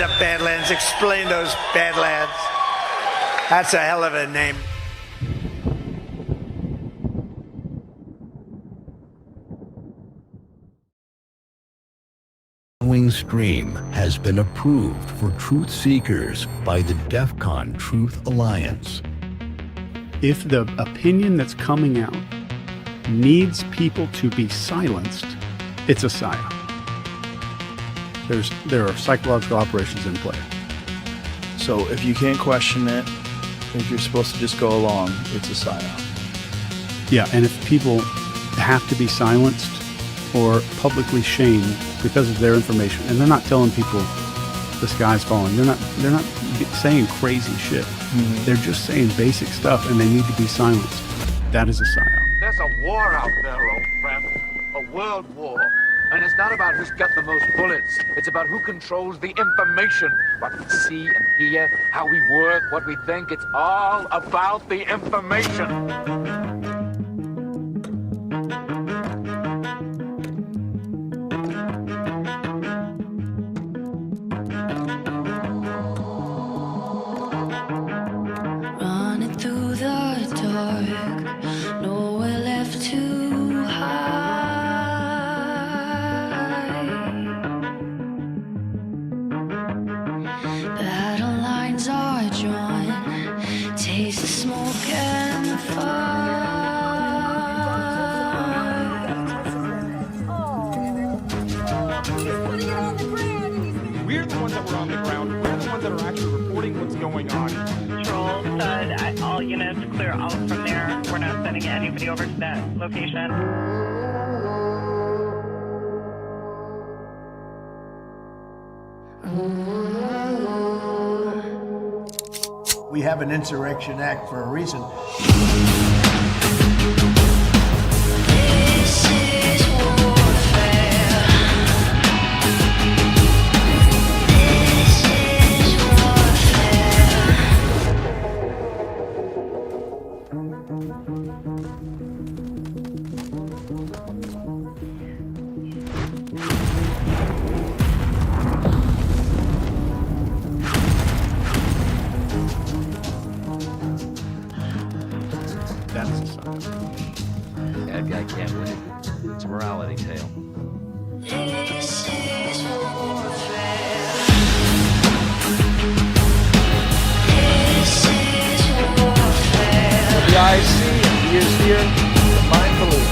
up, Badlands? Explain those Badlands. That's a hell of a name. Following stream has been approved for truth seekers by the DEFCON Truth Alliance. If the opinion that's coming out needs people to be silenced, it's a psyop. There are psychological operations in play. So if you can't question it, if you're supposed to just go along, it's a psyop. Yeah, and if people have to be silenced or publicly shamed because of their information, and they're not telling people the sky's falling, they're not saying crazy shit. Mm-hmm. They're just saying basic stuff, and they need to be silenced. That is a psyop. There's a war out there, old friend. A world war. And it's not about who's got the most bullets. It's about who controls the information. What we see and hear, how we work, what we think. It's all about the information. We're the ones that were on the ground. We're the ones that are actually reporting what's going on. Control said all units clear out from there. We're not sending anybody over to that location. We have an Insurrection Act for a reason. That is a psyop. Bad guy can't win. It's a morality tale. The eyes see and the ears hear, the mind believes.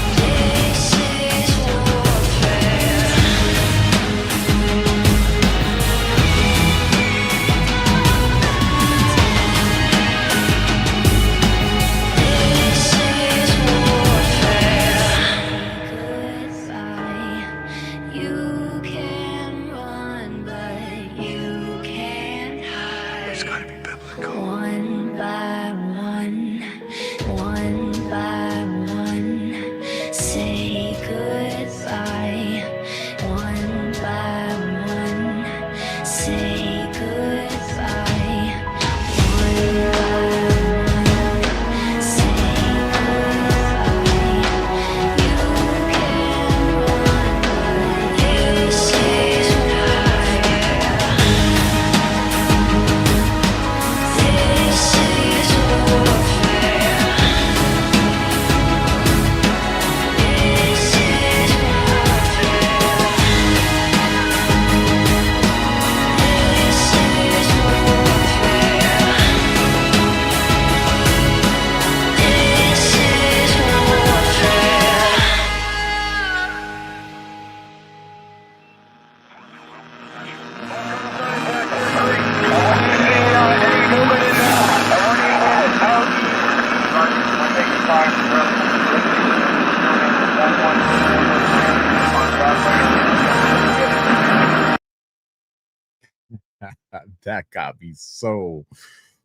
That got me so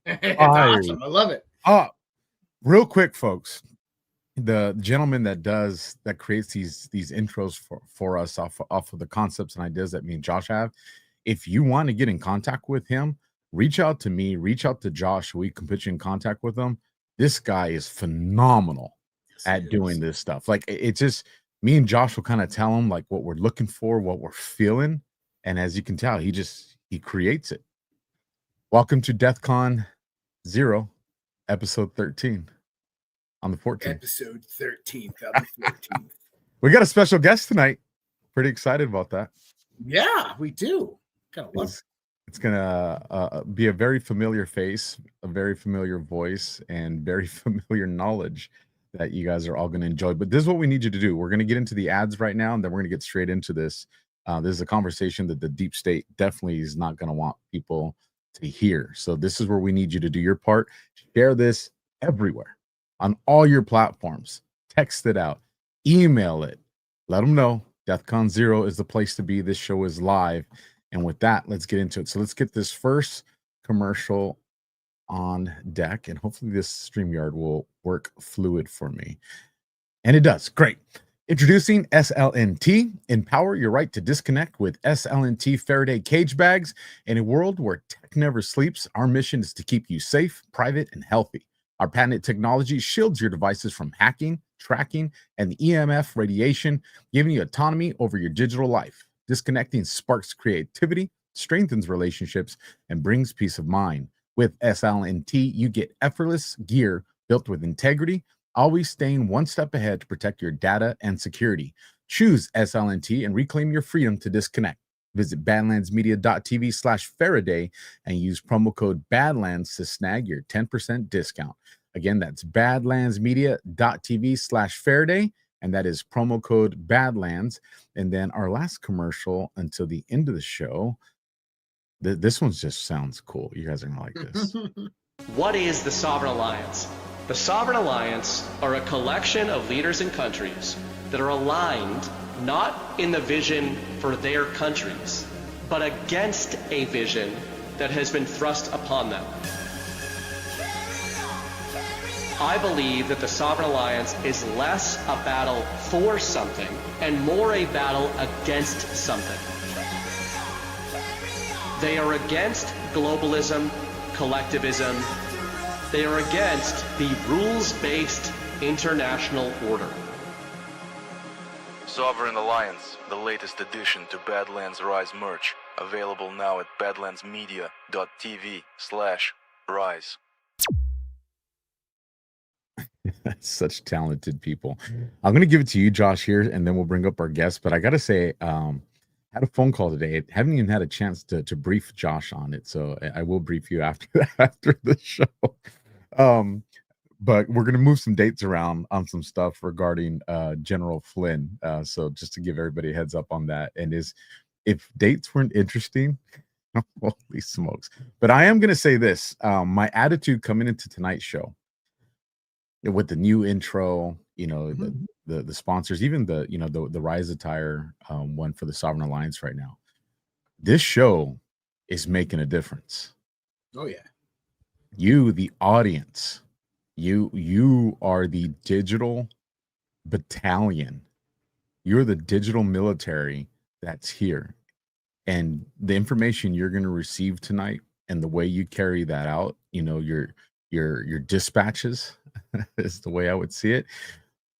It's awesome. I love it. Real quick, folks. The gentleman that creates these intros for us off of the concepts and ideas that me and Josh have. If you want to get in contact with him, reach out to me, reach out to Josh. We can put you in contact with him. This guy is phenomenal at doing this stuff. Like, it's just me and Josh will kind of tell him like what we're looking for, what we're feeling. And as you can tell, he he creates it. Welcome to DEFCON ZERQ, episode 13 on the 14th. Episode 13th on the 14th. We got a special guest tonight. Pretty excited about that. Yeah, we do. Kind of love it. It's gonna be a very familiar face, a very familiar voice, and very familiar knowledge that you guys are all going to enjoy. But this is what we need you to do. We're going to get into the ads right now, and then we're going to get straight into this. This is a conversation that the deep state definitely is not going to want people to hear. So this is where we need you to do your part. Share this everywhere on all your platforms. Text it out. Email it. Let them know. DEFCON ZERQ is the place to be. This show is live. And with that, let's get into it. So let's get this first commercial on deck, and hopefully this StreamYard will work fluid for me. And it does. Great. Introducing SLNT. Empower your right to disconnect with SLNT Faraday cage bags. In a world where tech never sleeps, our mission is to keep you safe, private, and healthy. Our patented technology shields your devices from hacking, tracking, and the EMF radiation, giving you autonomy over your digital life. Disconnecting sparks creativity, strengthens relationships, and brings peace of mind. With SLNT, you get effortless gear built with integrity, always staying one step ahead to protect your data and security. Choose SLNT and reclaim your freedom to disconnect. Visit badlandsmedia.tv/Faraday and use promo code Badlands to snag your 10% discount. Again, that's badlandsmedia.tv/Faraday. And that is promo code Badlands. And then our last commercial until the end of the show. This one just sounds cool. You guys are going to like this. What is the Sovereign Alliance? The Sovereign Alliance are a collection of leaders and countries that are aligned not in the vision for their countries, but against a vision that has been thrust upon them. I believe that the Sovereign Alliance is less a battle for something and more a battle against something. They are against globalism, collectivism. They are against the rules-based international order. Sovereign Alliance, the latest addition to Badlands Rise merch, available now at badlandsmedia.tv/rise. Such talented people. I'm going to give it to you, Josh, here, and then we'll bring up our guests. But I got to say, had a phone call today. I haven't even had a chance to brief Josh on it. So I will brief you after the show. But we're going to move some dates around on some stuff regarding General Flynn. So just to give everybody a heads up on that. And if dates weren't interesting, holy smokes. But I am going to say this. My attitude coming into tonight's show, with the new intro, the sponsors, even the Rise Attire one for the Sovereign Alliance right now. This show is making a difference. Oh yeah. You, the audience, you are the digital battalion. You're the digital military that's here. And the information you're going to receive tonight and the way you carry that out, your dispatches is the way I would see it.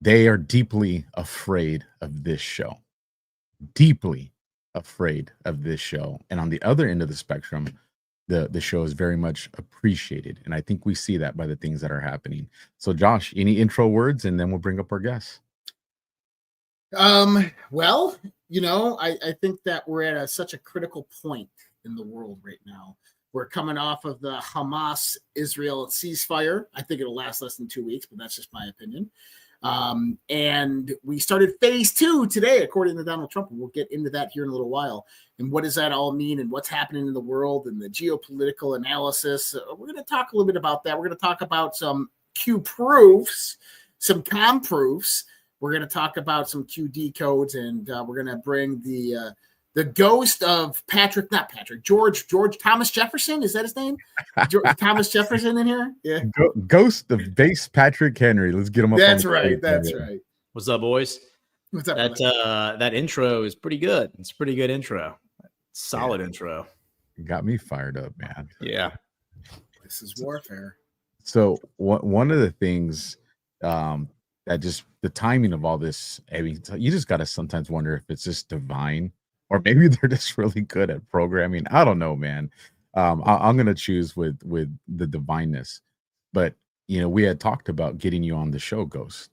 They are deeply afraid of this show. Deeply afraid of this show. And on the other end of the spectrum, the show is very much appreciated. And I think we see that by the things that are happening. So Josh, any intro words, and then we'll bring up our guests. Well, I think that we're at such a critical point in the world right now. We're coming off of the Hamas-Israel ceasefire. I think it'll last less than 2 weeks, but that's just my opinion. And we started phase 2 today, according to Donald Trump. We'll get into that here in a little while. And what does that all mean and what's happening in the world and the geopolitical analysis? We're going to talk a little bit about that. We're going to talk about some Q proofs, some com proofs. We're going to talk about some Q decodes, and we're going to bring the ghost of George Thomas Jefferson. Is that his name? Thomas Jefferson in here? Yeah. Ghost of base Patrick Henry. Let's get him up. That's right. That's right. What's up, boys? What's up? That intro is pretty good. It's a pretty good intro. Solid intro. Got me fired up, man. Yeah. This is warfare. So one of the things that just the timing of all this, I mean, you just got to sometimes wonder if it's just divine or maybe they're just really good at programming. I don't know, man. I'm gonna choose with the divineness, but we had talked about getting you on the show, Ghost,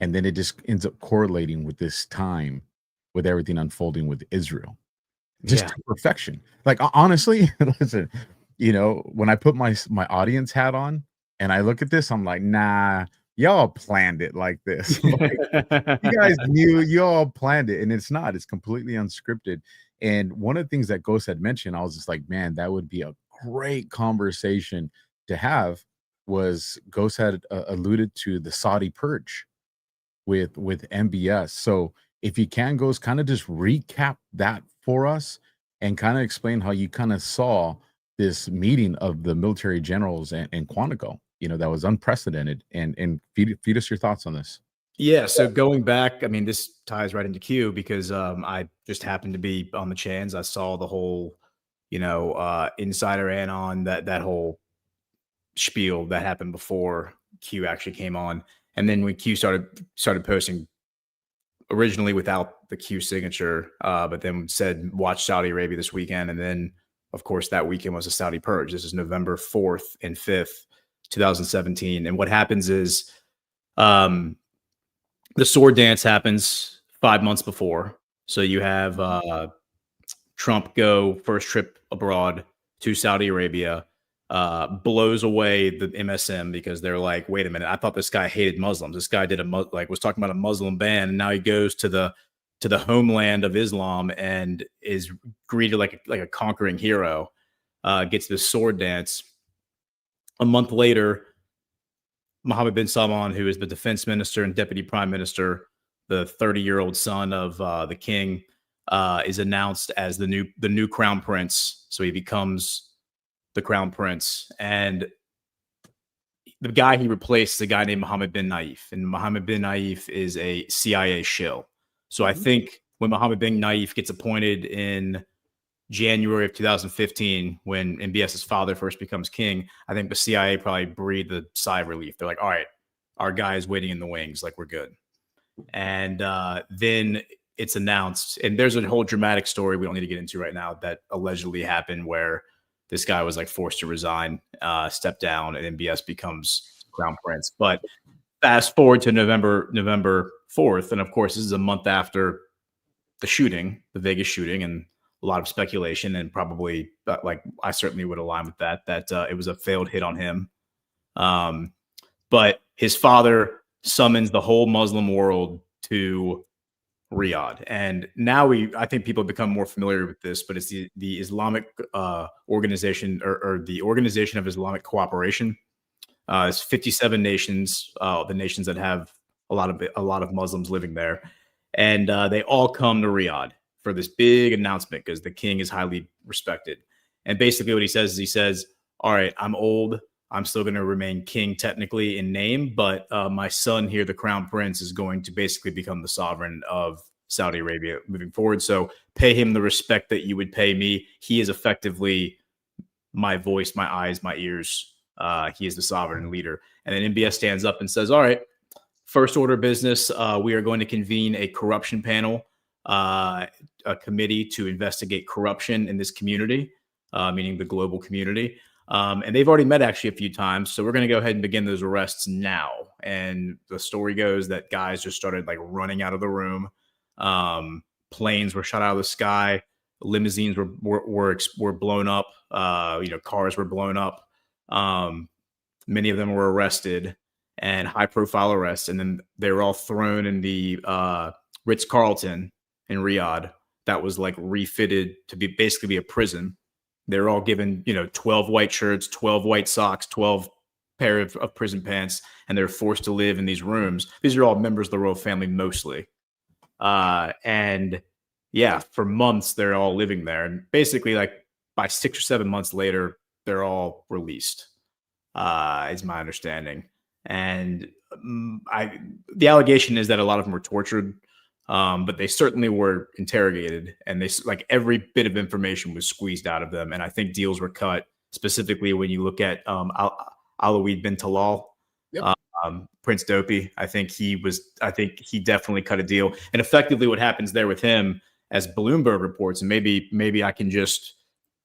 and then it just ends up correlating with this time, with everything unfolding with Israel, just to perfection. Like honestly, listen, when I put my audience hat on and I look at this, I'm like, nah, y'all planned it like this. Like, you guys knew, you all planned it, and it's not. It's completely unscripted. And one of the things that Ghost had mentioned, I was just like, man, that would be a great conversation to have. Was Ghost had alluded to the Saudi purge with MBS. So if you can, Ghost, kind of just recap that for us and kind of explain how you kind of saw this meeting of the military generals and Quantico, that was unprecedented, and feed us your thoughts on this. Yeah, so going back, I mean, this ties right into Q because I just happened to be on the chans. I saw the whole, insider anon, that whole spiel that happened before Q actually came on. And then when Q started posting, originally without the Q signature, but then said, watch Saudi Arabia this weekend. And then, of course, that weekend was a Saudi purge. This is November 4th and 5th, 2017. And what happens is the sword dance happens 5 months before. So you have Trump go first trip abroad to Saudi Arabia, blows away the MSM because they're like, wait a minute, I thought this guy hated Muslims. This guy was talking about a Muslim ban, and now he goes to the homeland of Islam and is greeted like a conquering hero. Gets this sword dance. A month later, Mohammed bin Salman, who is the defense minister and deputy prime minister, the 30-year-old son of the king, is announced as the new crown prince. So he becomes the crown prince, and the guy he replaced is a guy named Mohammed bin Naif, and Mohammed bin Naif is a CIA shill. So I think when Mohammed bin Naif gets appointed in January of 2015, when MBS's father first becomes king, I think the CIA probably breathed a sigh of relief. They're like, all right, our guy is waiting in the wings, like we're good. And then it's announced, and there's a whole dramatic story we don't need to get into right now that allegedly happened where this guy was like forced to resign, step down, and MBS becomes crown prince. But fast forward to November 4th, and of course, this is a month after the shooting, the Vegas shooting, and a lot of speculation, and probably like I certainly would align with that it was a failed hit on him. But his father summons the whole Muslim world to Riyadh, and now I think people have become more familiar with this, but it's the Islamic organization or the Organization of Islamic Cooperation. It's 57 nations, the nations that have a lot of Muslims living there, and they all come to Riyadh for this big announcement because the king is highly respected. And basically, what he says, "All right, I'm old. I'm still going to remain king technically in name, but my son here, the crown prince, is going to basically become the sovereign of Saudi Arabia moving forward. So pay him the respect that you would pay me. He is effectively my voice, my eyes, my ears. He is the sovereign leader." And then MBS stands up and says, all right, first order of business, we are going to convene a corruption panel, a committee to investigate corruption in this community, meaning the global community. And they've already met actually a few times. So we're going to go ahead and begin those arrests now. And the story goes that guys just started like running out of the room. Planes were shot out of the sky. Limousines were blown up. Cars were blown up. Many of them were arrested, and high profile arrests. And then they were all thrown in the Ritz-Carlton in Riyadh that was like refitted to basically be a prison. They're all given, 12 white shirts, 12 white socks, 12 pair of prison pants, and they're forced to live in these rooms. These are all members of the royal family mostly. And yeah, for months, they're all living there. And basically, like by 6 or 7 months later, they're all released, is my understanding. And the allegation is that a lot of them were tortured, but they certainly were interrogated, and like every bit of information was squeezed out of them. And I think deals were cut, specifically when you look at Alaouid bin Talal, Yep. Prince Dopey. I think he definitely cut a deal. And effectively what happens there with him, as Bloomberg reports, and maybe I can just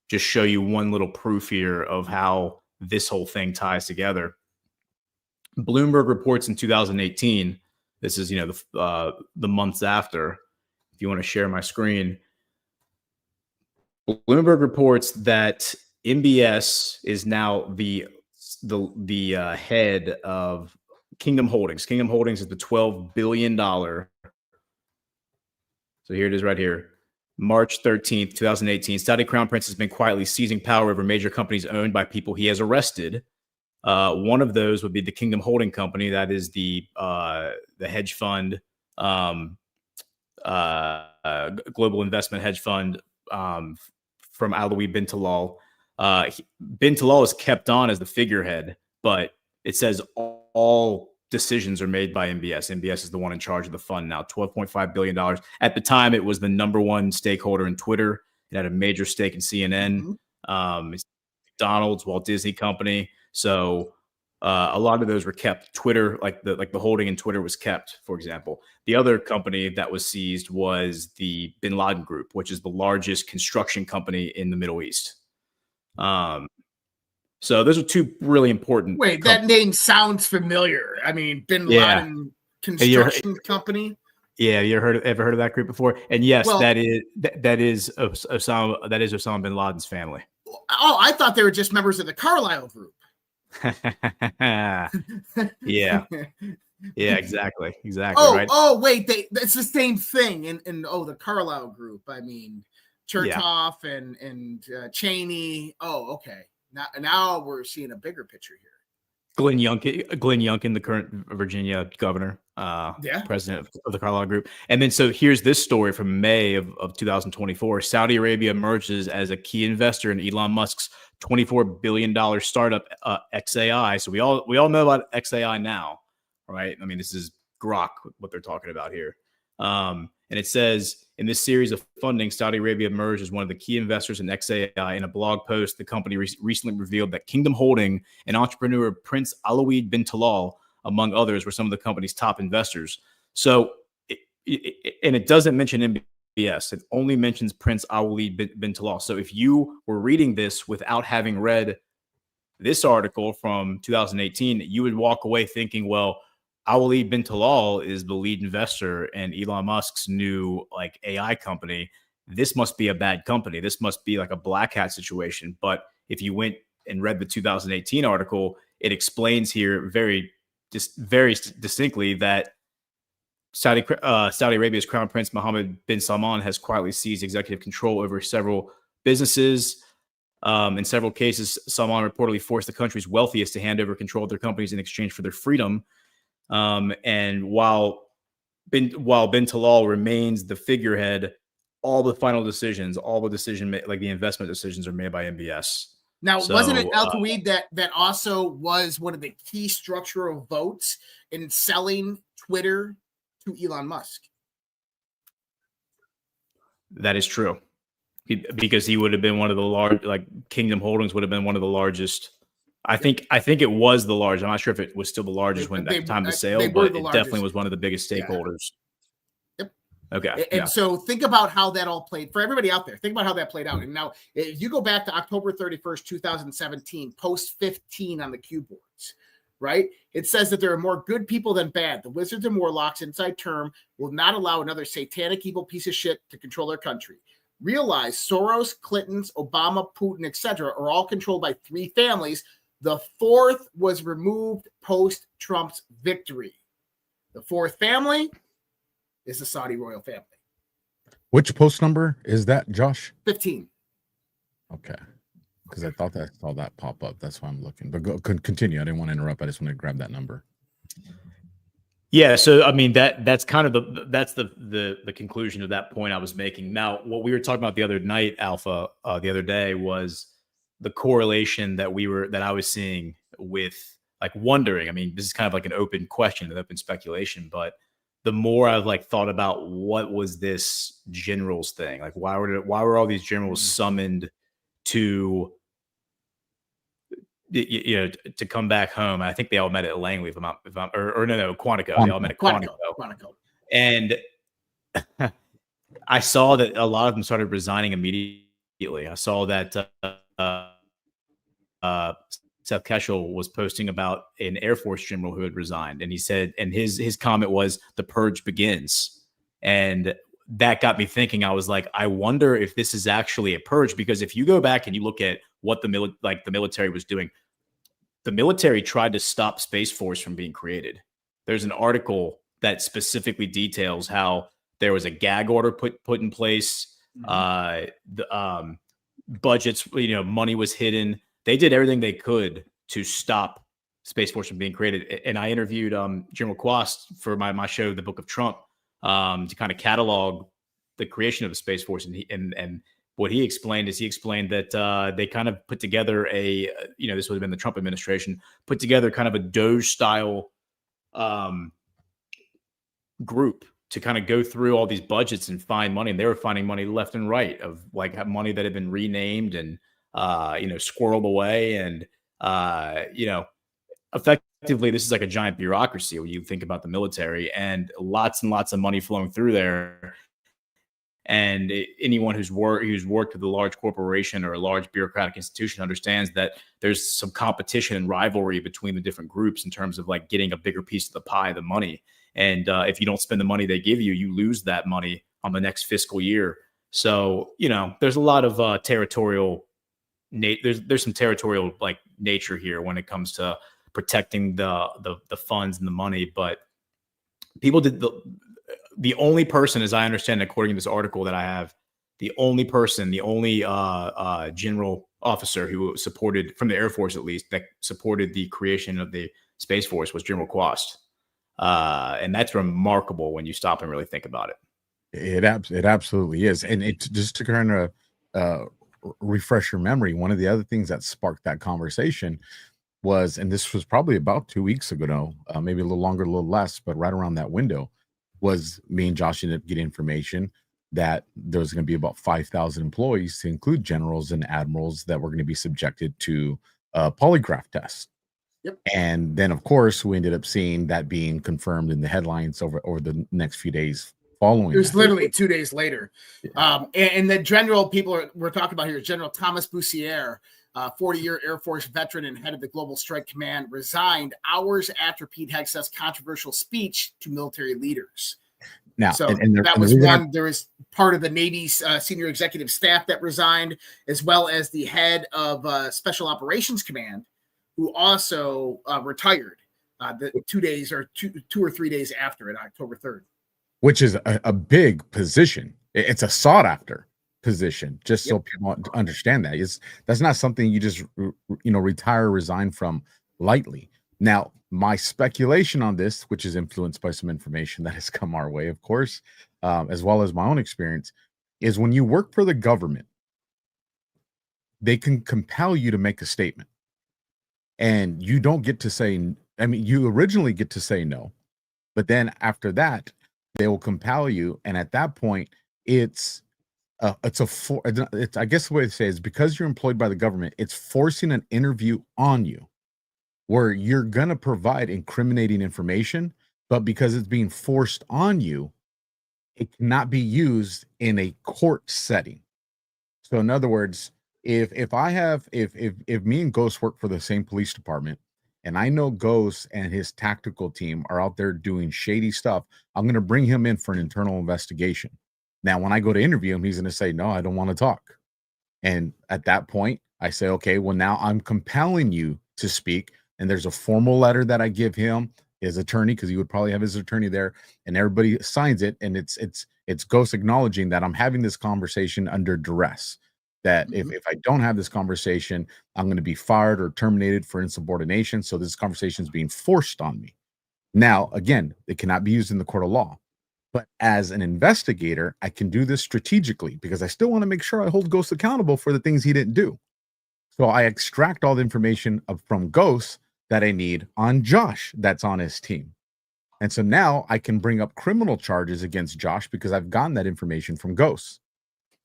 show you one little proof here of how this whole thing ties together. Bloomberg reports in 2018. This is, the months after. If you want to share my screen, Bloomberg reports that MBS is now the head of Kingdom Holdings. Kingdom Holdings is the $12 billion. So here it is right here. March 13th, 2018. Saudi Crown Prince has been quietly seizing power over major companies owned by people he has arrested. One of those would be the Kingdom Holding Company. That is the hedge fund, global investment hedge fund from Alawi bin Talal. Bin Talal is kept on as the figurehead, but it says all decisions are made by MBS. MBS is the one in charge of the fund now. $12.5 billion. At the time, it was the number one stakeholder in Twitter. It had a major stake in CNN, McDonald's, Walt Disney Company. So a lot of those were kept. Twitter, like the holding in Twitter, was kept. For example, the other company that was seized was the Bin Laden Group, which is the largest construction company in the Middle East. So those are two really important. Wait, that name sounds familiar. I mean, Bin Laden Construction Company. Yeah, you ever heard of that group before? And yes, that is Osama bin Laden's family. Oh, I thought they were just members of the Carlyle Group. Yeah, exactly. Wait, it's the same thing. In the Carlyle Group. I mean, Chertoff and Cheney. Oh, okay. Now we're seeing a bigger picture here. Glenn Youngkin, the current Virginia governor, president of the Carlyle Group. And then, so here's this story from May of 2024. Saudi Arabia emerges as a key investor in Elon Musk's $24 billion startup, XAI. So we all know about XAI now, right? I mean, this is Grok, what they're talking about here. And it says, in this series of funding, Saudi Arabia emerged as one of the key investors in XAI. In a blog post, the company recently revealed that Kingdom Holding and entrepreneur Prince Alawi bin Talal, among others, were some of the company's top investors. So, and it doesn't mention MBS. It only mentions Prince Alawi bin Talal. So if you were reading this without having read this article from 2018, you would walk away thinking, well, Alawi bin Talal is the lead investor in Elon Musk's new AI company. This must be a bad company. This must be like a black hat situation. But if you went and read the 2018 article, it explains here very distinctly that Saudi Arabia's Crown Prince Mohammed bin Salman has quietly seized executive control over several businesses. In several cases, Salman reportedly forced the country's wealthiest to hand over control of their companies in exchange for their freedom. And while bin Talal remains the figurehead, all the final decisions, the investment decisions, are made by MBS. Now, wasn't it Al Kuwait that also was one of the key structural votes in selling Twitter to Elon Musk? That is true, because he would have been one of the large, Kingdom Holdings would have been one of the largest. I think it was the largest. I'm not sure if it was still the largest at the time of the sale, but it definitely was one of the biggest stakeholders. Yep. Okay. And so think about how that all played for everybody out there. Think about how that played out. And now, if you go back to October 31st, 2017, post 15 on the cue boards, right? It says that there are more good people than bad. The wizards and warlocks, inside term, will not allow another satanic evil piece of shit to control their country. Realize Soros, Clinton's, Obama, Putin, etc. are all controlled by three families. The fourth was removed post-Trump's victory. The fourth family is the Saudi royal family. Which post number is that, Josh? 15. Okay. Because I thought I saw that pop up. That's why I'm looking. But go continue. I didn't want to interrupt. I just want to grab that number. Yeah, so I mean that's kind of the conclusion of that point I was making. Now, what we were talking about the other night, Alpha, the other day, was the correlation that I was seeing with wondering. I mean, this is kind of like an open question, an open speculation, but the more I've thought about what was this generals thing, why were all these generals summoned to to come back home? I think they all met at Langley, Quantico. They all met at Quantico. And I saw that a lot of them started resigning immediately. I saw that Seth Keshel was posting about an Air Force general who had resigned, and he said, and his comment was, "The purge begins," and that got me thinking. I was like, I wonder if this is actually a purge, because if you go back and you look at what the military was doing, the military tried to stop Space Force from being created. There's an article that specifically details how there was a gag order put in place. The budgets, money was hidden. They did everything they could to stop Space Force from being created. And I interviewed General Quast for my show, The Book of Trump, to kind of catalog the creation of the Space Force. And what he explained that they kind of put together this would have been the Trump administration, put together kind of a Doge style group to kind of go through all these budgets and find money. And they were finding money left and right of like money that had been renamed and, squirreled away. And, effectively, this is like a giant bureaucracy when you think about the military, and lots of money flowing through there. And anyone who's worked with a large corporation or a large bureaucratic institution understands that there's some competition and rivalry between the different groups in terms of like getting a bigger piece of the pie, the money. And if you don't spend the money they give you, you lose that money on the next fiscal year. So, there's a lot of territorial. There's some territorial like nature here when it comes to protecting the funds and the money. But people did the only person, as I understand, according to this article that I have, the only general officer who supported, from the Air Force at least, that supported the creation of the Space Force was General Quast. And that's remarkable when you stop and really think about it. It absolutely is. And it just to kind of refresh your memory, one of the other things that sparked that conversation was, and this was probably about 2 weeks ago, maybe a little longer, a little less, but right around that window, was me and Josh ended up getting information that there was going to be about 5,000 employees, to include generals and admirals, that were going to be subjected to polygraph tests. Yep. And then, of course, we ended up seeing that being confirmed in the headlines over the next few days following. It was literally 2 days later. Yeah. And the general we're talking about here, General Thomas Bussiere, 40-year Air Force veteran and head of the Global Strike Command, resigned hours after Pete Hegseth's controversial speech to military leaders. Now, so there was part of the Navy's senior executive staff that resigned, as well as the head of Special Operations Command, who also retired the 2 days or two or 3 days after it, October 3rd. Which is a big position. It's a sought after position, just so people understand that. That's not something you just retire, resign from lightly. Now, my speculation on this, which is influenced by some information that has come our way, of course, as well as my own experience, is when you work for the government, they can compel you to make a statement. And you don't get to say, you originally get to say no, but then after that, they will compel you. And at that point, I guess the way to say it is, because you're employed by the government, it's forcing an interview on you where you're going to provide incriminating information, but because it's being forced on you, it cannot be used in a court setting. So in other words, if me and Ghost work for the same police department, and I know Ghost and his tactical team are out there doing shady stuff, I'm going to bring him in for an internal investigation. Now, when I go to interview him, he's going to say, no, I don't want to talk. And at that point, I say, okay, well, now I'm compelling you to speak. And there's a formal letter that I give him, his attorney, because he would probably have his attorney there, and everybody signs it. And it's Ghost acknowledging that I'm having this conversation under duress. That if I don't have this conversation, I'm going to be fired or terminated for insubordination. So this conversation is being forced on me. Now, again, it cannot be used in the court of law. But as an investigator, I can do this strategically because I still want to make sure I hold Ghost accountable for the things he didn't do. So I extract all the information from Ghost that I need on Josh that's on his team. And so now I can bring up criminal charges against Josh because I've gotten that information from Ghost.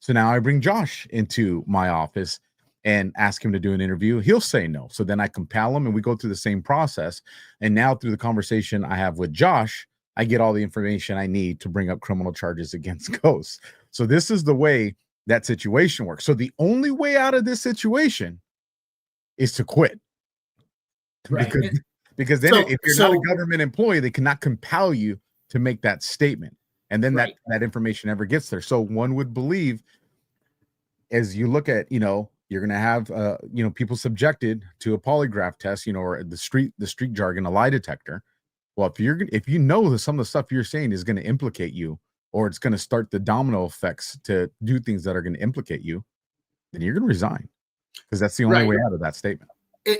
So now I bring Josh into my office and ask him to do an interview. He'll say no. So then I compel him and we go through the same process. And now through the conversation I have with Josh, I get all the information I need to bring up criminal charges against ghosts. So this is the way that situation works. So the only way out of this situation is to quit. Right. Because then if you're not a government employee, they cannot compel you to make that statement. And then that information never gets there. So one would believe, as you look at, you're going to have, people subjected to a polygraph test, or the street jargon, a lie detector. Well, if you know that some of the stuff you're saying is going to implicate you, or it's going to start the domino effects to do things that are going to implicate you, then you're going to resign, because that's the only way out of that statement.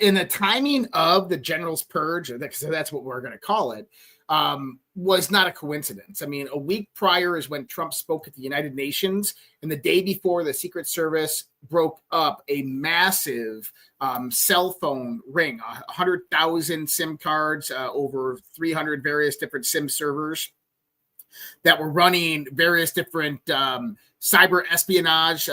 In the timing of the general's purge, so that's what we're going to call it, was not a coincidence. I mean, a week prior is when Trump spoke at the United Nations, and the day before, the Secret Service broke up a massive cell phone ring, 100,000 SIM cards, over 300 various different SIM servers that were running various different cyber espionage,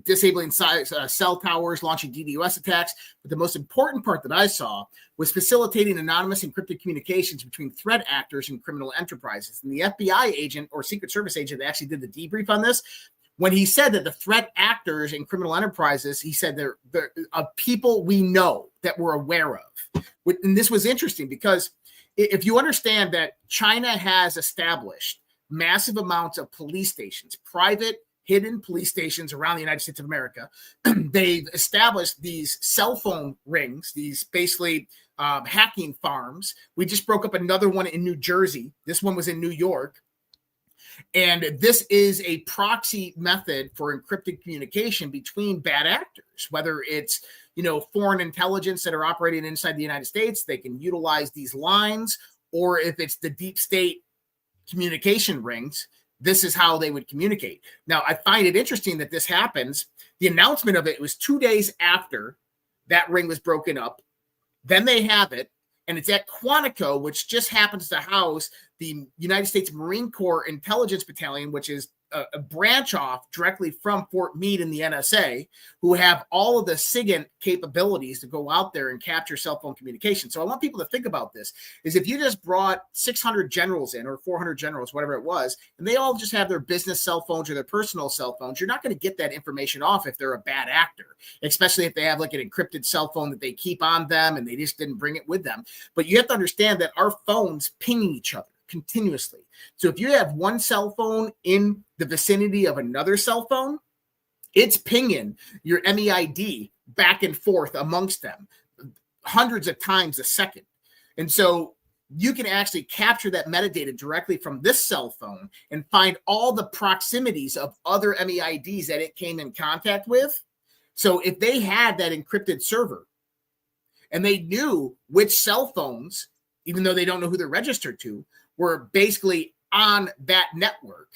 disabling cell towers, launching DDoS attacks. But the most important part that I saw was facilitating anonymous encrypted communications between threat actors and criminal enterprises. And the FBI agent or Secret Service agent that actually did the debrief on this, when he said that the threat actors and criminal enterprises, he said they're people we know that we're aware of. And this was interesting because if you understand that China has established massive amounts of police stations, private hidden police stations around the United States of America, they've established these cell phone rings, these basically hacking farms. We just broke up another one in New Jersey. This one was in New York. And this is a proxy method for encrypted communication between bad actors, whether it's, foreign intelligence that are operating inside the United States, they can utilize these lines, or if it's the deep state communication rings, this is how they would communicate. Now, I find it interesting that this happens. The announcement of it was 2 days after that ring was broken up. Then they have it, and it's at Quantico, which just happens to house the United States Marine Corps Intelligence Battalion, which is a branch off directly from Fort Meade in the NSA, who have all of the SIGINT capabilities to go out there and capture cell phone communication. So I want people to think about this, is if you just brought 600 generals in, or 400 generals, whatever it was, and they all just have their business cell phones or their personal cell phones, you're not going to get that information off if they're a bad actor, especially if they have like an encrypted cell phone that they keep on them and they just didn't bring it with them. But you have to understand that our phones ping each other continuously. So if you have one cell phone in the vicinity of another cell phone, it's pinging your MEID back and forth amongst them hundreds of times a second. And so you can actually capture that metadata directly from this cell phone and find all the proximities of other MEIDs that it came in contact with. So if they had that encrypted server and they knew which cell phones, even though they don't know who they're registered to, were basically on that network,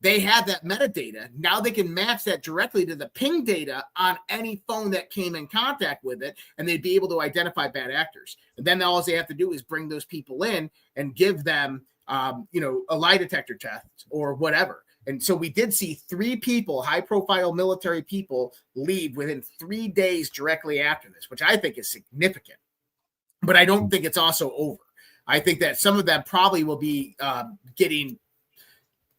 they had that metadata. Now they can match that directly to the ping data on any phone that came in contact with it, and they'd be able to identify bad actors. And then all they have to do is bring those people in and give them, a lie detector test or whatever. And so we did see 3 people, high-profile military people, leave within 3 days directly after this, which I think is significant. But I don't think it's also over. I think that some of them probably will be getting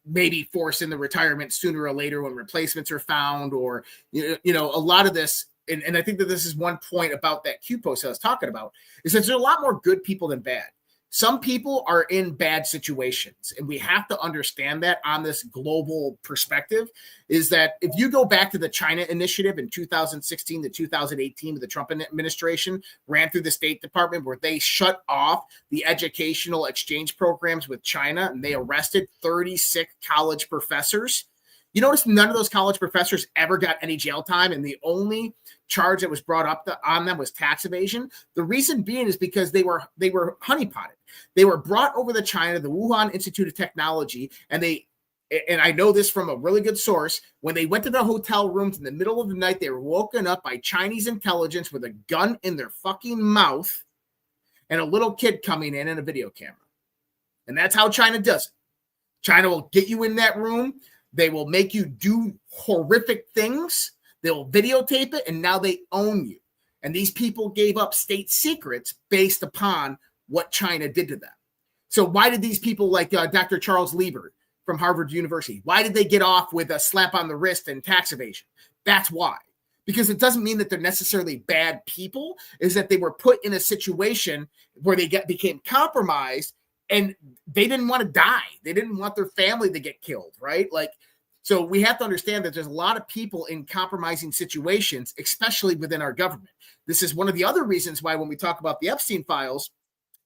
maybe forced into retirement sooner or later when replacements are found, or, a lot of this. And I think that this is one point about that Q post I was talking about, is that there's a lot more good people than bad. Some people are in bad situations, and we have to understand that on this global perspective, is that if you go back to the China initiative in 2016 to 2018 with the Trump administration ran through the State Department, where they shut off the educational exchange programs with China, and they arrested 36 college professors. You notice none of those college professors ever got any jail time, and the only charge that was brought up on them was tax evasion. The reason being is because they were honeypotted. They were brought over to China, the Wuhan Institute of Technology, and I know this from a really good source, when they went to the hotel rooms in the middle of the night, they were woken up by Chinese intelligence with a gun in their fucking mouth and a little kid coming in and a video camera. And that's how China does it. China will get you in that room. They will make you do horrific things. They will videotape it, and now they own you. And these people gave up state secrets based upon what China did to them. So why did these people like Dr. Charles Lieber from Harvard University, why did they get off with a slap on the wrist and tax evasion? That's why. Because it doesn't mean that they're necessarily bad people, is that they were put in a situation where they became compromised and they didn't want to die. They didn't want their family to get killed, right? Like, so we have to understand that there's a lot of people in compromising situations, especially within our government. This is one of the other reasons why when we talk about the Epstein files,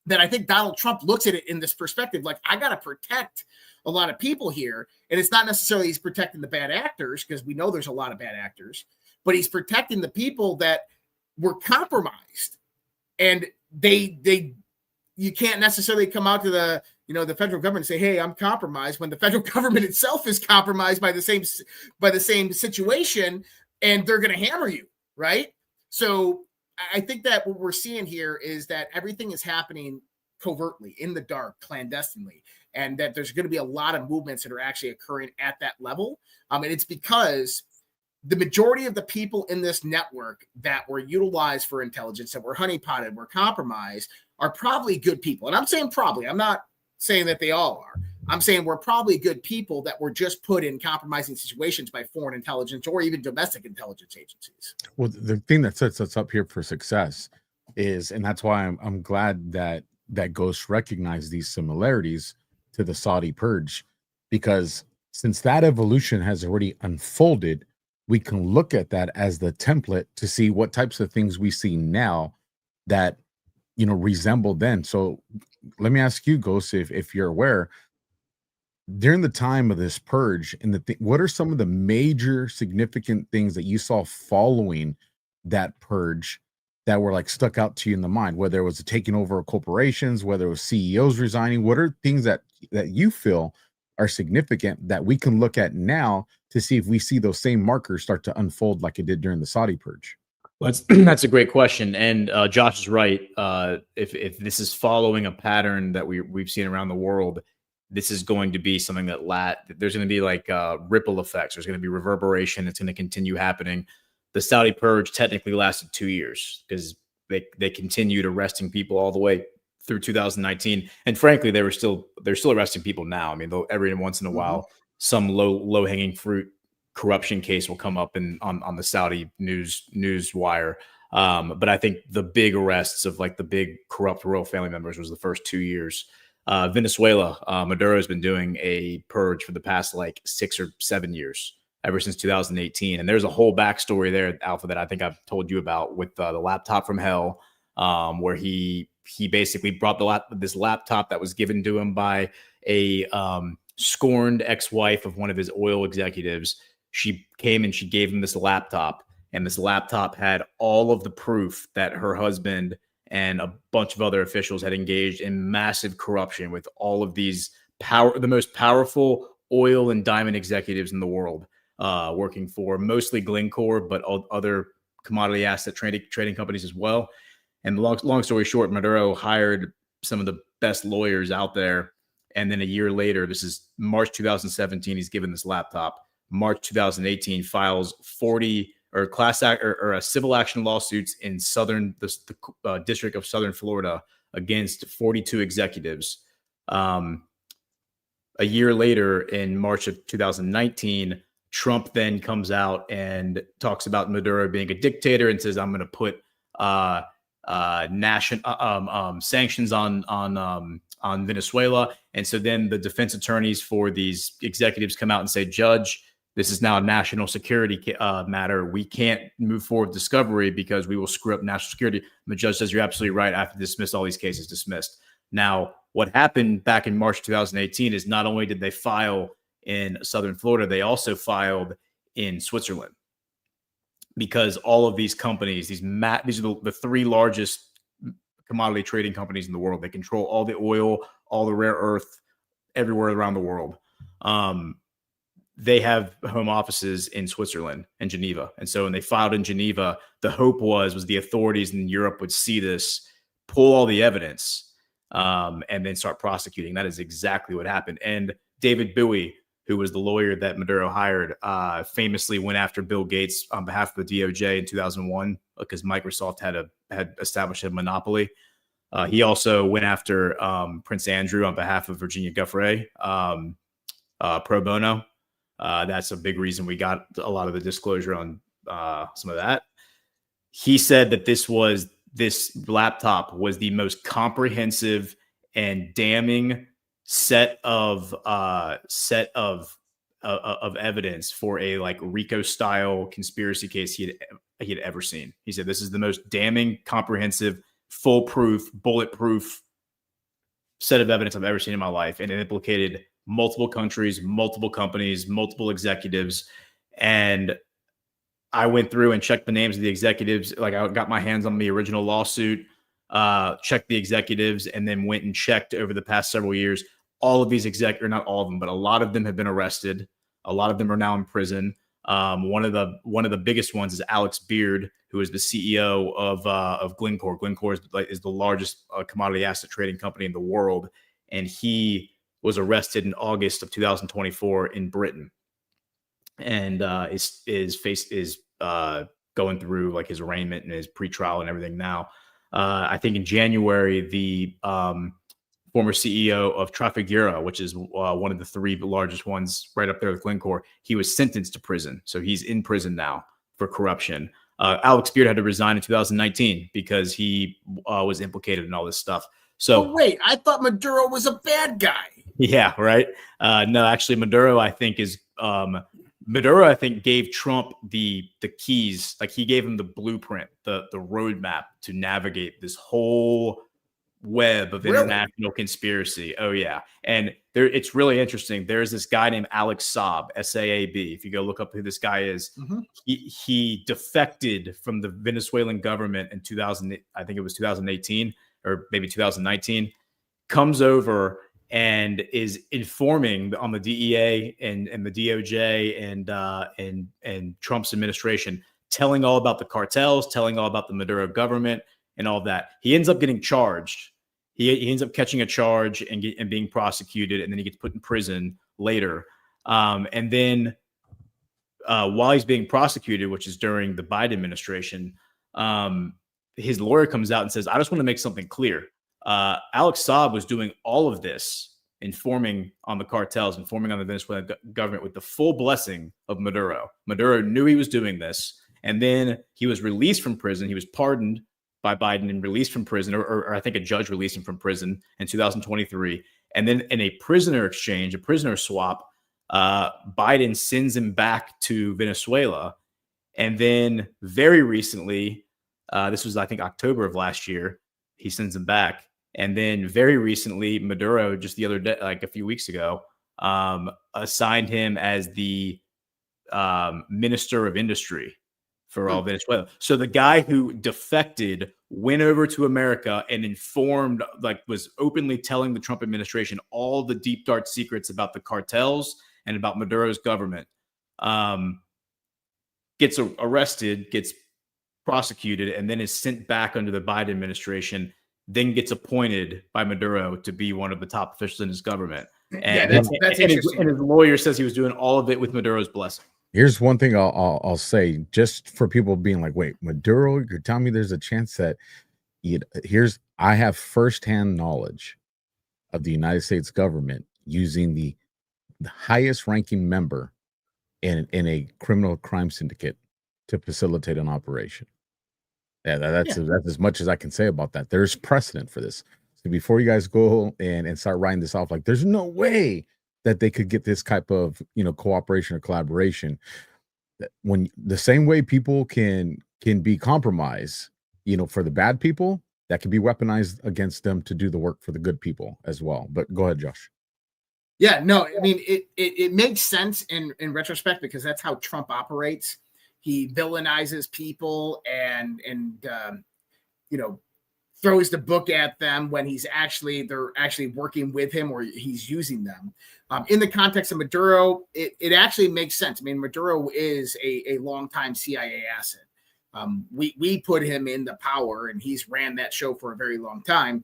that I think Donald Trump looks at it in this perspective, like, I got to protect a lot of people here. And it's not necessarily he's protecting the bad actors, because we know there's a lot of bad actors, but he's protecting the people that were compromised. And you can't necessarily come out to the federal government and say, hey, I'm compromised, when the federal government itself is compromised by the same situation, and they're going to hammer you, right? So I think that what we're seeing here is that everything is happening covertly, in the dark, clandestinely, and that there's going to be a lot of movements that are actually occurring at that level. And it's because the majority of the people in this network that were utilized for intelligence, that were honeypotted, were compromised, are probably good people. And I'm saying probably. I'm not saying that they all are. I'm saying we're probably good people that were just put in compromising situations by foreign intelligence or even domestic intelligence agencies. Well, the thing that sets us up here for success is, and that's why I'm glad that Ghost recognized these similarities to the Saudi purge, because since that evolution has already unfolded, we can look at that as the template to see what types of things we see now that, resemble then. So let me ask you, Ghost, if you're aware, during the time of this purge, and what are some of the major significant things that you saw following that purge that were like stuck out to you in the mind, whether it was taking over of corporations, whether it was CEOs resigning? What are things that you feel are significant that we can look at now to see if we see those same markers start to unfold like it did during the Saudi purge? Well, that's a great question, and Josh is right. If this is following a pattern that we've seen around the world, this is going to be something that there's going to be like ripple effects. There's going to be reverberation. It's going to continue happening. The Saudi purge technically lasted 2 years because they continued arresting people all the way through 2019, and frankly, they're still arresting people now. I mean, though every once in a while, some low hanging fruit corruption case will come up on the Saudi news wire. But I think the big arrests of like the big corrupt royal family members was the first 2 years. Venezuela, Maduro has been doing a purge for the past like 6 or 7 years, ever since 2018. And there's a whole backstory there, Alpha, that I think I've told you about with the laptop from hell, where he basically brought this laptop that was given to him by a scorned ex-wife of one of his oil executives. She came and she gave him this laptop, and this laptop had all of the proof that her husband and a bunch of other officials had engaged in massive corruption with all of these the most powerful oil and diamond executives in the world, working for mostly Glencore, but other commodity asset trading companies as well. And long story short, Maduro hired some of the best lawyers out there. And then a year later, this is March 2017, he's given this laptop. March 2018, files 40 civil action lawsuits in the District of Southern Florida against 42 executives. A year later, in March of 2019, Trump then comes out and talks about Maduro being a dictator and says, "I'm going to put sanctions on Venezuela." And so then the defense attorneys for these executives come out and say, "Judge, this is now a national security matter. We can't move forward with discovery because we will screw up national security." And the judge says, "You're absolutely right. I have to dismiss all these cases." Dismissed. Now, what happened back in March 2018 is not only did they file in Southern Florida, they also filed in Switzerland, because all of these companies, these are the three largest commodity trading companies in the world. They control all the oil, all the rare earth, everywhere around the world. They have home offices in Switzerland and Geneva. And so when they filed in Geneva, the hope was the authorities in Europe would see this, pull all the evidence, and then start prosecuting. That is exactly what happened. And David Bowie, who was the lawyer that Maduro hired, famously went after Bill Gates on behalf of the DOJ in 2001 because Microsoft had established a monopoly. He also went after Prince Andrew on behalf of Virginia Giuffre, pro bono. That's a big reason we got a lot of the disclosure on some of that. He said that this laptop was the most comprehensive and damning set of evidence for a like RICO style conspiracy case he had ever seen. He said this is the most damning, comprehensive, foolproof, bulletproof set of evidence I've ever seen in my life, and it implicated multiple countries, multiple companies, multiple executives. And I went through and checked the names of the executives. Like I got my hands on the original lawsuit, checked the executives, and then went and checked over the past several years. All of these or not all of them, but a lot of them have been arrested. A lot of them are now in prison. One of the biggest ones is Alex Beard, who is the CEO of Glencore. Glencore is the largest commodity asset trading company in the world, and he was arrested in August of 2024 in Britain, and is going through like his arraignment and his pretrial and everything now. I think in January, the former CEO of Trafigura, which is one of the three largest ones right up there with Glencore, he was sentenced to prison. So he's in prison now for corruption. Alex Beard had to resign in 2019 because he was implicated in all this stuff. So wait, I thought Maduro was a bad guy. Yeah, right. No, actually, Maduro, I think gave Trump the keys. Like he gave him the blueprint, the roadmap to navigate this whole web of international conspiracy. Oh yeah. And it's really interesting. There's this guy named Alex Saab, S-A-A-B. If you go look up who this guy is, he defected from the Venezuelan government in 2018 or maybe 2019, comes over and is informing on the DEA and the DOJ and Trump's administration, telling all about the cartels, telling all about the Maduro government and all of that. He ends up getting charged. He ends up catching a charge and being prosecuted, and then he gets put in prison later. And then while he's being prosecuted, which is during the Biden administration, his lawyer comes out and says, I just want to make something clear. Alex Saab was doing all of this, informing on the cartels, informing on the Venezuelan government with the full blessing of Maduro. Maduro knew he was doing this. And then he was released from prison. He was pardoned by Biden and released from prison, or I think a judge released him from prison in 2023. And then in a prisoner exchange, a prisoner swap, Biden sends him back to Venezuela. And then very recently, this was, I think, October of last year, he sends him back. And then very recently, Maduro, just the other day, like a few weeks ago, assigned him as the Minister of Industry for all Venezuela. So the guy who defected went over to America and informed, like was openly telling the Trump administration all the deep, dark secrets about the cartels and about Maduro's government, gets arrested, gets prosecuted, and then is sent back under the Biden administration, then gets appointed by Maduro to be one of the top officials in his government. And, that's interesting. And his lawyer says he was doing all of it with Maduro's blessing. Here's one thing I'll say, just for people being like, wait, Maduro, you're telling me there's a chance that I have firsthand knowledge of the United States government using the highest ranking member in a criminal crime syndicate to facilitate an operation. That's as much as I can say about that. There's precedent for this. So before you guys go and start writing this off, like there's no way that they could get this type of, cooperation or collaboration. When the same way people can be compromised, for the bad people, that can be weaponized against them to do the work for the good people as well. But go ahead, Josh. Yeah, no, I mean, it makes sense in retrospect because that's how Trump operates. He villainizes people and throws the book at them when they're actually working with him or he's using them. In the context of Maduro, it actually makes sense. I mean, Maduro is a longtime CIA asset. We put him in the power and he's ran that show for a very long time.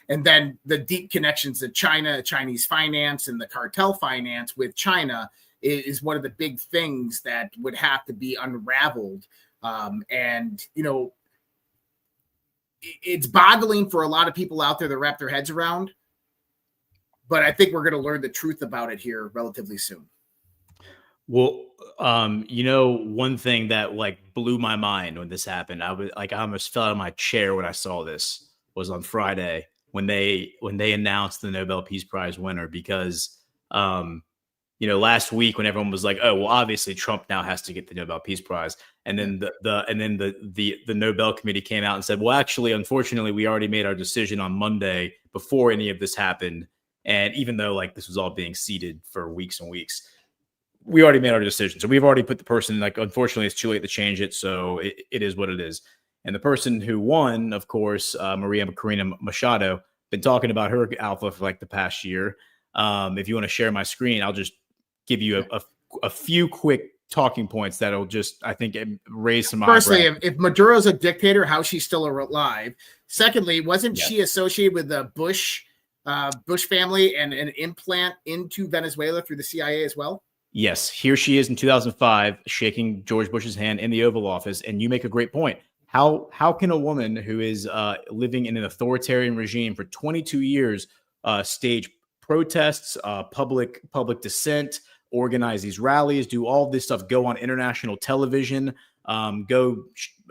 And then the deep connections to China, Chinese finance, and the cartel finance with China is one of the big things that would have to be unraveled. it's boggling for a lot of people out there to wrap their heads around. But I think we're going to learn the truth about it here relatively soon. Well, one thing that like blew my mind when this happened, I almost fell out of my chair when I saw this, was on Friday when they announced the Nobel Peace Prize winner, because last week when everyone was like, oh, well, obviously Trump now has to get the Nobel Peace Prize, and then the Nobel Committee came out and said, well, actually, unfortunately, we already made our decision on Monday before any of this happened, and even though like this was all being seeded for weeks and weeks, we already made our decision. So we've already put the person, like, unfortunately, it's too late to change it. So it is what it is. And the person who won, of course, Maria Corina Machado, been talking about her alpha for like the past year. If you want to share my screen, I'll just give you a few quick talking points that'll just, I think, raise some eyebrows. Firstly, if Maduro's a dictator, how's she still alive? Secondly, wasn't she associated with the Bush family and an implant into Venezuela through the CIA as well? Yes, here she is in 2005, shaking George Bush's hand in the Oval Office. And you make a great point. How can a woman who is living in an authoritarian regime for 22 years stage protests, public dissent, organize these rallies, do all this stuff, go on international television, go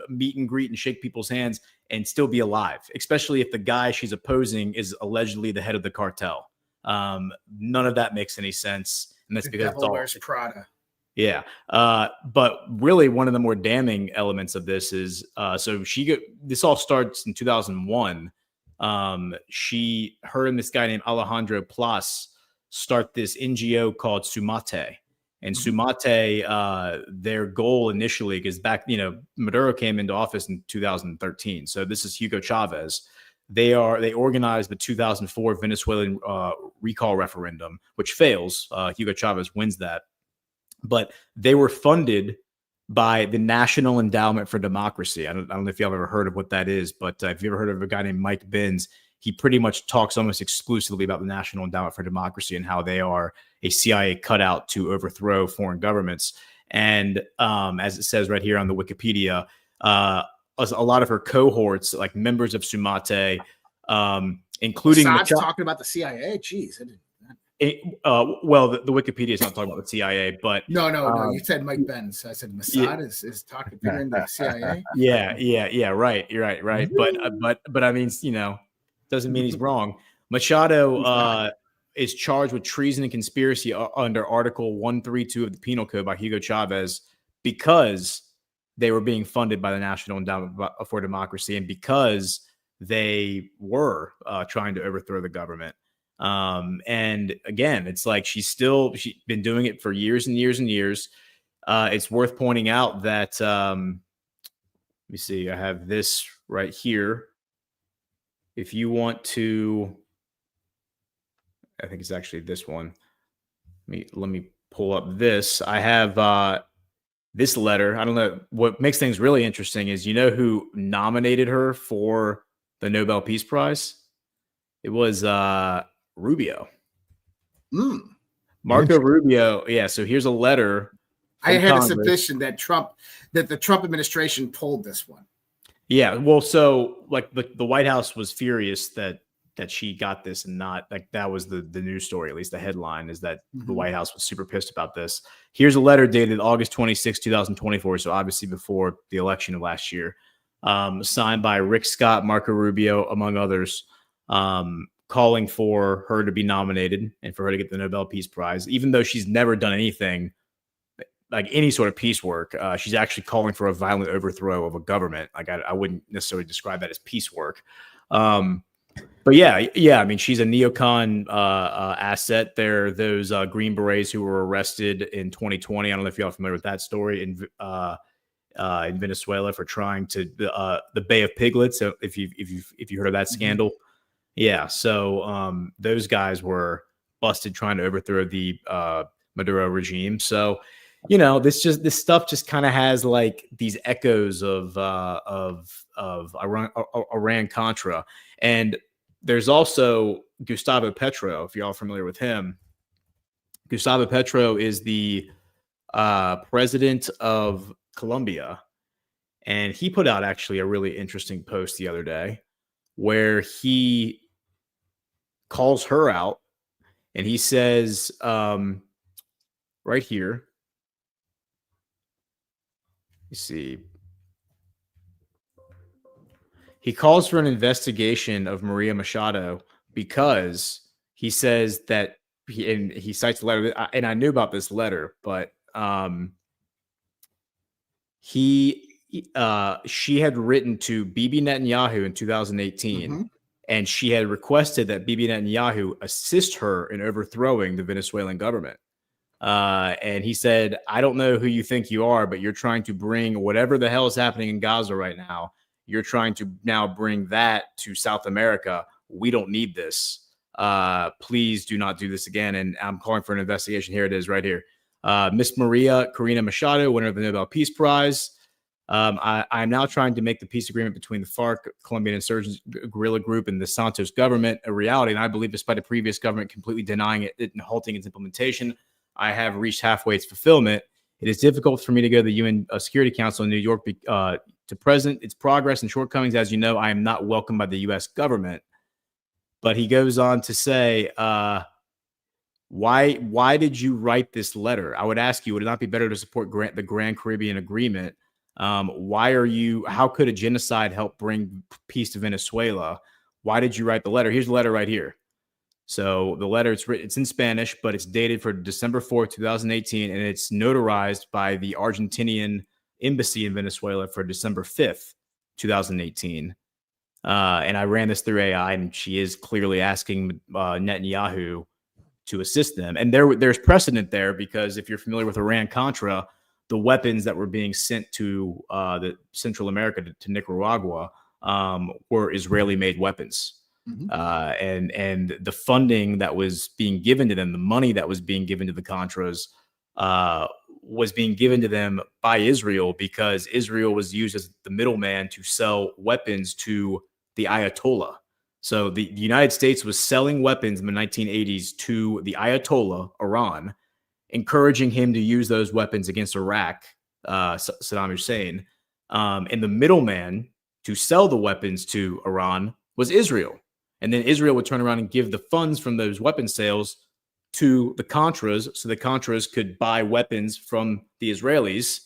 meet and greet and shake people's hands, and still be alive, especially if the guy she's opposing is allegedly the head of the cartel? None of that makes any sense. And that's because it's all Prada. Yeah. But really one of the more damning elements of this is, this all starts in 2001. Her and this guy named Alejandro Plas start this NGO called Sumate. And Sumate, their goal initially, because back, Maduro came into office in 2013. So this is Hugo Chavez. They organized the 2004 Venezuelan recall referendum, which fails. Hugo Chavez wins that. But they were funded by the National Endowment for Democracy. I don't know if y'all ever heard of what that is, but if you ever heard of a guy named Mike Benz, he pretty much talks almost exclusively about the National Endowment for Democracy and how they are a CIA cutout to overthrow foreign governments. And as it says right here on the Wikipedia, a lot of her cohorts, like members of Sumate, including Assad's talking about the CIA. Jeez. Well, the Wikipedia is not talking about the CIA, but no. You said Mike Benz. I said Mossad is talking to the CIA. Yeah. Right. You're right. But I mean, doesn't mean he's wrong. Machado is charged with treason and conspiracy under Article 132 of the Penal Code by Hugo Chavez because they were being funded by the National Endowment for Democracy and because they were trying to overthrow the government. And again, it's like she's been doing it for years and years and years. It's worth pointing out that, let me see, I have this right here. If you want to, I think it's actually this one. Let me pull up this. I have this letter. I don't know. What makes things really interesting is, who nominated her for the Nobel Peace Prize? It was Rubio. Marco Rubio. Yeah. So here's a letter. I had Congress. A suspicion that the Trump administration pulled this one. Yeah. Well, so like the White House was furious that she got this and not like that was the news story. At least the headline is that the White House was super pissed about this. Here's a letter dated August 26, 2024. So obviously before the election of last year, signed by Rick Scott, Marco Rubio, among others, calling for her to be nominated and for her to get the Nobel Peace Prize, even though she's never done anything like any sort of peace work. She's actually calling for a violent overthrow of a government. Like I wouldn't necessarily describe that as peace work. But yeah. I mean, she's a neocon asset. There are those Green Berets who were arrested in 2020. I don't know if y'all are familiar with that story in Venezuela for trying to the Bay of Piglets. So if you heard of that scandal, yeah. So those guys were busted trying to overthrow the Maduro regime. So this stuff just kind of has like these echoes of Iran Contra. And there's also Gustavo Petro, if y'all are familiar with him. Gustavo Petro is the president of Colombia. And he put out actually a really interesting post the other day where he calls her out, and he says, right here, you see, he calls for an investigation of Maria Machado because he says that he cites the letter, and I knew about this letter, but she had written to Bibi Netanyahu in 2018, and she had requested that Bibi Netanyahu assist her in overthrowing the Venezuelan government. And he said, I don't know who you think you are, but you're trying to bring whatever the hell is happening in Gaza right now. You're trying to now bring that to South America. We don't need this. Please do not do this again. And I'm calling for an investigation. Here it is right here. Miss Maria Corina Machado, winner of the Nobel Peace Prize. I am now trying to make the peace agreement between the FARC, Colombian Insurgents Guerrilla Group, and the Santos government a reality. And I believe, despite the previous government completely denying it and halting its implementation, I have reached halfway its fulfillment. It is difficult for me to go to the UN Security Council in New York to present its progress and shortcomings. As you know, I am not welcomed by the U.S. government. But he goes on to say, why did you write this letter? I would ask you, would it not be better to support the Grand Caribbean Agreement? How could a genocide help bring peace to Venezuela? Why did you write the letter? Here's the letter right here. So the letter, it's in Spanish, but it's dated for December 4th, 2018, and it's notarized by the Argentinian embassy in Venezuela for December 5th, 2018. And I ran this through AI, and she is clearly asking Netanyahu to assist them. And there's precedent there, because if you're familiar with Iran-Contra, the weapons that were being sent to the Central America, to Nicaragua, were Israeli-made weapons. And the funding that was being given to them, the money that was being given to the Contras, was being given to them by Israel, because Israel was used as the middleman to sell weapons to the Ayatollah. So the United States was selling weapons in the 1980s to the Ayatollah, Iran, encouraging him to use those weapons against Iraq, Saddam Hussein. And the middleman to sell the weapons to Iran was Israel. And then Israel would turn around and give the funds from those weapon sales to the Contras, so the Contras could buy weapons from the Israelis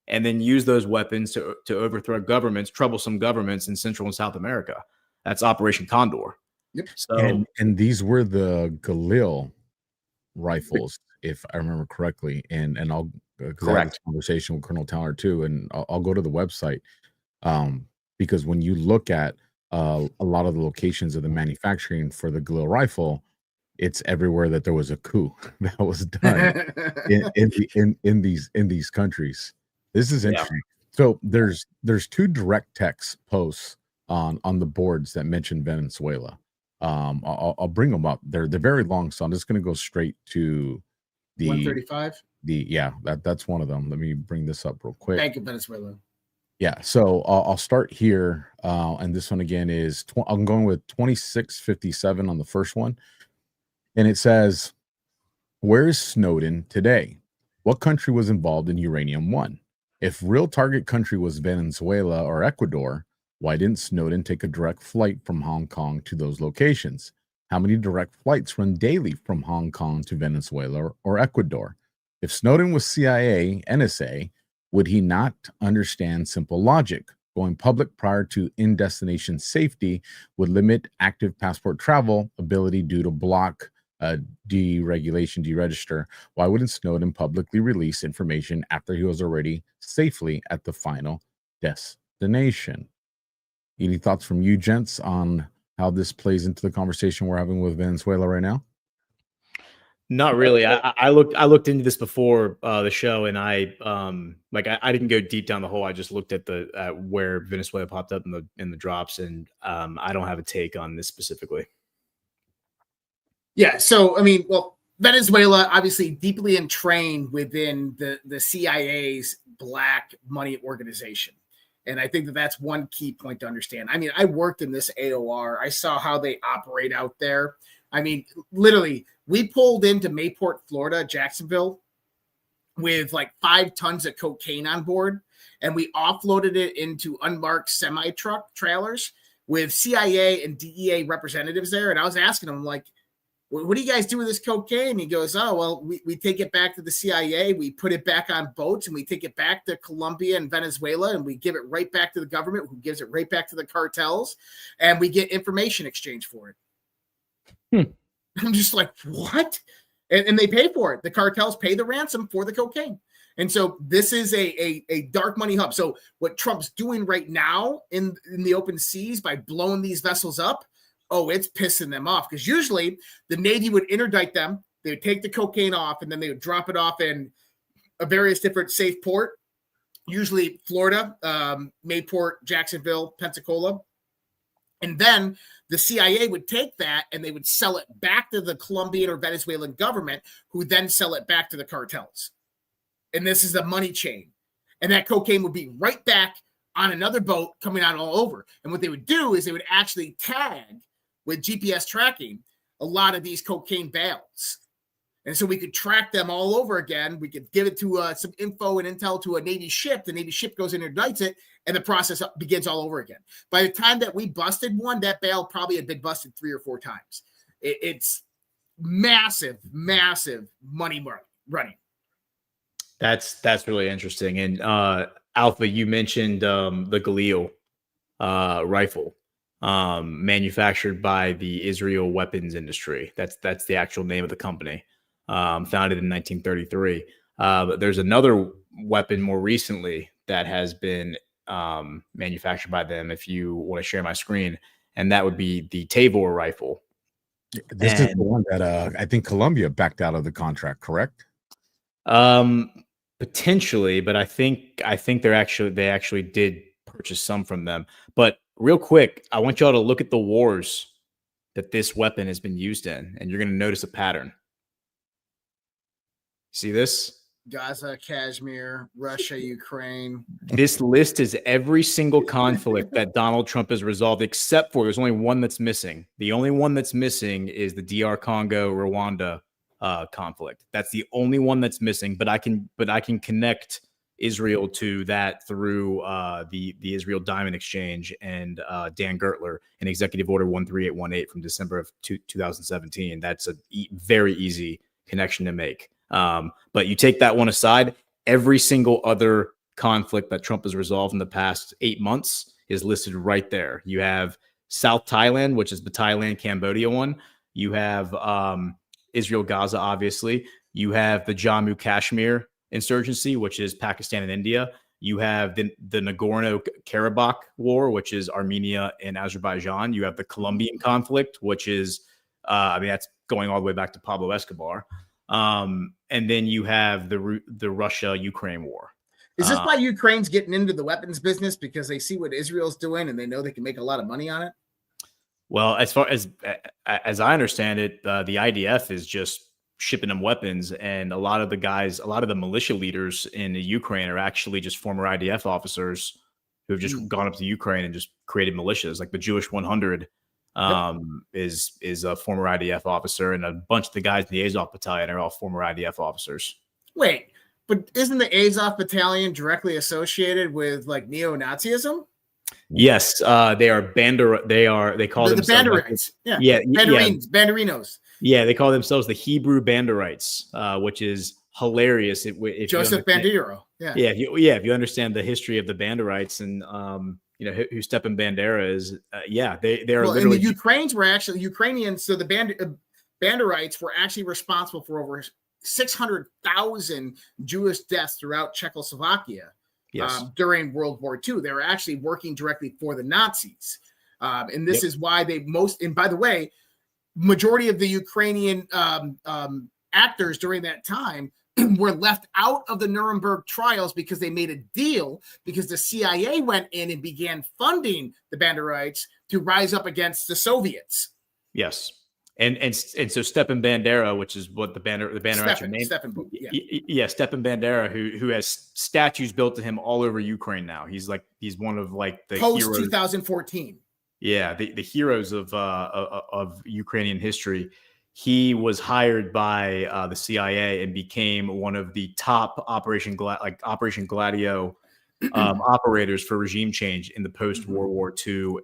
and then use those weapons to overthrow governments, troublesome governments in Central and South America. That's Operation Condor. Yep. So, and these were the Galil rifles, if I remember correctly. And I'll correct conversation with Colonel Towner too, and I'll go to the website, because when you look at a lot of the locations of the manufacturing for the Galil rifle, it's everywhere that there was a coup that was done in these countries. This is interesting. So there's two direct text posts on the boards that mention Venezuela. I'll bring them up. They're very long, so I'm just going to go straight to the 135. That's one of them. Let me bring this up real quick. Thank you, Venezuela. Yeah, so I'll start here, and this one again is I'm going with 2657 on the first one, and it says, "Where is Snowden today? What country was involved in Uranium One? If real target country was Venezuela or Ecuador, why didn't Snowden take a direct flight from Hong Kong to those locations? How many direct flights run daily from Hong Kong to Venezuela or Ecuador? If Snowden was CIA, NSA, would he not understand simple logic? Going public prior to in-destination safety would limit active passport travel ability due to block deregulation, deregister. Why wouldn't Snowden publicly release information after he was already safely at the final destination?" Any thoughts from you, gents, on how this plays into the conversation we're having with Venezuela right now? Not really. I looked into this before the show, and I didn't go deep down the hole. I just looked at where Venezuela popped up in the drops, and I don't have a take on this specifically. Yeah. So I mean, well, Venezuela obviously deeply entrained within the CIA's black money organization. And I think that that's one key point to understand. I mean, I worked in this AOR. I saw how they operate out there. I mean, literally, we pulled into Mayport, Florida, Jacksonville, with like 5 tons of cocaine on board. and we offloaded it into unmarked semi-truck trailers with CIA and DEA representatives there. And I was asking them, like, what do you guys do with this cocaine? He goes, oh, well, we take it back to the CIA. We put it back on boats and we take it back to Colombia and Venezuela and we give it right back to the government, who gives it right back to the cartels. And we get information exchange for it. I'm just like, what? And they pay for it. The cartels pay the ransom for the cocaine. And so this is a dark money hub. So what Trump's doing right now in the open seas by blowing these vessels up, oh, it's pissing them off, because usually the Navy would interdict them. They would take the cocaine off and then they would drop it off in a various different safe port, usually Florida, Mayport, Jacksonville, Pensacola. And then the CIA would take that and they would sell it back to the Colombian or Venezuelan government, who then sell it back to the cartels. And this is the money chain. And that cocaine would be right back on another boat coming out all over. And what they would do is they would actually tag with GPS tracking a lot of these cocaine bales. And so we could track them all over again. We could give it to some info and intel to a Navy ship. The Navy ship goes in and indicts it, and the process begins all over again. By the time that we busted one, that bale probably had been busted 3 or 4 times. It's massive, massive money running. That's really interesting. And Alpha, you mentioned the Galil rifle. Manufactured by the Israel weapons industry. That's the actual name of the company, founded in 1933. But there's another weapon more recently that has been manufactured by them, if you want to share my screen, and that would be the Tavor rifle. This is the one that I think Colombia backed out of the contract, correct? Potentially, but I think they actually did purchase some from them. But real quick, I want y'all to look at the wars that this weapon has been used in, and you're going to notice a pattern. See this? Gaza, Kashmir, Russia, Ukraine. This list is every single conflict that Donald Trump has resolved, except for there's only one that's missing. The only one that's missing is the DR Congo, Rwanda conflict. That's the only one that's missing. But I can connect Israel to that through the Israel Diamond Exchange and Dan Gertler and Executive Order 13818 from December of 2017. That's a very easy connection to make. But you take that one aside, every single other conflict that Trump has resolved in the past 8 months is listed right there. You have South Thailand, which is the Thailand-Cambodia one. You have Israel Gaza, obviously. You have the Jammu Kashmir insurgency, which is Pakistan and India. You have the Nagorno-Karabakh war, which is Armenia and Azerbaijan. You have the Colombian conflict, which is, that's going all the way back to Pablo Escobar. And then you have the Russia-Ukraine war. Is this why Ukraine's getting into the weapons business? Because they see what Israel's doing and they know they can make a lot of money on it? Well, as far as I understand it, the IDF is just shipping them weapons, and a lot of the militia leaders in the Ukraine are actually just former IDF officers who have just gone up to Ukraine and just created militias. Like the Jewish 100 is a former IDF officer, and a bunch of the guys in the Azov battalion are all former IDF officers. Wait, but isn't the Azov battalion directly associated with like neo-Nazism? Yes, they are they call themselves Banderites. Banderinos. Yeah, they call themselves the Hebrew Banderites, which is hilarious. If Joseph Bandero. Yeah. If you understand the history of the Banderites and who Stepan Bandera is, they are literally. And the Ukrainians were actually Ukrainians. So the Banderites were actually responsible for over 600,000 Jewish deaths throughout Czechoslovakia. Yes. During World War II, they were actually working directly for the Nazis, and this is why and by the way, majority of the Ukrainian actors during that time were left out of the Nuremberg trials because they made a deal, because the CIA went in and began funding the Banderites to rise up against the Soviets. Yes. And so Stepan Bandera, which is what the Banderites are named. Stepan Bandera, who has statues built to him all over Ukraine now. He's one of the post heroes. 2014. Yeah, the heroes of Ukrainian history. He was hired by the CIA and became one of the top Operation Gladio operators for regime change in the post-World War II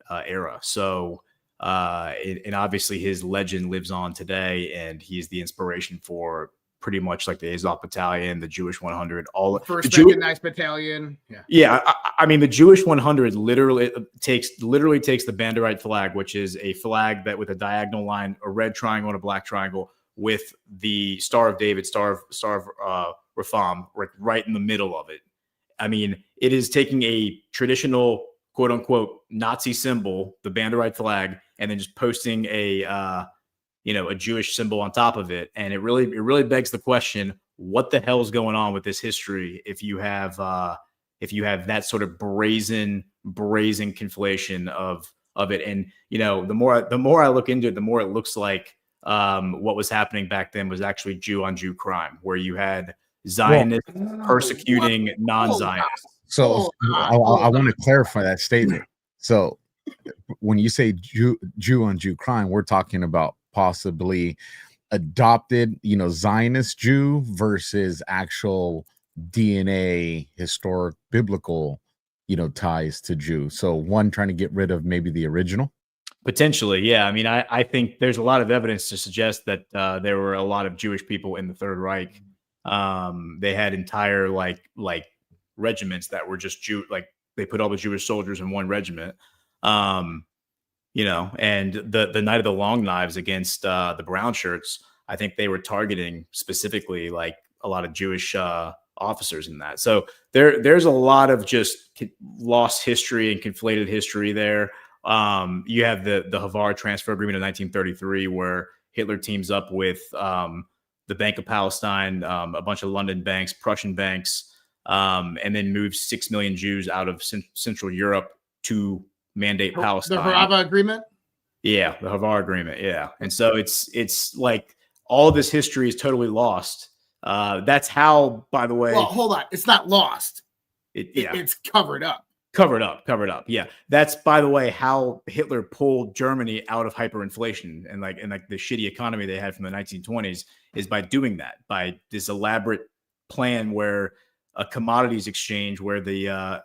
era. So, and obviously his legend lives on today, and he's the inspiration for pretty much like the Azov Battalion, the Jewish 100, all the First Mechanized Battalion. I mean, the Jewish 100 literally takes the Banderite flag, which is a flag that with a diagonal line, a red triangle and a black triangle, with the Star of David, Star of Rapham, right in the middle of it. I mean, it is taking a traditional quote unquote Nazi symbol, the Banderite flag, and then just posting a Jewish symbol on top of it. And it really begs the question, what the hell is going on with this history if you have that sort of brazen conflation of it. And, the more I look into it, the more it looks like what was happening back then was actually Jew on Jew crime, where you had Zionists persecuting non-Zionists. So I want to clarify that statement. So when you say Jew on Jew crime, we're talking about possibly adopted, Zionist Jew versus actual DNA, historic, biblical, ties to Jew. So one trying to get rid of maybe the original. Potentially, yeah. I mean, I think there's a lot of evidence to suggest that there were a lot of Jewish people in the Third Reich. They had entire like regiments that were just Jew, like they put all the Jewish soldiers in one regiment. And the Night of the Long Knives against the Brown Shirts, I think they were targeting specifically like a lot of Jewish officers in that. So there's a lot of just lost history and conflated history there. You have the Havar transfer agreement of 1933, where Hitler teams up with the Bank of Palestine, a bunch of London banks, Prussian banks, and then moves 6 million Jews out of Central Europe to mandate Palestine. The Harava agreement? Yeah, the Havar agreement. Yeah. And so it's like all this history is totally lost. That's how, by the way. Well, hold on. It's not lost. It's covered up. Covered up. Yeah. That's, by the way, how Hitler pulled Germany out of hyperinflation and the shitty economy they had from the 1920s is by doing that, by this elaborate plan where a commodities exchange where the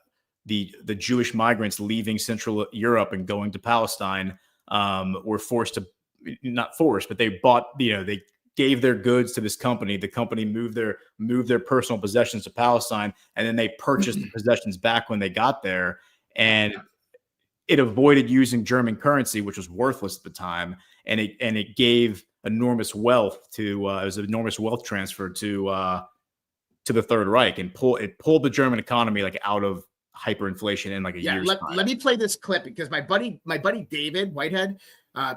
Jewish migrants leaving Central Europe and going to Palestine were not forced, but they bought, they gave their goods to this company. The company moved their personal possessions to Palestine, and then they purchased the possessions back when they got there. And it avoided using German currency, which was worthless at the time, and it gave enormous wealth to it was an enormous wealth transfer to the Third Reich, and pulled the German economy like out of hyperinflation in like a year's time. Let me play this clip because my buddy David Whitehead,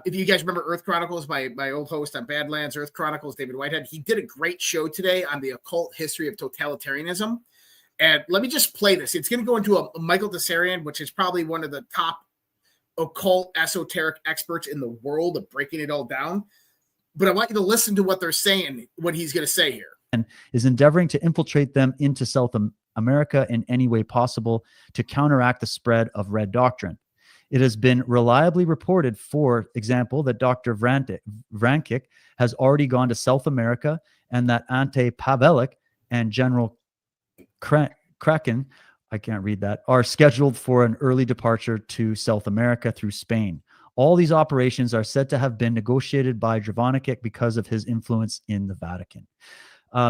if you guys remember Earth Chronicles, my old host on Badlands, Earth Chronicles, David Whitehead, he did a great show today on the occult history of totalitarianism. And let me just play this. It's going to go into a Michael Tsarian, which is probably one of the top occult esoteric experts in the world of breaking it all down. But I want you to listen to what they're saying, what he's going to say here. And is endeavoring to infiltrate them into South America in any way possible to counteract the spread of red doctrine. It has been reliably reported, for example, that Dr. Vrankic has already gone to South America, and that Ante Pavelic and General Kraken, I can't read that, are scheduled for an early departure to South America through Spain. All these operations are said to have been negotiated by Drvanikic because of his influence in the Vatican.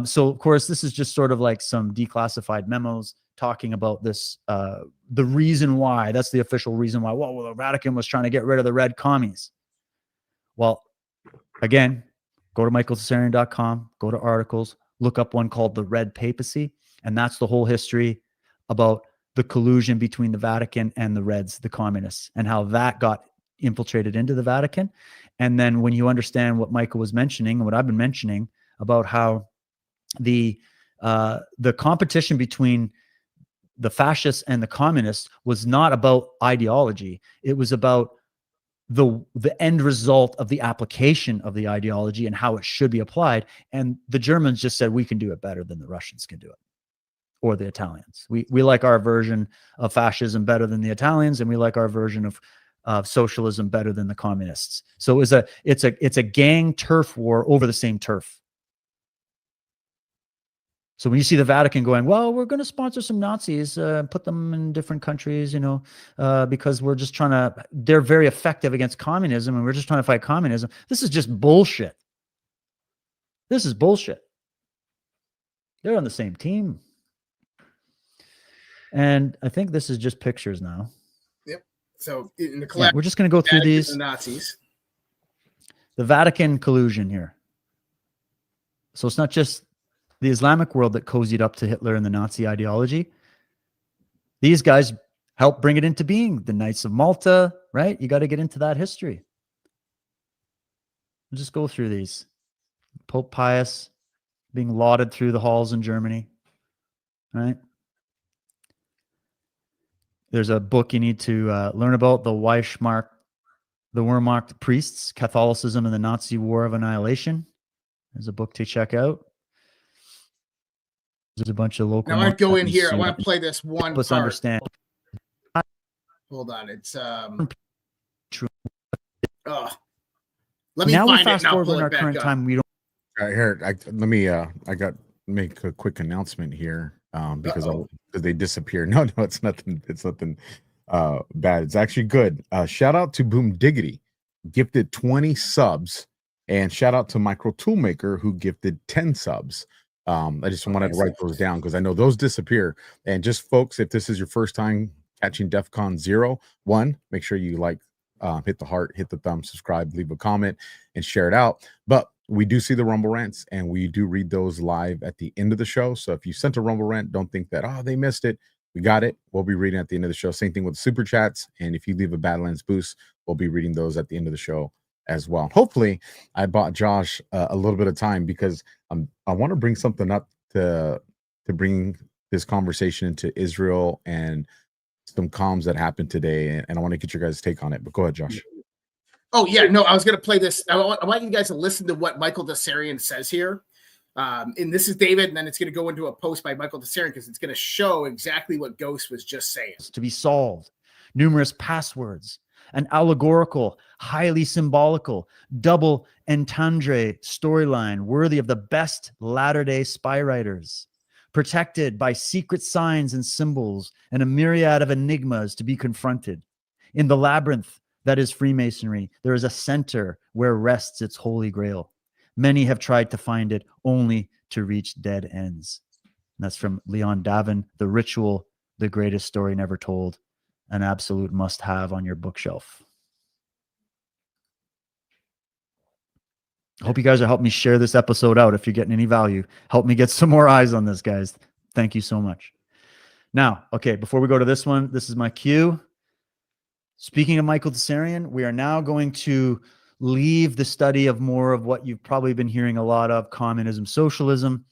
So, of course, this is just sort of like some declassified memos talking about this, the reason why. That's the official reason why. Well, the Vatican was trying to get rid of the red commies. Well, again, go to michaeltsarian.com, go to articles, look up one called The Red Papacy, and that's the whole history about the collusion between the Vatican and the Reds, the communists, and how that got infiltrated into the Vatican. And then when you understand what Michael was mentioning and what I've been mentioning about how the competition between the fascists and the communists was not about ideology. It was about the end result of the application of the ideology and how it should be applied. And the Germans just said, we can do it better than the Russians can do it, or the Italians. We like our version of fascism better than the Italians, and we like our version of socialism better than the communists. So it's a gang turf war over the same turf. So when you see the Vatican going, well, we're going to sponsor some Nazis, put them in different countries, because we're just trying to, they're very effective against communism and we're just trying to fight communism. This is just bullshit. This is bullshit. They're on the same team. And I think this is just pictures now. Yep. So in the we're just going to go through these. The Nazis. The Vatican collusion here. So it's not just the Islamic world that cozied up to Hitler and the Nazi ideology. These guys helped bring it into being. The Knights of Malta, right? You got to get into that history. We'll just go through these. Pope Pius being lauded through the halls in Germany, right? There's a book you need to learn about, the Wehrmacht priests, Catholicism and the Nazi War of Annihilation. There's a book to check out. There's a bunch of local. Now I want to go in here. I want to play this one. Let's understand. Hold on, it's True. Oh, let me now find we fast it. forward in our current time. We don't. Here, I got make a quick announcement here because they disappear. No, it's nothing. It's nothing bad. It's actually good. Shout out to Boom Diggity, gifted 20 subs, and shout out to Micro Toolmaker who gifted 10 subs. I just wanted to write those down because I know those disappear. And just folks, if this is your first time catching DEFCON 01, make sure you hit the heart, hit the thumb, subscribe, leave a comment, and share it out. But we do see the Rumble rants, and we do read those live at the end of the show. So if you sent a Rumble rant, don't think that, they missed it. We got it. We'll be reading at the end of the show. Same thing with super chats. And if you leave a Badlands boost, we'll be reading those at the end of the show as well. Hopefully, I bought Josh a little bit of time because I want to bring something up to bring this conversation into Israel and some comms that happened today, and I want to get your guys' take on it. But go ahead, Josh. Oh yeah, no, I was going to play this. I want you guys to listen to what Michael Desarian says here. And this is David, and then it's going to go into a post by Michael Desarian because it's going to show exactly what Ghost was just saying. To be solved, numerous passwords, an allegorical, highly symbolical, double entendre storyline worthy of the best latter-day spy writers, protected by secret signs and symbols and a myriad of enigmas to be confronted. In the labyrinth that is Freemasonry, there is a center where rests its holy grail. Many have tried to find it only to reach dead ends. And that's from Leon Davin, The Ritual, the greatest story never told. An absolute must-have on your bookshelf. I hope you guys are helping me share this episode out. If you're getting any value, help me get some more eyes on this, guys. Thank you so much. Now, okay, before we go to this one, this is my cue. Speaking of Michael Desarian, we are now going to leave the study of more of what you've probably been hearing a lot of, communism, socialism,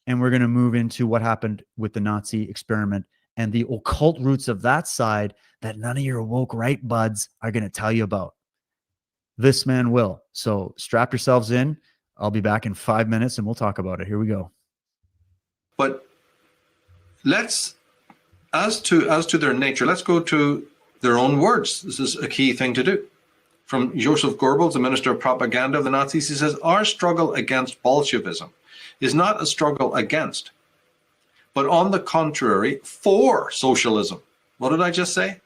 and we're going to move into what happened with the Nazi experiment and the occult roots of that side that none of your woke right buds are going to tell you about. This man will. So strap yourselves in. I'll be back in 5 minutes and we'll talk about it. Here we go. But let's, as to their nature, let's go to their own words. This is a key thing to do. From Joseph Goebbels, the Minister of Propaganda of the Nazis, he says, our struggle against Bolshevism is not a struggle against, but on the contrary, for socialism. What did I just say?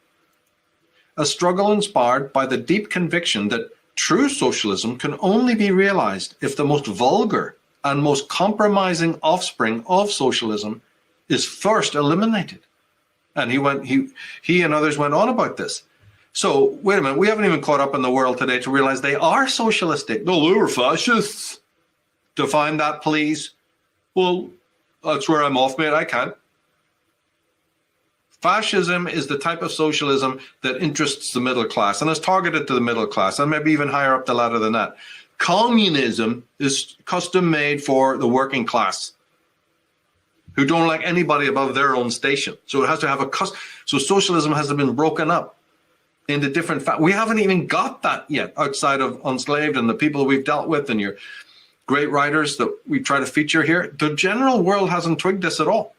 A struggle inspired by the deep conviction that true socialism can only be realized if the most vulgar and most compromising offspring of socialism is first eliminated. And he and others went on about this. So wait a minute, we haven't even caught up in the world today to realize they are socialistic. No, they were fascists. Define that, please. Well, that's where I'm off, mate. I can't. Fascism is the type of socialism that interests the middle class and is targeted to the middle class and maybe even higher up the ladder than that. Communism is custom made for the working class who don't like anybody above their own station. So it has to have so socialism has been broken up into different we haven't even got that yet outside of Unslaved and the people we've dealt with and your great writers that we try to feature here. The general world hasn't twigged this at all.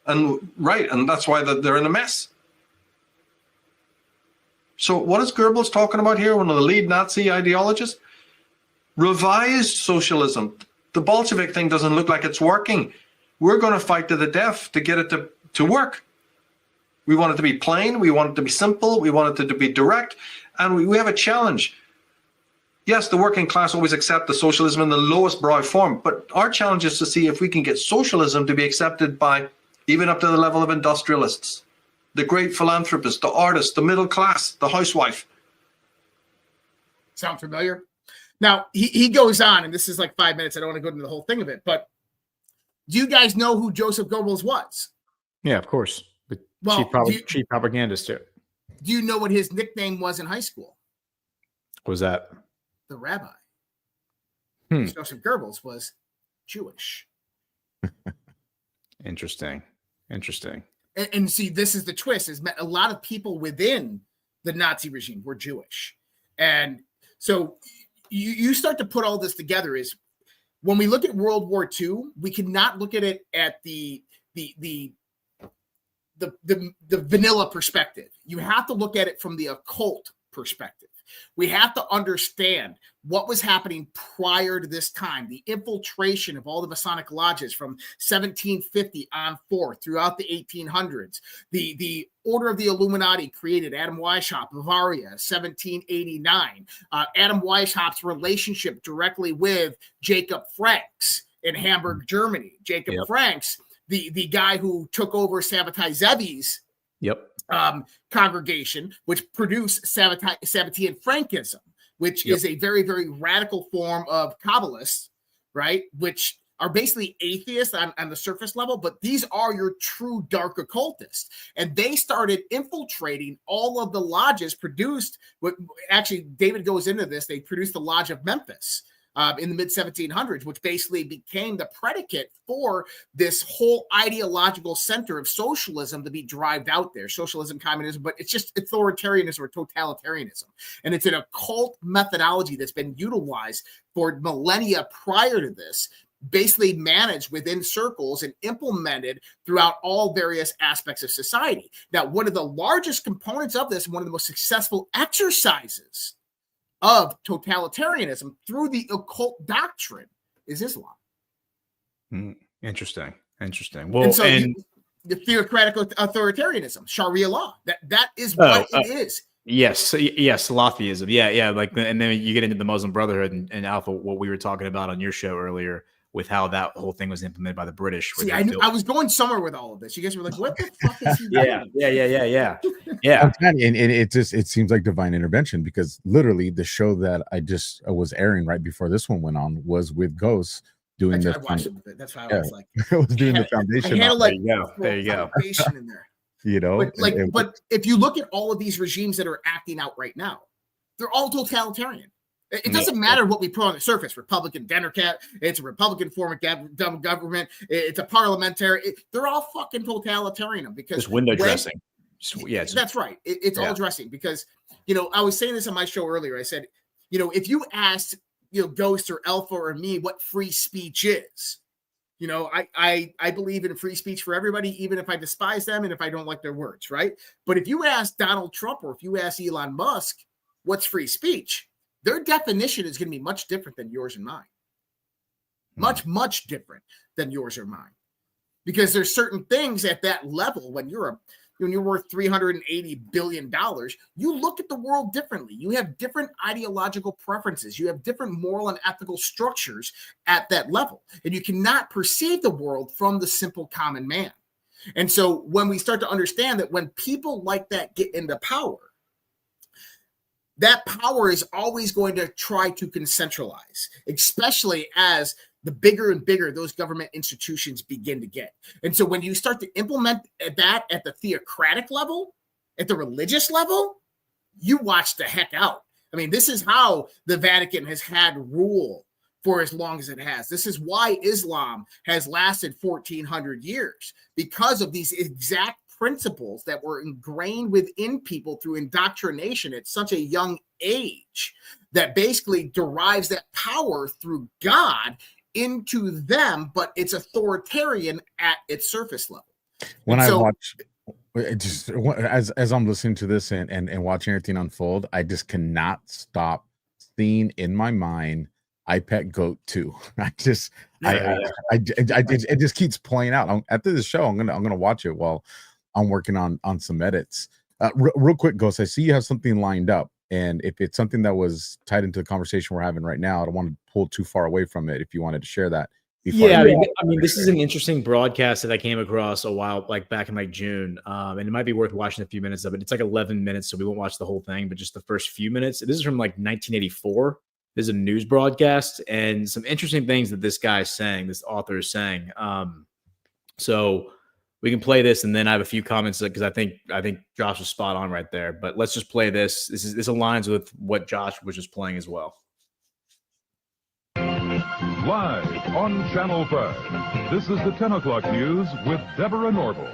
And that's why they're in a mess. So what is Goebbels talking about here? One of the lead Nazi ideologists? Revised socialism. The Bolshevik thing doesn't look like it's working. we're going to fight to the death to get it to work. We want it to be plain. We want it to be simple. We want it to be direct. And we have a challenge. Yes, the working class always accept the socialism in the lowest brow form, but our challenge is to see if we can get socialism to be accepted by even up to the level of industrialists, the great philanthropists, the artists, the middle class, the housewife. Sound familiar? Now, he goes on, and this is like 5 minutes. I don't want to go into the whole thing of it, but do you guys know who Joseph Goebbels was? Yeah, of course. The chief propagandist too. Do you know what his nickname was in high school? What was that? The rabbi. Joseph Goebbels was Jewish. Interesting. And see, this is the twist, is a lot of people within the Nazi regime were Jewish. And so you start to put all this together is when we look at World War II, we cannot look at it at the vanilla perspective. You have to look at it from the occult perspective. We have to understand what was happening prior to this time, the infiltration of all the Masonic lodges from 1750 on forth throughout the 1800s. The Order of the Illuminati created Adam Weishaupt, Bavaria, 1789. Adam Weishaupt's relationship directly with Jacob Franks in Hamburg, Germany. Jacob Franks, the guy who took over Sabbatai Zevi's congregation, which produced Sabbatean Frankism, which is a very, very radical form of Kabbalists, right? Which are basically atheists on the surface level, but these are your true dark occultists. And they started infiltrating all of the lodges produced. Actually, David goes into this. They produced the Lodge of Memphis in the mid-1700s, which basically became the predicate for this whole ideological center of socialism to be derived out there. Socialism, communism, but it's just authoritarianism or totalitarianism. And it's an occult methodology that's been utilized for millennia prior to this, basically managed within circles and implemented throughout all various aspects of society. Now, one of the largest components of this, one of the most successful exercises of totalitarianism through the occult doctrine is Islam. Interesting. Well, and the theocratic authoritarianism, Sharia law, that is what it is. Yes, Salafism. Yeah. Like, and then you get into the Muslim Brotherhood and Alpha, what we were talking about on your show earlier, with how that whole thing was implemented by the British. See, I was going somewhere with all of this. You guys were like, "What the fuck is he doing?" Yeah. And it seems like divine intervention, because literally the show that I was airing right before this one went on was with Ghosts doing this. I watched it. That's how I was like, I was doing the foundation. I had like there you go. Foundation in there. You know, but if you look at all of these regimes that are acting out right now, they're all totalitarian. It doesn't matter what we put on the surface. Republican, Democrat, it's a Republican form of government. It's a parliamentary. They're all fucking totalitarian because just window dressing. That's right. It's all dressing because, I was saying this on my show earlier. I said, if you asked, Ghost or Alpha or me what free speech is, I believe in free speech for everybody, even if I despise them and if I don't like their words, right? But if you ask Donald Trump or if you ask Elon Musk, what's free speech? Their definition is going to be much different than yours and mine. Much, much different than yours or mine. Because there's certain things at that level when you're worth $380 billion, you look at the world differently. You have different ideological preferences. You have different moral and ethical structures at that level. And you cannot perceive the world from the simple common man. And so when we start to understand that when people like that get into power, that power is always going to try to concentralize, especially as the bigger and bigger those government institutions begin to get. And so when you start to implement that at the theocratic level, at the religious level, you watch the heck out. I mean, this is how the Vatican has had rule for as long as it has. This is why Islam has lasted 1,400 years, because of these exact principles that were ingrained within people through indoctrination at such a young age that basically derives that power through God into them, but it's authoritarian at its surface level. When I watch, as I'm listening to this and watching everything unfold, I just cannot stop seeing in my mind I pet goat too. It just keeps playing out. After the show, I'm gonna watch it while I'm working on some edits. Real quick, Ghost, I see you have something lined up, and if it's something that was tied into the conversation we're having right now, I don't want to pull too far away from it. If you wanted to share that. Yeah, I mean, this is an interesting broadcast that I came across a while, like back in like June, and it might be worth watching a few minutes of it. It's like 11 minutes, so we won't watch the whole thing, but just the first few minutes. This is from like 1984. This is a news broadcast, and some interesting things that this guy's saying, this author is saying. So we can play this, and then I have a few comments because I think Josh was spot on right there. But let's just play this. This aligns with what Josh was just playing as well. Live on Channel 5, this is the 10 o'clock news with Deborah Norville.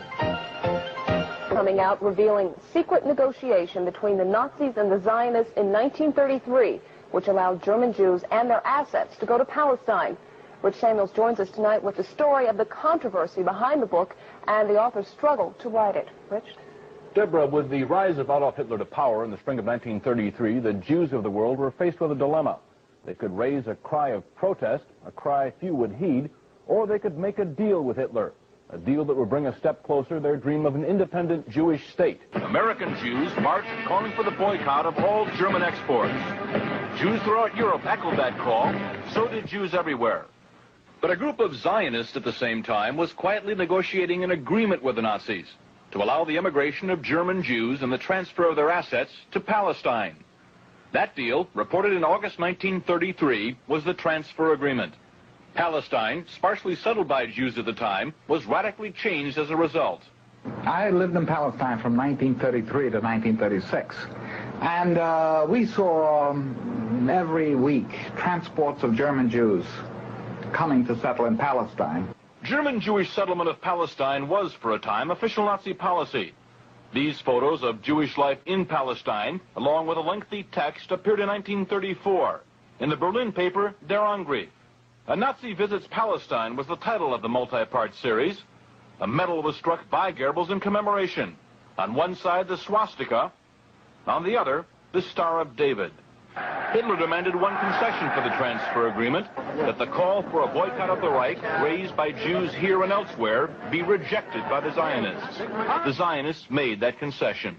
Coming out revealing secret negotiation between the Nazis and the Zionists in 1933, which allowed German Jews and their assets to go to Palestine. Rich Samuels joins us tonight with the story of the controversy behind the book and the author's struggle to write it. Rich? Deborah, with the rise of Adolf Hitler to power in the spring of 1933, the Jews of the world were faced with a dilemma. They could raise a cry of protest, a cry few would heed, or they could make a deal with Hitler, a deal that would bring a step closer their dream of an independent Jewish state. American Jews marched calling for the boycott of all German exports. Jews throughout Europe echoed that call, so did Jews everywhere. But a group of Zionists at the same time was quietly negotiating an agreement with the Nazis to allow the immigration of German Jews and the transfer of their assets to Palestine. That deal, reported in August 1933, was the transfer agreement. Palestine, sparsely settled by Jews at the time, was radically changed as a result. I lived in Palestine from 1933 to 1936, and we saw every week transports of German Jews coming to settle in Palestine. German Jewish settlement of Palestine was, for a time, official Nazi policy. These photos of Jewish life in Palestine, along with a lengthy text, appeared in 1934 in the Berlin paper Der Angriff. A Nazi Visits Palestine was the title of the multi-part series. A medal was struck by Goebbels in commemoration. On one side, the swastika. On the other, the Star of David. Hitler demanded one concession for the transfer agreement, that the call for a boycott of the Reich, raised by Jews here and elsewhere, be rejected by the Zionists. The Zionists made that concession.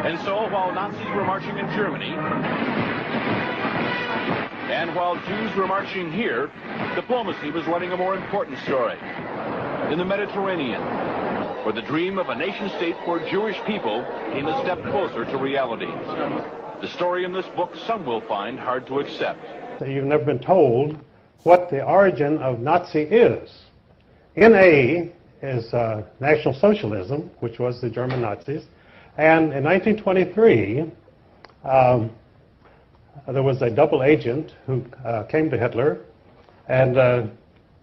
And so, while Nazis were marching in Germany, and while Jews were marching here, diplomacy was running a more important story. In the Mediterranean, where the dream of a nation-state for Jewish people came a step closer to reality. The story in this book some will find hard to accept. You've never been told what the origin of Nazi is. NA is National Socialism, which was the German Nazis, and in 1923, there was a double agent who came to Hitler, and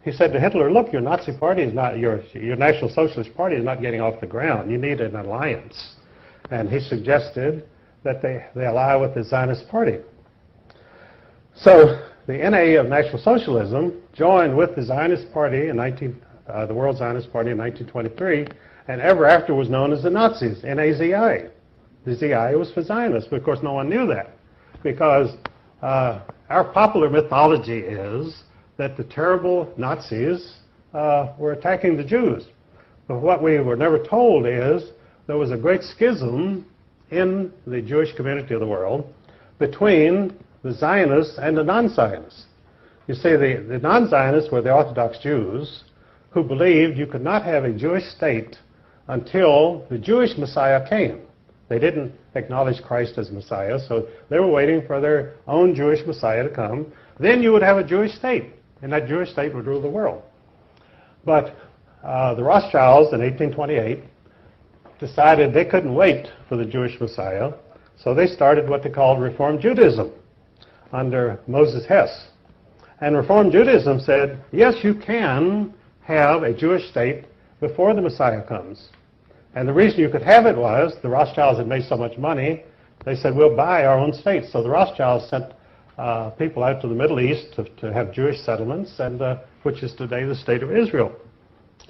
he said to Hitler, look, your Nazi party is not, your National Socialist Party is not getting off the ground. You need an alliance. And he suggested that they ally with the Zionist Party. So the NA of National Socialism joined with the Zionist Party in the World Zionist Party in 1923, and ever after was known as the Nazis, NAZI. The ZI was for Zionists, but of course no one knew that, because our popular mythology is that the terrible Nazis were attacking the Jews. But what we were never told is there was a great schism in the Jewish community of the world between the Zionists and the non-Zionists. You see, the non-Zionists were the Orthodox Jews who believed you could not have a Jewish state until the Jewish Messiah came. They didn't acknowledge Christ as Messiah, so they were waiting for their own Jewish Messiah to come. Then you would have a Jewish state, and that Jewish state would rule the world. But the Rothschilds in 1828 decided they couldn't wait for the Jewish Messiah, so they started what they called Reform Judaism under Moses Hess. And Reform Judaism said, yes, you can have a Jewish state before the Messiah comes. And the reason you could have it was the Rothschilds had made so much money, they said, we'll buy our own state. So the Rothschilds sent people out to the Middle East to have Jewish settlements, and which is today the state of Israel,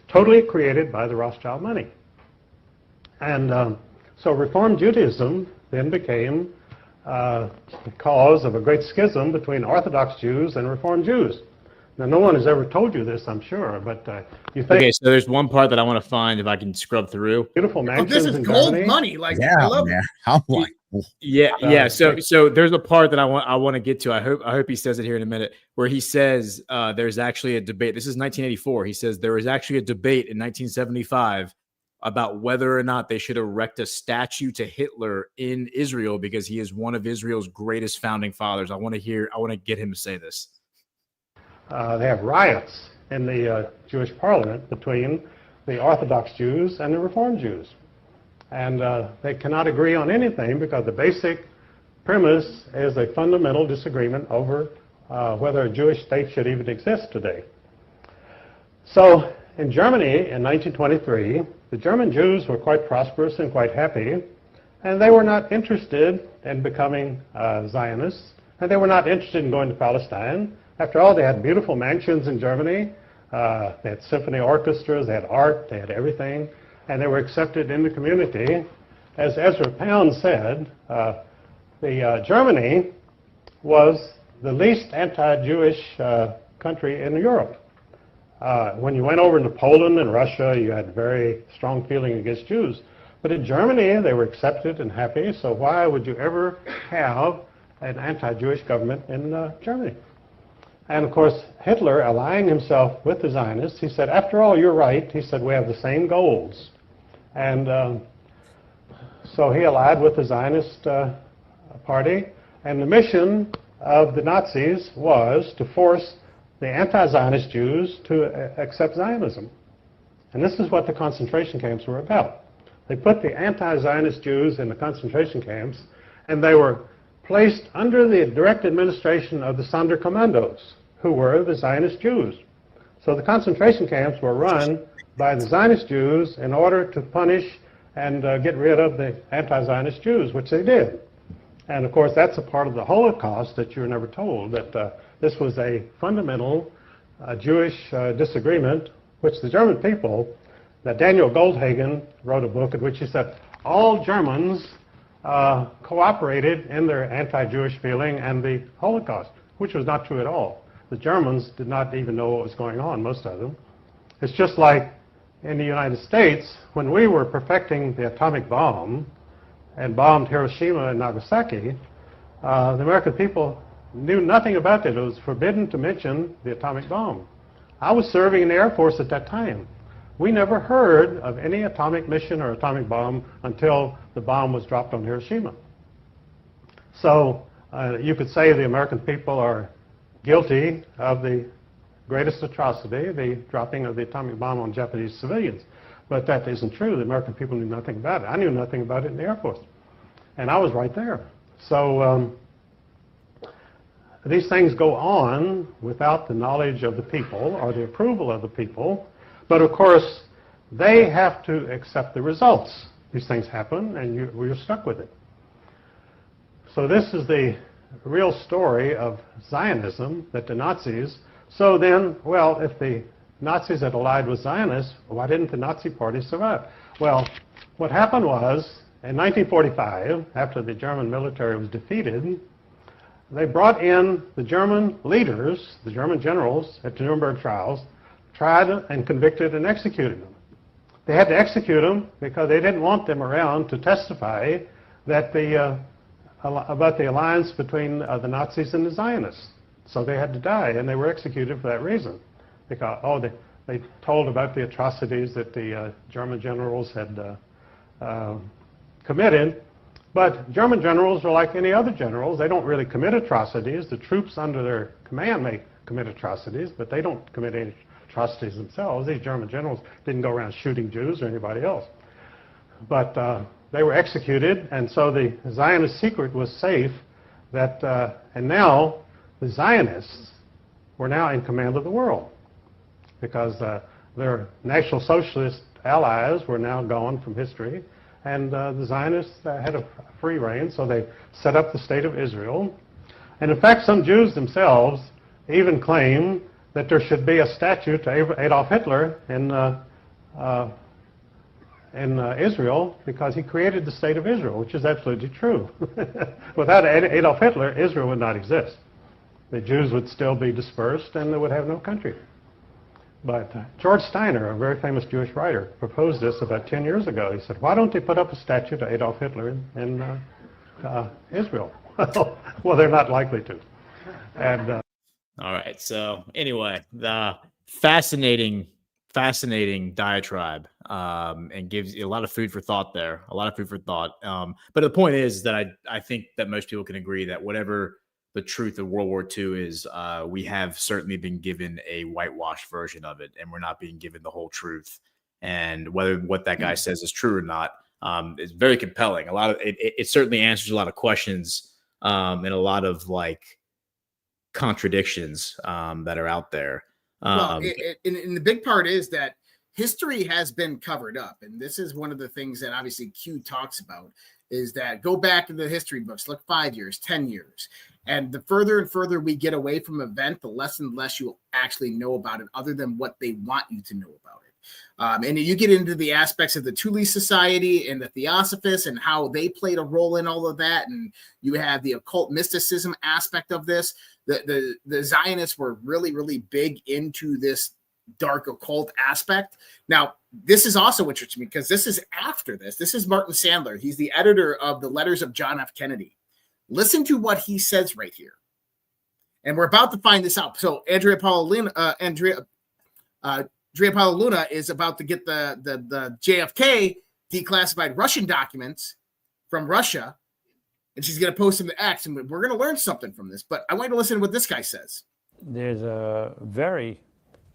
totally created by the Rothschild money. And so Reform Judaism then became cause of a great schism between Orthodox Jews and Reform Jews. Now, no one has ever told you this, I'm sure, but you think... Okay, so there's one part that I want to find if I can scrub through. Beautiful mansions this is in gold Germany. money. Like, I love it. I'm like, Yeah. So there's a part that I want to get to. I hope he says it here in a minute, where he says there's actually a debate. This is 1984. He says there was actually a debate in 1975 about whether or not they should erect a statue to Hitler in Israel because he is one of Israel's greatest founding fathers. I want to get him to say this. They have riots in the Jewish parliament between the Orthodox Jews and the Reform Jews. And they cannot agree on anything because the basic premise is a fundamental disagreement over whether a Jewish state should even exist today. So in Germany in 1923, the German Jews were quite prosperous and quite happy, and they were not interested in becoming Zionists, and they were not interested in going to Palestine. After all, they had beautiful mansions in Germany, they had symphony orchestras, they had art, they had everything, and they were accepted in the community. As Ezra Pound said, Germany was the least anti-Jewish country in Europe. When you went over into Poland and Russia, you had very strong feeling against Jews. But in Germany, they were accepted and happy, so why would you ever have an anti-Jewish government in Germany? And of course, Hitler, allying himself with the Zionists, he said, after all, you're right. He said, we have the same goals. And so he allied with the Zionist party. And the mission of the Nazis was to force the anti-Zionist Jews to accept Zionism. And this is what the concentration camps were about. They put the anti-Zionist Jews in the concentration camps, and they were placed under the direct administration of the Sonderkommandos, who were the Zionist Jews. So the concentration camps were run by the Zionist Jews in order to punish and get rid of the anti-Zionist Jews, which they did. And of course, that's a part of the Holocaust that you were never told, that this was a fundamental Jewish disagreement, which the German people, that Daniel Goldhagen wrote a book in which he said all Germans cooperated in their anti-Jewish feeling and the Holocaust, which was not true at all. The Germans did not even know what was going on, most of them. It's just like in the United States, when we were perfecting the atomic bomb and bombed Hiroshima and Nagasaki, the American people knew nothing about it. It was forbidden to mention the atomic bomb. I was serving in the Air Force at that time. We never heard of any atomic mission or atomic bomb until the bomb was dropped on Hiroshima. So you could say the American people are guilty of the greatest atrocity, the dropping of the atomic bomb on Japanese civilians. But that isn't true. The American people knew nothing about it. I knew nothing about it in the Air Force. And I was right there. So these things go on without the knowledge of the people or the approval of the people. But of course, they have to accept the results. These things happen, and you're stuck with it. So this is the real story of Zionism, that the Nazis... So then, well, if the Nazis had allied with Zionists, why didn't the Nazi party survive? Well, what happened was, in 1945, after the German military was defeated, they brought in the German leaders, the German generals, at the Nuremberg trials, tried and convicted and executed them. They had to execute them because they didn't want them around to testify that about the alliance between the Nazis and the Zionists. So they had to die, and they were executed for that reason. Because, they told about the atrocities that the German generals had committed. But German generals are like any other generals. They don't really commit atrocities. The troops under their command may commit atrocities, but they don't commit any atrocities themselves. These German generals didn't go around shooting Jews or anybody else. But they were executed, and so the Zionist secret was safe. And now the Zionists were now in command of the world because their National Socialist allies were now gone from history, and the Zionists had a free reign, so they set up the State of Israel. And in fact, some Jews themselves even claim that there should be a statue to Adolf Hitler in Israel because he created the state of Israel, which is absolutely true. Without Adolf Hitler, Israel would not exist. The Jews would still be dispersed and they would have no country. But George Steiner, a very famous Jewish writer, proposed this about 10 years ago. He said, why don't they put up a statue to Adolf Hitler in Israel? Well, they're not likely to. And all right. So anyway, the fascinating diatribe, and gives you a lot of food for thought there. A lot of food for thought. But the point is that I think that most people can agree that whatever the truth of World War II is, we have certainly been given a whitewashed version of it, and we're not being given the whole truth. And whether what that guy says is true or not, is very compelling. A lot of it certainly answers a lot of questions, and a lot of like contradictions that are out there. And the big part is that history has been covered up. And this is one of the things that obviously Q talks about, is that go back in the history books, look 5 years, 10 years. And the further and further we get away from event, the less and less you'll actually know about it other than what they want you to know about it. And you get into the aspects of the Thule Society and the Theosophists and how they played a role in all of that. And you have the occult mysticism aspect of this. The Zionists were really, really big into this dark occult aspect. Now, this is also interesting because this is after this. This is Martin Sandler. He's the editor of the Letters of John F. Kennedy. Listen to what he says right here. And we're about to find this out. So Andrea Paolina is about to get the JFK declassified Russian documents from Russia, and she's going to post them to X, and we're going to learn something from this. But I want you to listen to what this guy says. There's a very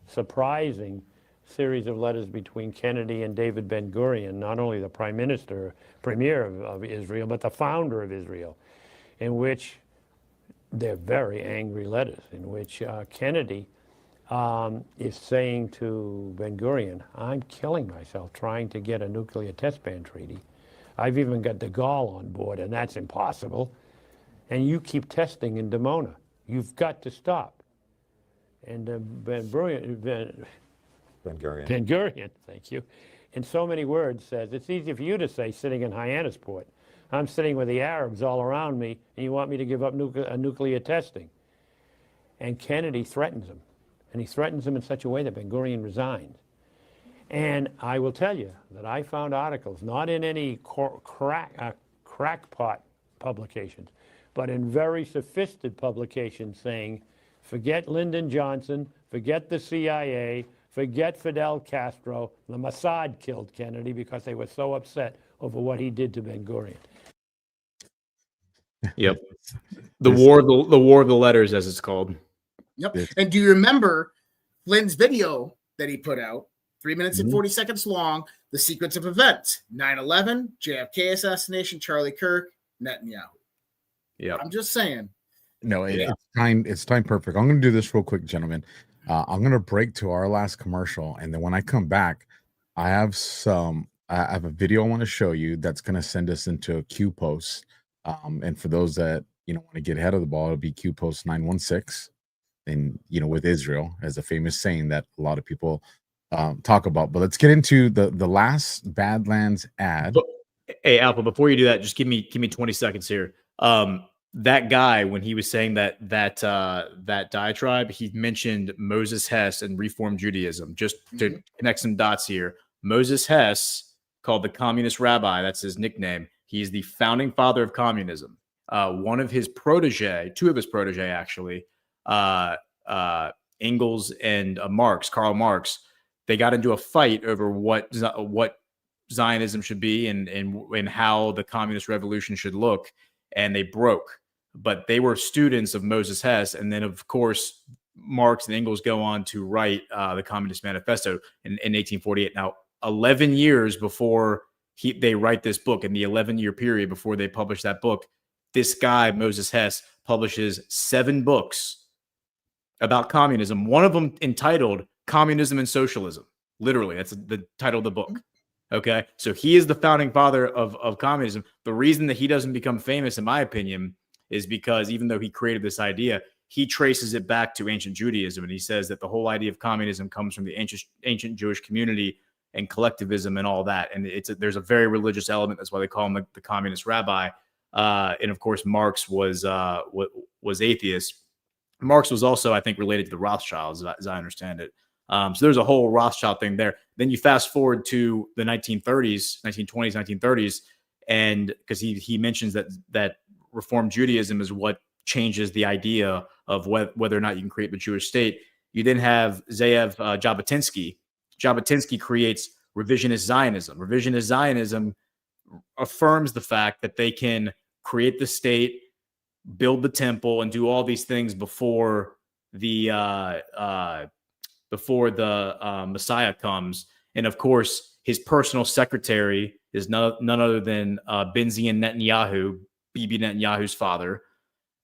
surprising series of letters between Kennedy and David Ben-Gurion, not only the premier of Israel, but the founder of Israel, in which they're very angry letters, in which Kennedy is saying to Ben-Gurion, I'm killing myself trying to get a nuclear test ban treaty. I've even got de Gaulle on board, and that's impossible. And you keep testing in Dimona. You've got to stop. And Ben-Gurion, thank you, in so many words says, it's easy for you to say sitting in Hyannisport. I'm sitting with the Arabs all around me, and you want me to give up nuclear testing. And Kennedy threatens him. And he threatens him in such a way that Ben-Gurion resigns. And I will tell you that I found articles, not in any crackpot publications, but in very sophisticated publications saying, forget Lyndon Johnson, forget the CIA, forget Fidel Castro. The Mossad killed Kennedy because they were so upset over what he did to Ben-Gurion. Yep. The war of the letters, as it's called. Yep. And do you remember Flynn's video that he put out, 3 minutes and 40 seconds long, the sequence of events, 9/11, JFK assassination, Charlie Kirk, Netanyahu. Yeah. I'm just saying. No, it's time perfect. I'm going to do this real quick, gentlemen. I'm going to break to our last commercial. And then when I come back, I have a video I want to show you that's going to send us into a Q post. And for those that, want to get ahead of the ball, it'll be Q post 916. And, with Israel, as a famous saying that a lot of people talk about. But let's get into the last Badlands ad. Hey, Alpha, before you do that, just give me 20 seconds here. That guy, when he was saying that diatribe, he mentioned Moses Hess and Reform Judaism. Just to connect some dots here, Moses Hess, called the Communist Rabbi, that's his nickname. He is the founding father of communism. One of his two of his protege, actually, Engels and Karl Marx, they got into a fight over what Zionism should be and how the communist revolution should look, and they broke. But they were students of Moses Hess, and then of course Marx and Engels go on to write the Communist Manifesto in 1848. Now, 11 years before they write this book, in the 11-year period before they publish that book, this guy Moses Hess publishes 7 books about communism. One of them entitled "Communism and Socialism." Literally, that's the title of the book. Okay, so he is the founding father of communism. The reason that he doesn't become famous, in my opinion, is because even though he created this idea, he traces it back to ancient Judaism. And he says that the whole idea of communism comes from the ancient Jewish community and collectivism and all that. And there's a very religious element. That's why they call him the communist rabbi. And of course, Marx was atheist. Marx was also, I think, related to the Rothschilds, as I understand it. So there's a whole Rothschild thing there. Then you fast forward to the 1930s, 1920s, 1930s, and because he mentions that Reform Judaism is what changes the idea of whether or not you can create the Jewish state. You then have Zeev Jabotinsky. Jabotinsky creates revisionist Zionism. Revisionist Zionism affirms the fact that they can create the state, build the temple, and do all these things before the Messiah comes. And of course, his personal secretary is none other than Benjamin Netanyahu, Bibi Netanyahu's father.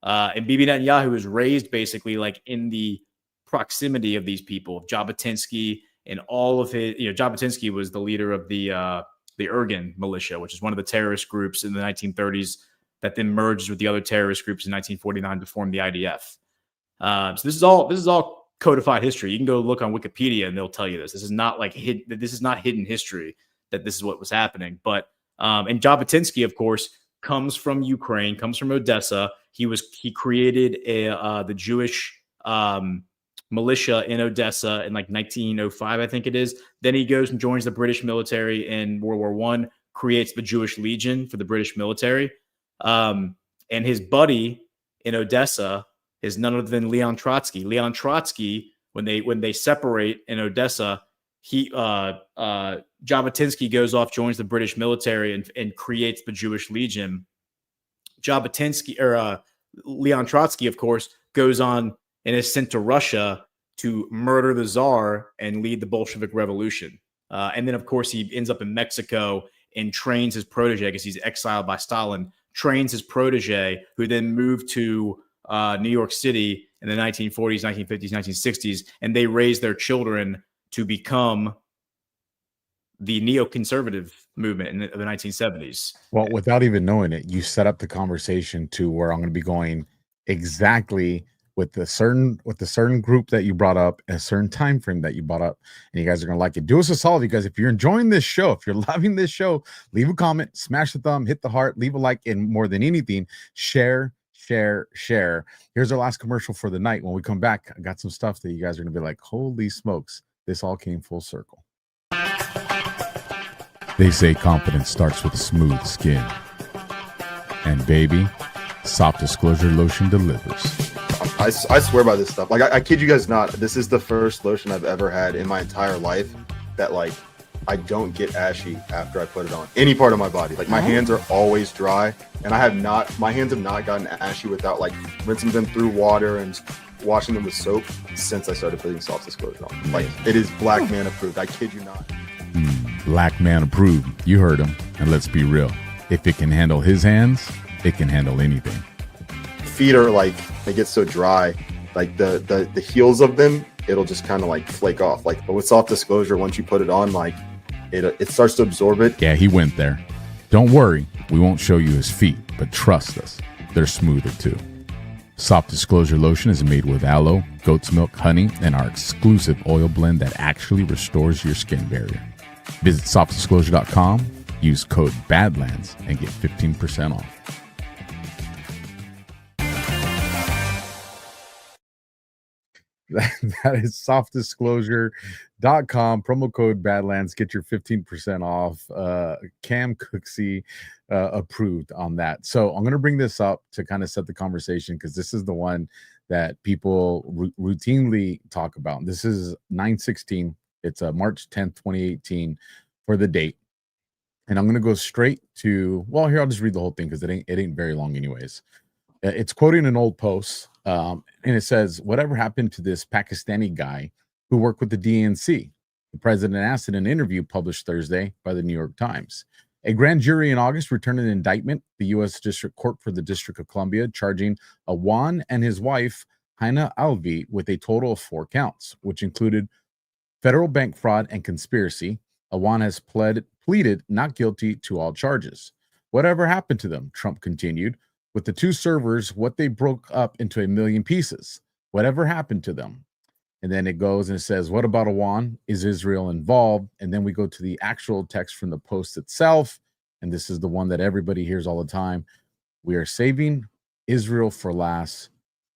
And Bibi Netanyahu is raised basically like in the proximity of these people, of Jabotinsky and all of his. Jabotinsky was the leader of the Irgun militia, which is one of the terrorist groups in the 1930s that then merged with the other terrorist groups in 1949 to form the IDF. So this is all codified history. You can go look on Wikipedia and they'll tell you this. This is not like this is not hidden history that this is what was happening. But and Jabotinsky, of course, comes from Ukraine, comes from Odessa. He created the Jewish militia in Odessa in like 1905, I think it is. Then he goes and joins the British military in World War I, creates the Jewish Legion for the British military. And his buddy in Odessa is none other than Leon Trotsky. Leon Trotsky, when they separate in Odessa, Jabotinsky goes off, joins the British military, and creates the Jewish Legion. Leon Trotsky, of course, goes on and is sent to Russia to murder the Tsar and lead the Bolshevik Revolution. And then, of course, he ends up in Mexico and trains his protege because he's exiled by Stalin, trains his protege, who then moved to New York City in the 1940s, 1950s, 1960s, and they raised their children to become the neoconservative movement in the 1970s. Well, without even knowing it, you set up the conversation to where I'm going to be going exactly with the certain group that you brought up, a certain time frame that you brought up, and you guys are going to like it. Do us a solid, you guys. If you're enjoying this show, if you're loving this show, leave a comment, smash the thumb, hit the heart, leave a like, and more than anything, share. Here's our last commercial for the night. When we come back, I got some stuff that you guys are going to be like, holy smokes, this all came full circle. They say confidence starts with smooth skin. And baby, Soft Disclosure Lotion delivers. I swear by this stuff. Like, I kid you guys not. This is the first lotion I've ever had in my entire life that, like, I don't get ashy after I put it on any part of my body. Like, my hands are always dry, and my hands have not gotten ashy without, like, rinsing them through water and washing them with soap since I started putting Soft Disclosure on. Like, it is Black Man approved. I kid you not. Black Man approved. You heard him. And let's be real. If it can handle his hands, it can handle anything. Feet are like, they get so dry, like the heels of them, it'll just kind of like flake off. Like, but with Soft Disclosure, once you put it on, like it starts to absorb it. Yeah, he went there. Don't worry, we won't show you his feet, but trust us, they're smoother too. Soft Disclosure Lotion is made with aloe, goat's milk, honey, and our exclusive oil blend that actually restores your skin barrier. Visit softdisclosure.com, use code BADLANDS, and get 15% off. That is softdisclosure.com, promo code Badlands, get your 15% off. Cam Cooksey approved on that. So I'm going to bring this up to kind of set the conversation, because this is the one that people routinely talk about. This is 9/16. It's March 10th, 2018 for the date. And I'm going to go straight to, well, here, I'll just read the whole thing because it ain't very long anyways. It's quoting an old post. And it says, whatever happened to this Pakistani guy who worked with the DNC? The president asked in an interview published Thursday by the New York Times. A grand jury in August returned an indictment, the U.S. District Court for the District of Columbia, charging Awan and his wife, Hina Alvi, with a total of 4 counts, which included federal bank fraud and conspiracy. Awan has pleaded not guilty to all charges. Whatever happened to them? Trump continued. With the 2 servers, what they broke up into 1 million pieces. Whatever happened to them? And then it goes and it says, what about Iran? Is Israel involved? And then we go to the actual text from the post itself. And this is the one that everybody hears all the time. We are saving Israel for last.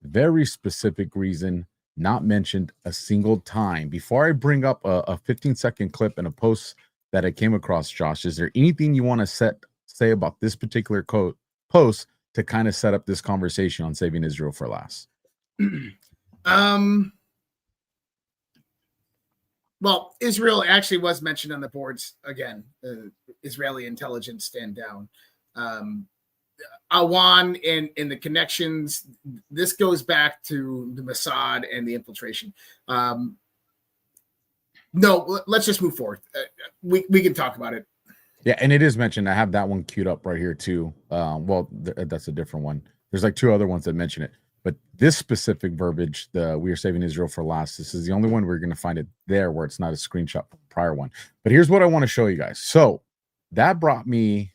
Very specific reason, not mentioned a single time. Before I bring up a 15-second clip and a post that I came across, Josh, is there anything you want to say about this particular post to kind of set up this conversation on saving Israel for last? Well, Israel actually was mentioned on the boards again. Israeli intelligence stand down. Awan and the connections. This goes back to the Mossad and the infiltration. No, let's just move forward. We can talk about it. Yeah, and it is mentioned. I have that one queued up right here too. That's a different one. There's like two other ones that mention it. But this specific verbiage, we are saving Israel for last, this is the only one we're going to find it there where it's not a screenshot from the prior one. But here's what I want to show you guys. So that brought me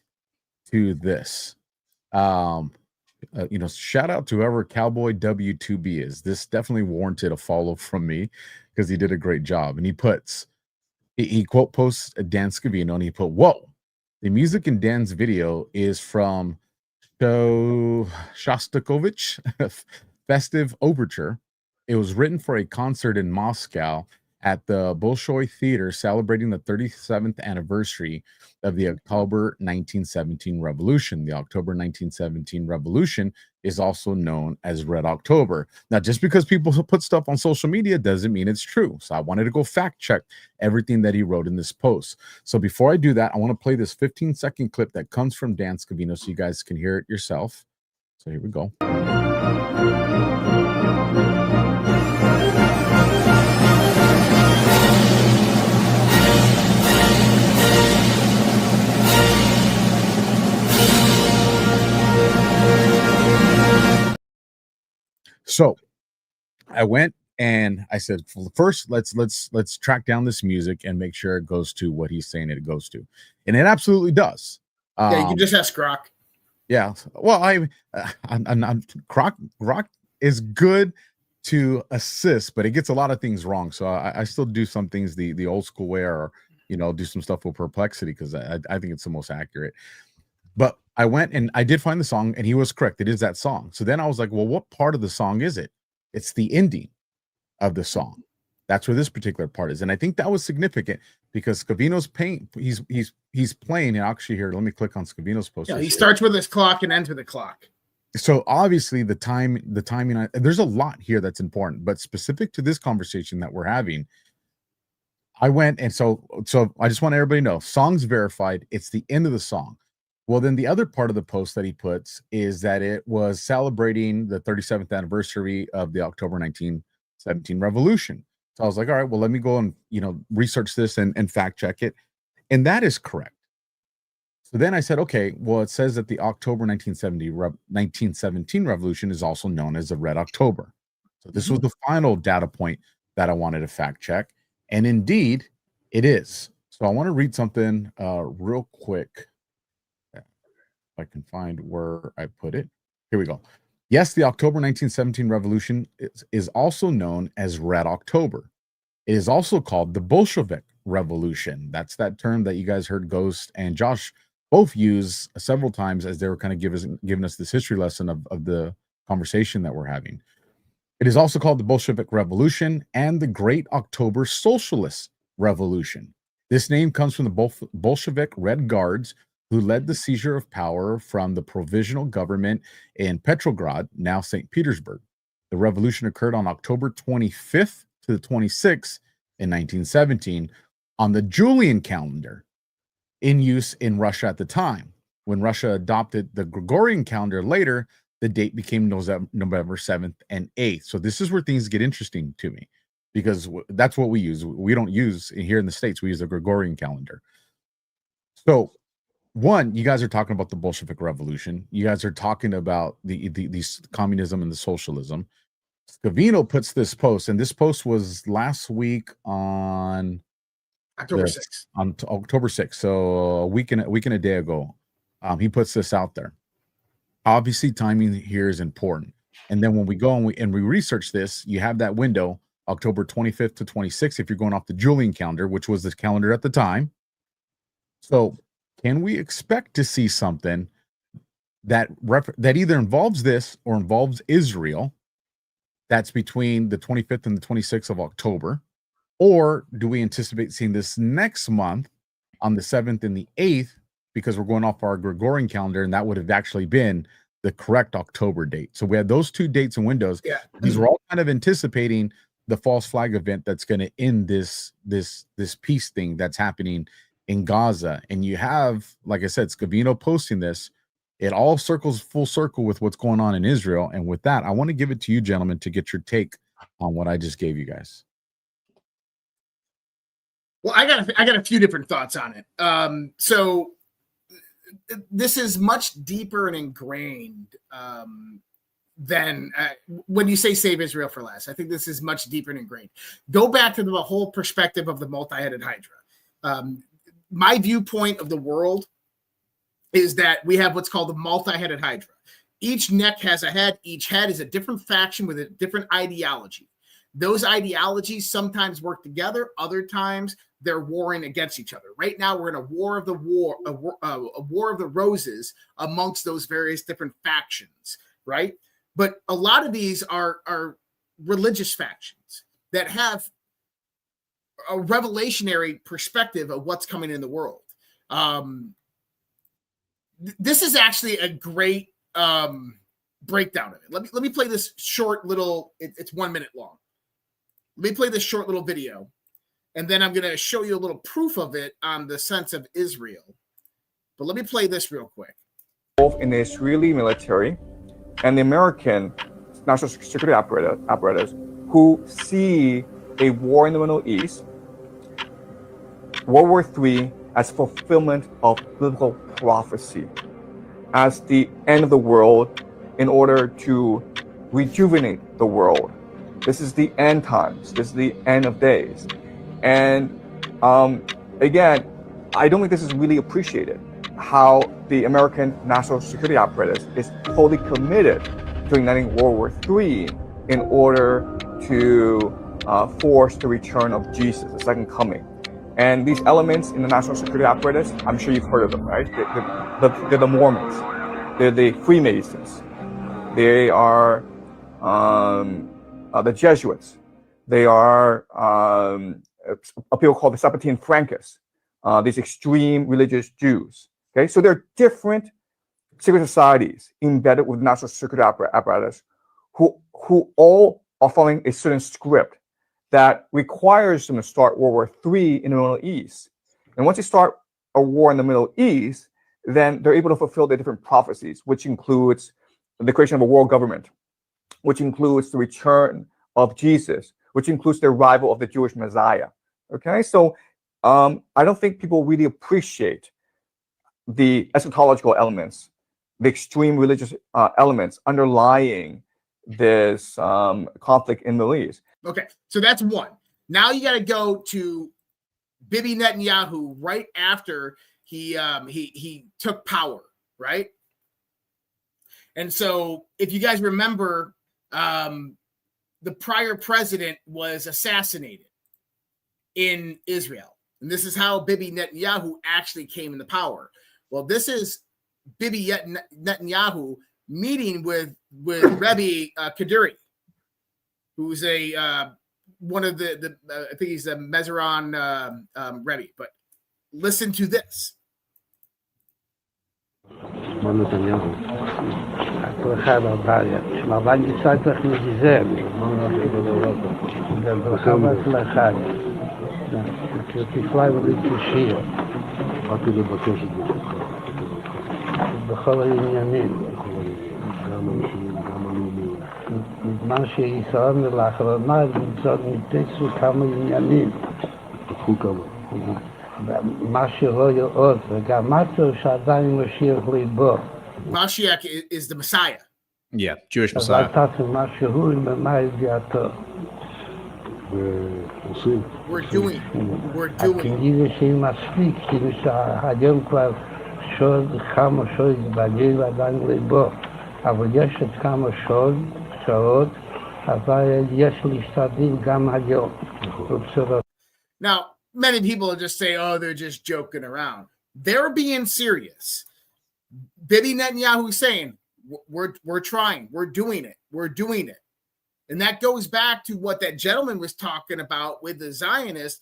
to this. Shout out to whoever Cowboy W2B is. This definitely warranted a follow from me because he did a great job. And he quote posts Dan Scavino and he put, whoa, the music in Dan's video is from Shostakovich Festive Overture. It was written for a concert in Moscow at the Bolshoi Theater celebrating the 37th anniversary of the October 1917 Revolution. The October 1917 Revolution is also known as Red October. Now, just because people put stuff on social media doesn't mean it's true. So I wanted to go fact check everything that he wrote in this post. So before I do that, I want to play this 15-second clip that comes from Dan Scavino so you guys can hear it yourself. So here we go. So I went and I said, first, let's track down this music and make sure it goes to what he's saying it goes to, and it absolutely does. Yeah, you can just ask Grok. Yeah, well, I'm Grok is good to assist, but it gets a lot of things wrong. So I still do some things the old school way, or do some stuff with Perplexity because I think it's the most accurate. But I went and I did find the song, and he was correct. It is that song. So then I was like, well, what part of the song is it? It's the ending of the song. That's where this particular part is. And I think that was significant because Scavino's he's playing. And actually here, let me click on Scavino's post. Yeah, he starts with his clock and ends with a clock. So obviously the timing, there's a lot here that's important, but specific to this conversation that we're having, I went and so I just want everybody to know, song's verified. It's the end of the song. Well, then the other part of the post that he puts is that it was celebrating the 37th anniversary of the October 1917 Revolution. So I was like, all right, well, let me go and, research this and fact check it. And that is correct. So then I said, okay, well, it says that the October 1917 Revolution is also known as the Red October. So this was the final data point that I wanted to fact check. And indeed, it is. So I want to read something real quick. I can find where I put it. Here we go. Yes, the October 1917 Revolution is also known as Red October. It is also called the Bolshevik Revolution. That's that term that you guys heard Ghost and Josh both use several times as they were kind of giving us this history lesson of the conversation that we're having. It is also called the Bolshevik Revolution and the Great October Socialist Revolution. This name comes from the Bolshevik Red Guards, who led the seizure of power from the provisional government in Petrograd, now St. Petersburg. The revolution occurred on October 25th to the 26th in 1917 on the Julian calendar, in use in Russia at the time. When Russia adopted the Gregorian calendar later, the date became November 7th and 8th. So this is where things get interesting to me, because that's what we use. We don't use here in the States, we use the Gregorian calendar. So one, you guys are talking about the Bolshevik Revolution. You guys are talking about the communism and the socialism. Scavino puts this post, and this post was last week on October 6th. On October 6th, so a week and a day ago. He puts this out there. Obviously, timing here is important. And then when we go and we research this, you have that window October 25th to 26th, if you're going off the Julian calendar, which was the calendar at the time. So can we expect to see something that either involves this or involves Israel that's between the 25th and the 26th of October? Or do we anticipate seeing this next month on the 7th and the 8th, because we're going off our Gregorian calendar, and that would have actually been the correct October date? So we had those two dates and windows. Yeah. These were all kind of anticipating the false flag event that's going to end this peace thing that's happening in Gaza. And you have, like I said, Scavino posting this. It all circles full circle with what's going on in Israel. And with that, I want to give it to you, gentlemen, to get your take on what I just gave you guys. Well, I got a few different thoughts on it. So this is much deeper and ingrained than when you say save Israel for last. I think this is much deeper and ingrained. Go back to the whole perspective of the multi-headed hydra. My viewpoint of the world is that we have what's called the multi-headed hydra. Each neck has a head. Each head is a different faction with a different ideology. Those ideologies sometimes work together. Other times they're warring against each other. Right now, we're in a war of the roses amongst those various different factions, right? But a lot of these are religious factions that have a revelationary perspective of what's coming in the world. This is actually a great breakdown of it. Let me play this short little. It's 1 minute long. Let me play this short little video, and then I'm going to show you a little proof of it on the sense of Israel. But let me play this real quick. Both in the Israeli military and the American national security apparatus who see a war in the Middle East, World War III, as fulfillment of biblical prophecy, as the end of the world in order to rejuvenate the world. This is the end times. This is the end of days. And again, I don't think this is really appreciated, how the American national security apparatus is fully committed to igniting World War III in order to force the return of Jesus, the second coming. And these elements in the national security apparatus, I'm sure you've heard of them, right? They're the Mormons. They're the Freemasons. They are the Jesuits. They are a people called the Sephardim Frankists, these extreme religious Jews. Okay, so there are different secret societies embedded with the national security apparatus who all are following a certain script that requires them to start World War III in the Middle East. And once you start a war in the Middle East, then they're able to fulfill their different prophecies, which includes the creation of a world government, which includes the return of Jesus, which includes the arrival of the Jewish Messiah. Okay, so I don't think people really appreciate the eschatological elements, the extreme religious elements underlying this conflict in the Middle East. Okay, so that's one. Now you got to go to Bibi Netanyahu right after he took power, right? And so if you guys remember, the prior president was assassinated in Israel. And this is how Bibi Netanyahu actually came into power. Well, this is Bibi Netanyahu meeting with Rebbe Kaduri, who's one of the I think he's a Mezeran Rebbe. But listen to this. בכל העניינים. בזמן שישראל לאחרונה נמצאו כמה עניינים. מה שרואה עוד, וגם משהו שעדיין משיח ליבו. Mashiach is the Messiah. Yeah, Jewish Messiah. We're doing. היום כבר כמה שעות בגלל ועדיין ליבו, אבל יש את כמה שעות אבל יש להשתדל גם היום. ובשורות. Now, many people just say, oh, they're just joking around. They're being serious. Bibi Netanyahu is saying, we're trying, we're doing it. And that goes back to what that gentleman was talking about with the Zionists,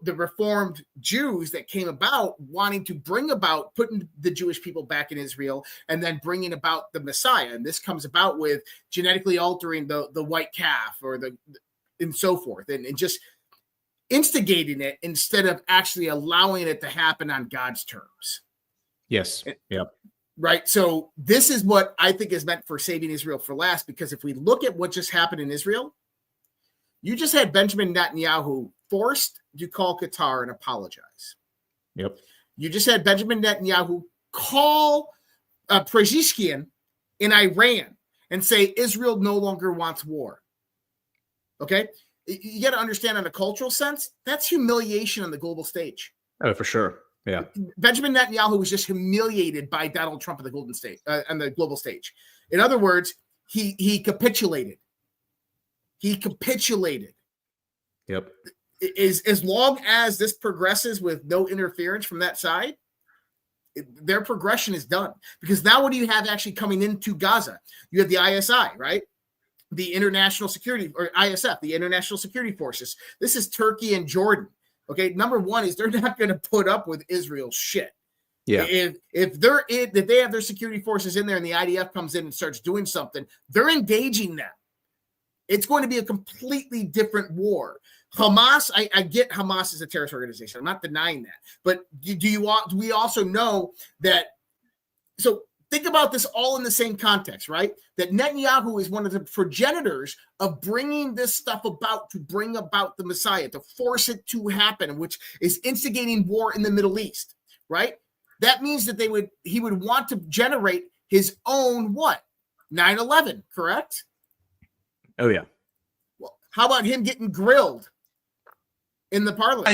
the Reformed Jews that came about wanting to bring about putting the Jewish people back in Israel and then bringing about the Messiah. And this comes about with genetically altering the white calf and so forth, and just instigating it instead of actually allowing it to happen on God's terms. Yes. Yep. Right. So this is what I think is meant for saving Israel for last, because if we look at what just happened in Israel, you just had Benjamin Netanyahu forced to call Qatar and apologize. Yep. You just had Benjamin Netanyahu call Pezeshkian in Iran and say Israel no longer wants war. Okay. You got to understand, in a cultural sense, that's humiliation on the global stage. Oh, for sure. Yeah. Benjamin Netanyahu was just humiliated by Donald Trump on the on the global stage. In other words, he capitulated. He capitulated. Yep. As long as this progresses with no interference from that side, their progression is done. Because now what do you have actually coming into Gaza? You have the ISI, right? The International Security, or ISF, the International Security Forces. This is Turkey and Jordan. Okay, number one is they're not going to put up with Israel's shit. Yeah. If they have their security forces in there and the IDF comes in and starts doing something, they're engaging them. It's going to be a completely different war. Hamas, I get Hamas is a terrorist organization. I'm not denying that. But do we also know that? So think about this all in the same context, right? That Netanyahu is one of the progenitors of bringing this stuff about, to bring about the Messiah, to force it to happen, which is instigating war in the Middle East, right? That means that he would want to generate his own what? 9/11, correct? Oh, yeah. Well, how about him getting grilled in the parliament?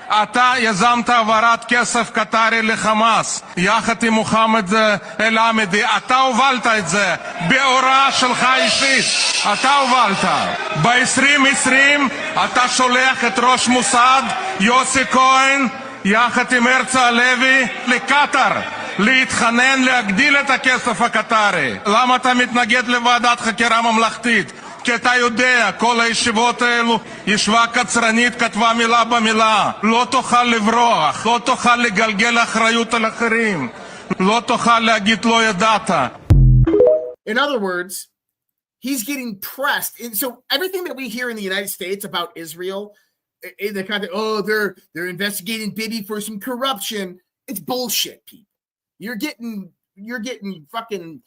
אתה יזמת העברת כסף קטרי לחמאס יחד עם מוחמד אל-עמדי, אתה הובלת את זה בהוראה שלך אישית, אתה הובלת. ב-2020 אתה שולח את ראש מוסד יוסי כהן יחד עם הרצל הלוי לקטר להתחנן להגדיל את הכסף הקטרי. למה אתה מתנגד לוועדת חקירה ממלכתית? כי אתה יודע, כל הישיבות האלו, ישבה קצרנית, כתבה מילה במילה. לא תוכל לברוח, לא תוכל לגלגל אחריות על אחרים, לא תוכל להגיד לא ידעת. In other words, he's getting pressed. And so everything that we hear in the United States about Israel, in the kind of, oh, they're investigating Bibi for some corruption. It's bullshit, people. You're getting fucking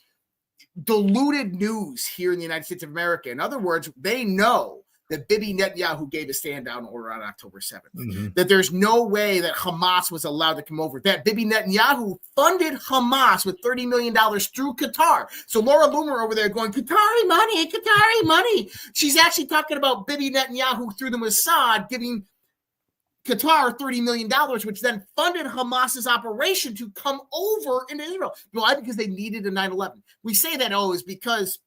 diluted news here in the United States of America. In other words, they know that Bibi Netanyahu gave a stand-down order on October 7th, that there's no way that Hamas was allowed to come over, that Bibi Netanyahu funded Hamas with $30 million through Qatar. So Laura Loomer over there going, Qatari money. She's actually talking about Bibi Netanyahu through the Mossad giving Qatar $30 million, which then funded Hamas's operation to come over into Israel. Why? Because they needed a 9/11. We say that, is because,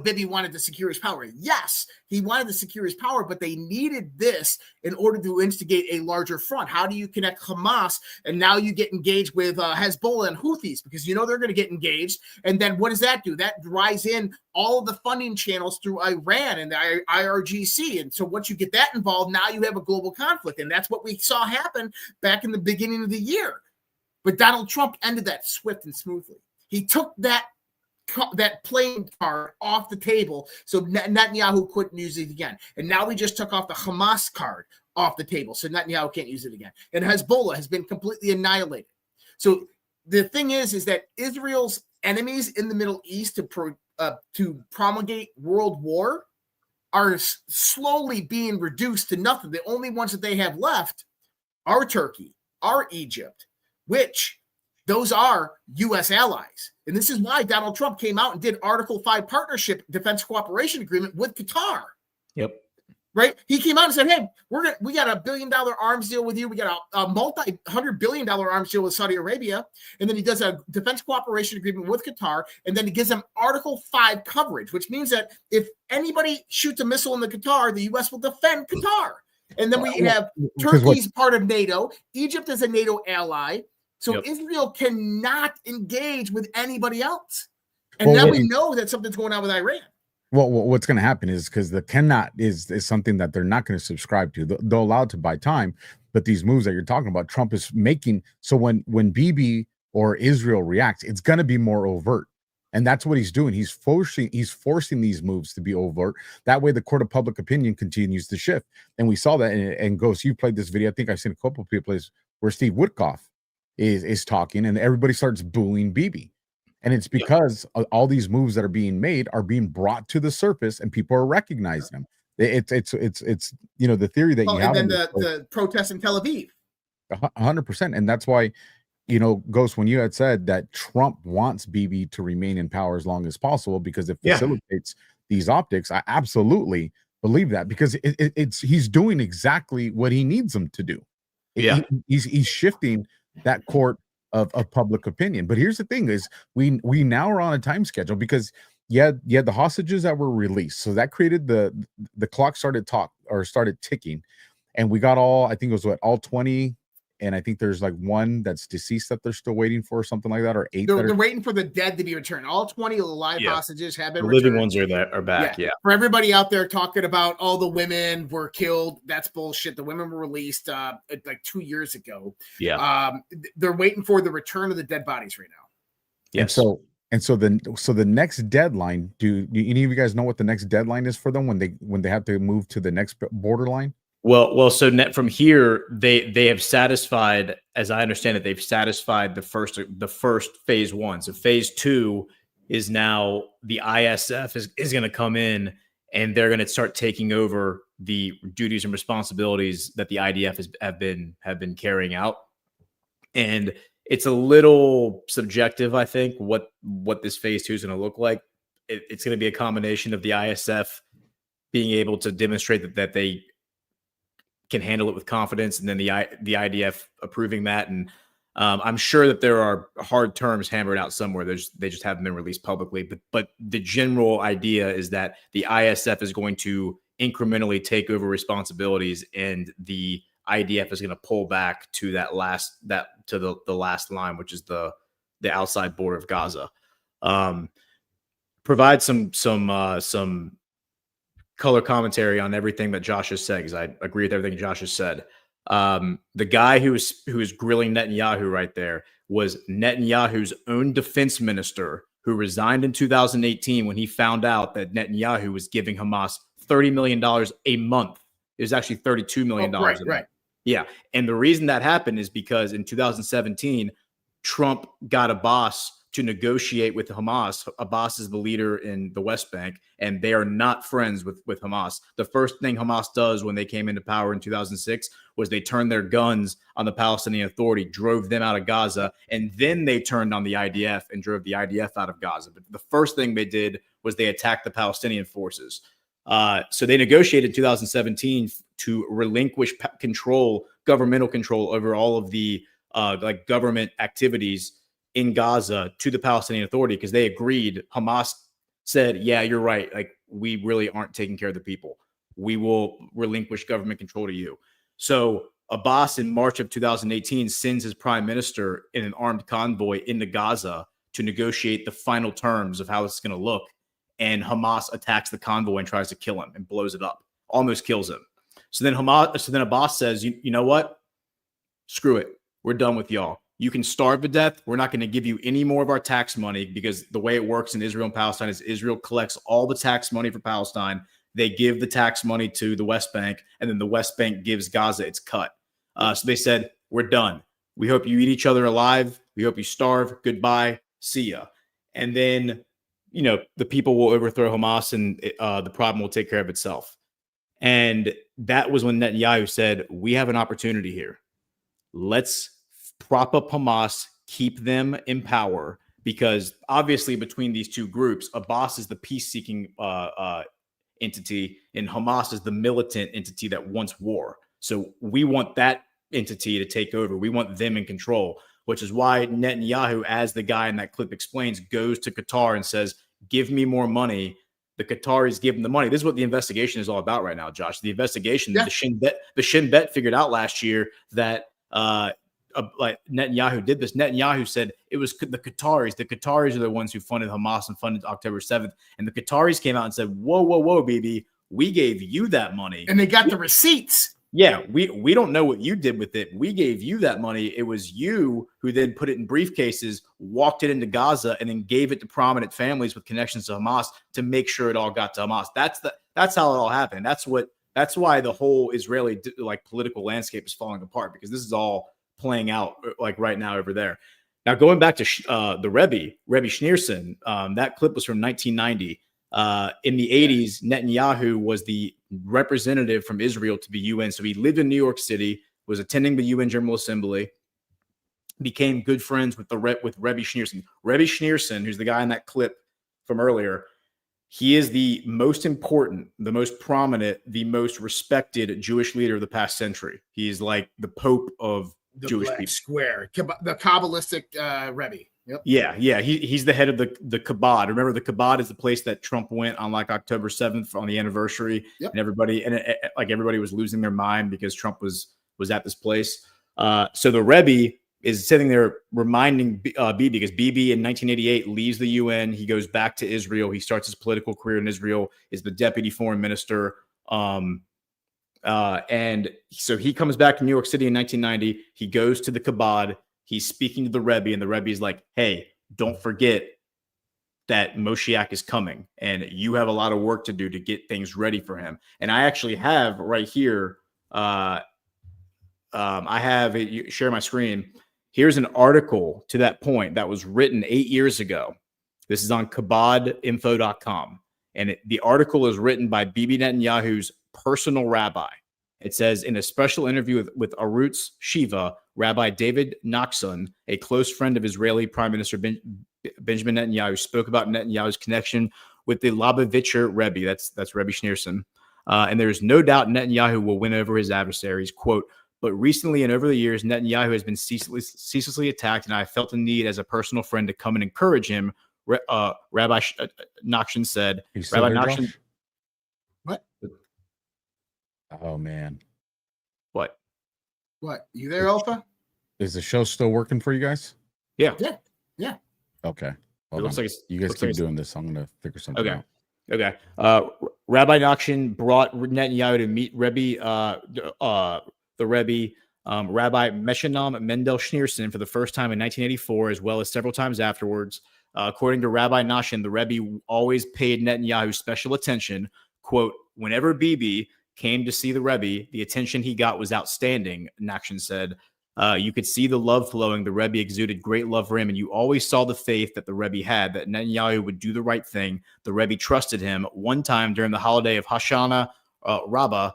Bibi wanted to secure his power. Yes, he wanted to secure his power, but they needed this in order to instigate a larger front. How do you connect Hamas? And now you get engaged with Hezbollah and Houthis, because they're going to get engaged. And then what does that do? That drives in all of the funding channels through Iran and the IRGC. And so once you get that involved, now you have a global conflict. And that's what we saw happen back in the beginning of the year. But Donald Trump ended that swift and smoothly. He took that playing card off the table, so Netanyahu couldn't use it again. And now we just took off the Hamas card off the table, so Netanyahu can't use it again. And Hezbollah has been completely annihilated. So the thing is that Israel's enemies in the Middle East to promulgate world war are slowly being reduced to nothing. The only ones that they have left are Turkey, are Egypt, which those are U.S. allies. And this is why Donald Trump came out and did Article 5 partnership defense cooperation agreement with Qatar. Yep. right? He came out and said, "Hey, we got $1 billion arms deal with you. We got a multi-$100 billion arms deal with Saudi Arabia." And then he does a defense cooperation agreement with Qatar, and then he gives them Article 5 coverage, which means that if anybody shoots a missile in the Qatar, the U.S. will defend Qatar. And then we have Turkey's part of NATO. Egypt is a NATO ally. So Israel cannot engage with anybody else. And now we know that something's going on with Iran. Well, what's going to happen is because the cannot is something that they're not going to subscribe to. They're allowed to buy time, but these moves that you're talking about, Trump is making. So when Bibi or Israel reacts, it's going to be more overt, and that's what he's doing. He's forcing these moves to be overt. That way, the court of public opinion continues to shift, and we saw that. And Ghost, you played this video. I think I've seen a couple of people plays where Steve Woodcock is talking, and everybody starts booing Bibi. And it's because all these moves that are being made are being brought to the surface, and people are recognizing them. It's the theory that you have. And then the protests in Tel Aviv. 100%, and that's why, Ghost, when you had said that Trump wants Bibi to remain in power as long as possible because it facilitates these optics, I absolutely believe that, because he's doing exactly what he needs them to do. He's shifting that court of public opinion. But here's the thing is we now are on a time schedule because you had the hostages that were released. So that created the clock started ticking, and we got all 20, and I think there's like one that's deceased that they're still waiting for, or something like that, or 8. They're waiting for the dead to be returned. All 20 live hostages have been the returned. living ones are back. Yeah. For everybody out there talking about all the women were killed, that's bullshit. The women were released like 2 years ago. Yeah. They're waiting for the return of the dead bodies right now. Yes. And so the next deadline, do any of you guys know what the next deadline is for them when they have to move to the next borderline? Well, so from here, they have satisfied, as I understand it, they've satisfied the first phase 1. So phase 2 is now the ISF is going to come in, and they're going to start taking over the duties and responsibilities that the IDF have been carrying out. And it's a little subjective, I think, what this phase 2 is going to look like. It's going to be a combination of the ISF being able to demonstrate that they can handle it with confidence, and then the IDF approving that. And I'm sure that there are hard terms hammered out somewhere. They just haven't been released publicly. But the general idea is that the ISF is going to incrementally take over responsibilities, and the IDF is going to pull back to the last line, which is the outside border of Gaza. Provide some color commentary on everything that Josh has said, because I agree with everything Josh has said. The guy who is grilling Netanyahu right there was Netanyahu's own defense minister, who resigned in 2018 when he found out that Netanyahu was giving Hamas $30 million a month. It was actually $32 million. Right. Yeah. And the reason that happened is because in 2017, Trump got Abbas to negotiate with Hamas. Abbas is the leader in the West Bank, and they are not friends with Hamas. The first thing Hamas does when they came into power in 2006 was they turned their guns on the Palestinian Authority, drove them out of Gaza, and then they turned on the IDF and drove the IDF out of Gaza. But the first thing they did was they attacked the Palestinian forces. So they negotiated in 2017 to relinquish governmental control over all of the government activities in Gaza to the Palestinian Authority, because they agreed. Hamas said, yeah, you're right. Like, we really aren't taking care of the people. We will relinquish government control to you. So Abbas in March of 2018 sends his prime minister in an armed convoy into Gaza to negotiate the final terms of how it's going to look. And Hamas attacks the convoy and tries to kill him and blows it up, almost kills him. So then Abbas says, you know what? Screw it. We're done with y'all. You can starve to death. We're not going to give you any more of our tax money, because the way it works in Israel and Palestine is Israel collects all the tax money for Palestine. They give the tax money to the West Bank, and then the West Bank gives Gaza its cut. So they said, we're done. We hope you eat each other alive. We hope you starve. Goodbye. See ya. And then, the people will overthrow Hamas, and the problem will take care of itself. And that was when Netanyahu said, we have an opportunity here. Let's prop up Hamas, keep them in power, because obviously between these two groups, Abbas is the peace-seeking entity, and Hamas is the militant entity that wants war. So we want that entity to take over. We want them in control, which is why Netanyahu, as the guy in that clip explains, goes to Qatar and says, give me more money. The Qataris give him the money. This is what the investigation is all about right now, Josh. The investigation, the Shin Bet figured out last year that like Netanyahu did this. Netanyahu said it was the Qataris. The Qataris are the ones who funded Hamas and funded October 7th. And the Qataris came out and said, whoa, baby, we gave you that money. And they got the receipts. Yeah, we don't know what you did with it. We gave you that money. It was you who then put it in briefcases, walked it into Gaza, and then gave it to prominent families with connections to Hamas to make sure it all got to Hamas. That's how it all happened. That's why the whole Israeli like political landscape is falling apart, because this is all playing out like right now over there. Now going back to the Rebbe Schneerson, that clip was from 1990. In the 80s, Netanyahu was the representative from Israel to the UN. So he lived in New York City, was attending the UN General Assembly, became good friends with Rebbe Schneerson. Rebbe Schneerson, who's the guy in that clip from earlier, he is the most important, the most prominent, the most respected Jewish leader of the past century. He's like the Pope of The Jewish Black people. Square, the Kabbalistic Rebbe. Yep. Yeah. He's the head of the Chabad. Remember, the Chabad is the place that Trump went on like October 7th on the anniversary, and everybody was losing their mind because Trump was at this place. So the Rebbe is sitting there reminding Bibi, because Bibi in 1988 leaves the UN. He goes back to Israel. He starts his political career in Israel, is the deputy foreign minister. And so he comes back to New York City in 1990. He goes to the Chabad. He's speaking to the Rebbe, and the Rebbe is like, hey, don't forget that Moshiach is coming, and you have a lot of work to do to get things ready for him. And I actually have right here, I have it, share my screen. Here's an article to that point that was written 8 years ago. This is on kabadinfo.com. And the article is written by Bibi Netanyahu's personal rabbi. It says, in a special interview with Arutz Shiva, Rabbi David Nachshon, a close friend of Israeli Prime Minister Benjamin Netanyahu, spoke about Netanyahu's connection with the Lubavitcher Rebbe. That's Rebbe Schneerson. And there is no doubt Netanyahu will win over his adversaries. Quote, but recently and over the years, Netanyahu has been ceaselessly attacked, and I felt the need as a personal friend to come and encourage him, Rabbi Nachshon said. Rabbi Nachshon. What? Oh, man. What? You there, Alpha? Is the show still working for you guys? Yeah. Yeah. Okay. It looks like you guys keep doing this. I'm going to figure something out. Okay. Rabbi Nachshon brought Netanyahu to meet the Rebbe, Rabbi Meshulam Mendel Schneerson, for the first time in 1984, as well as several times afterwards. According to Rabbi Nachshon, the Rebbe always paid Netanyahu special attention. Quote, whenever Bibi came to see the Rebbe, the attention he got was outstanding, Nachshon said. You could see the love flowing. The Rebbe exuded great love for him, and you always saw the faith that the Rebbe had, that Netanyahu would do the right thing. The Rebbe trusted him. One time during the holiday of Hoshana Rabbah,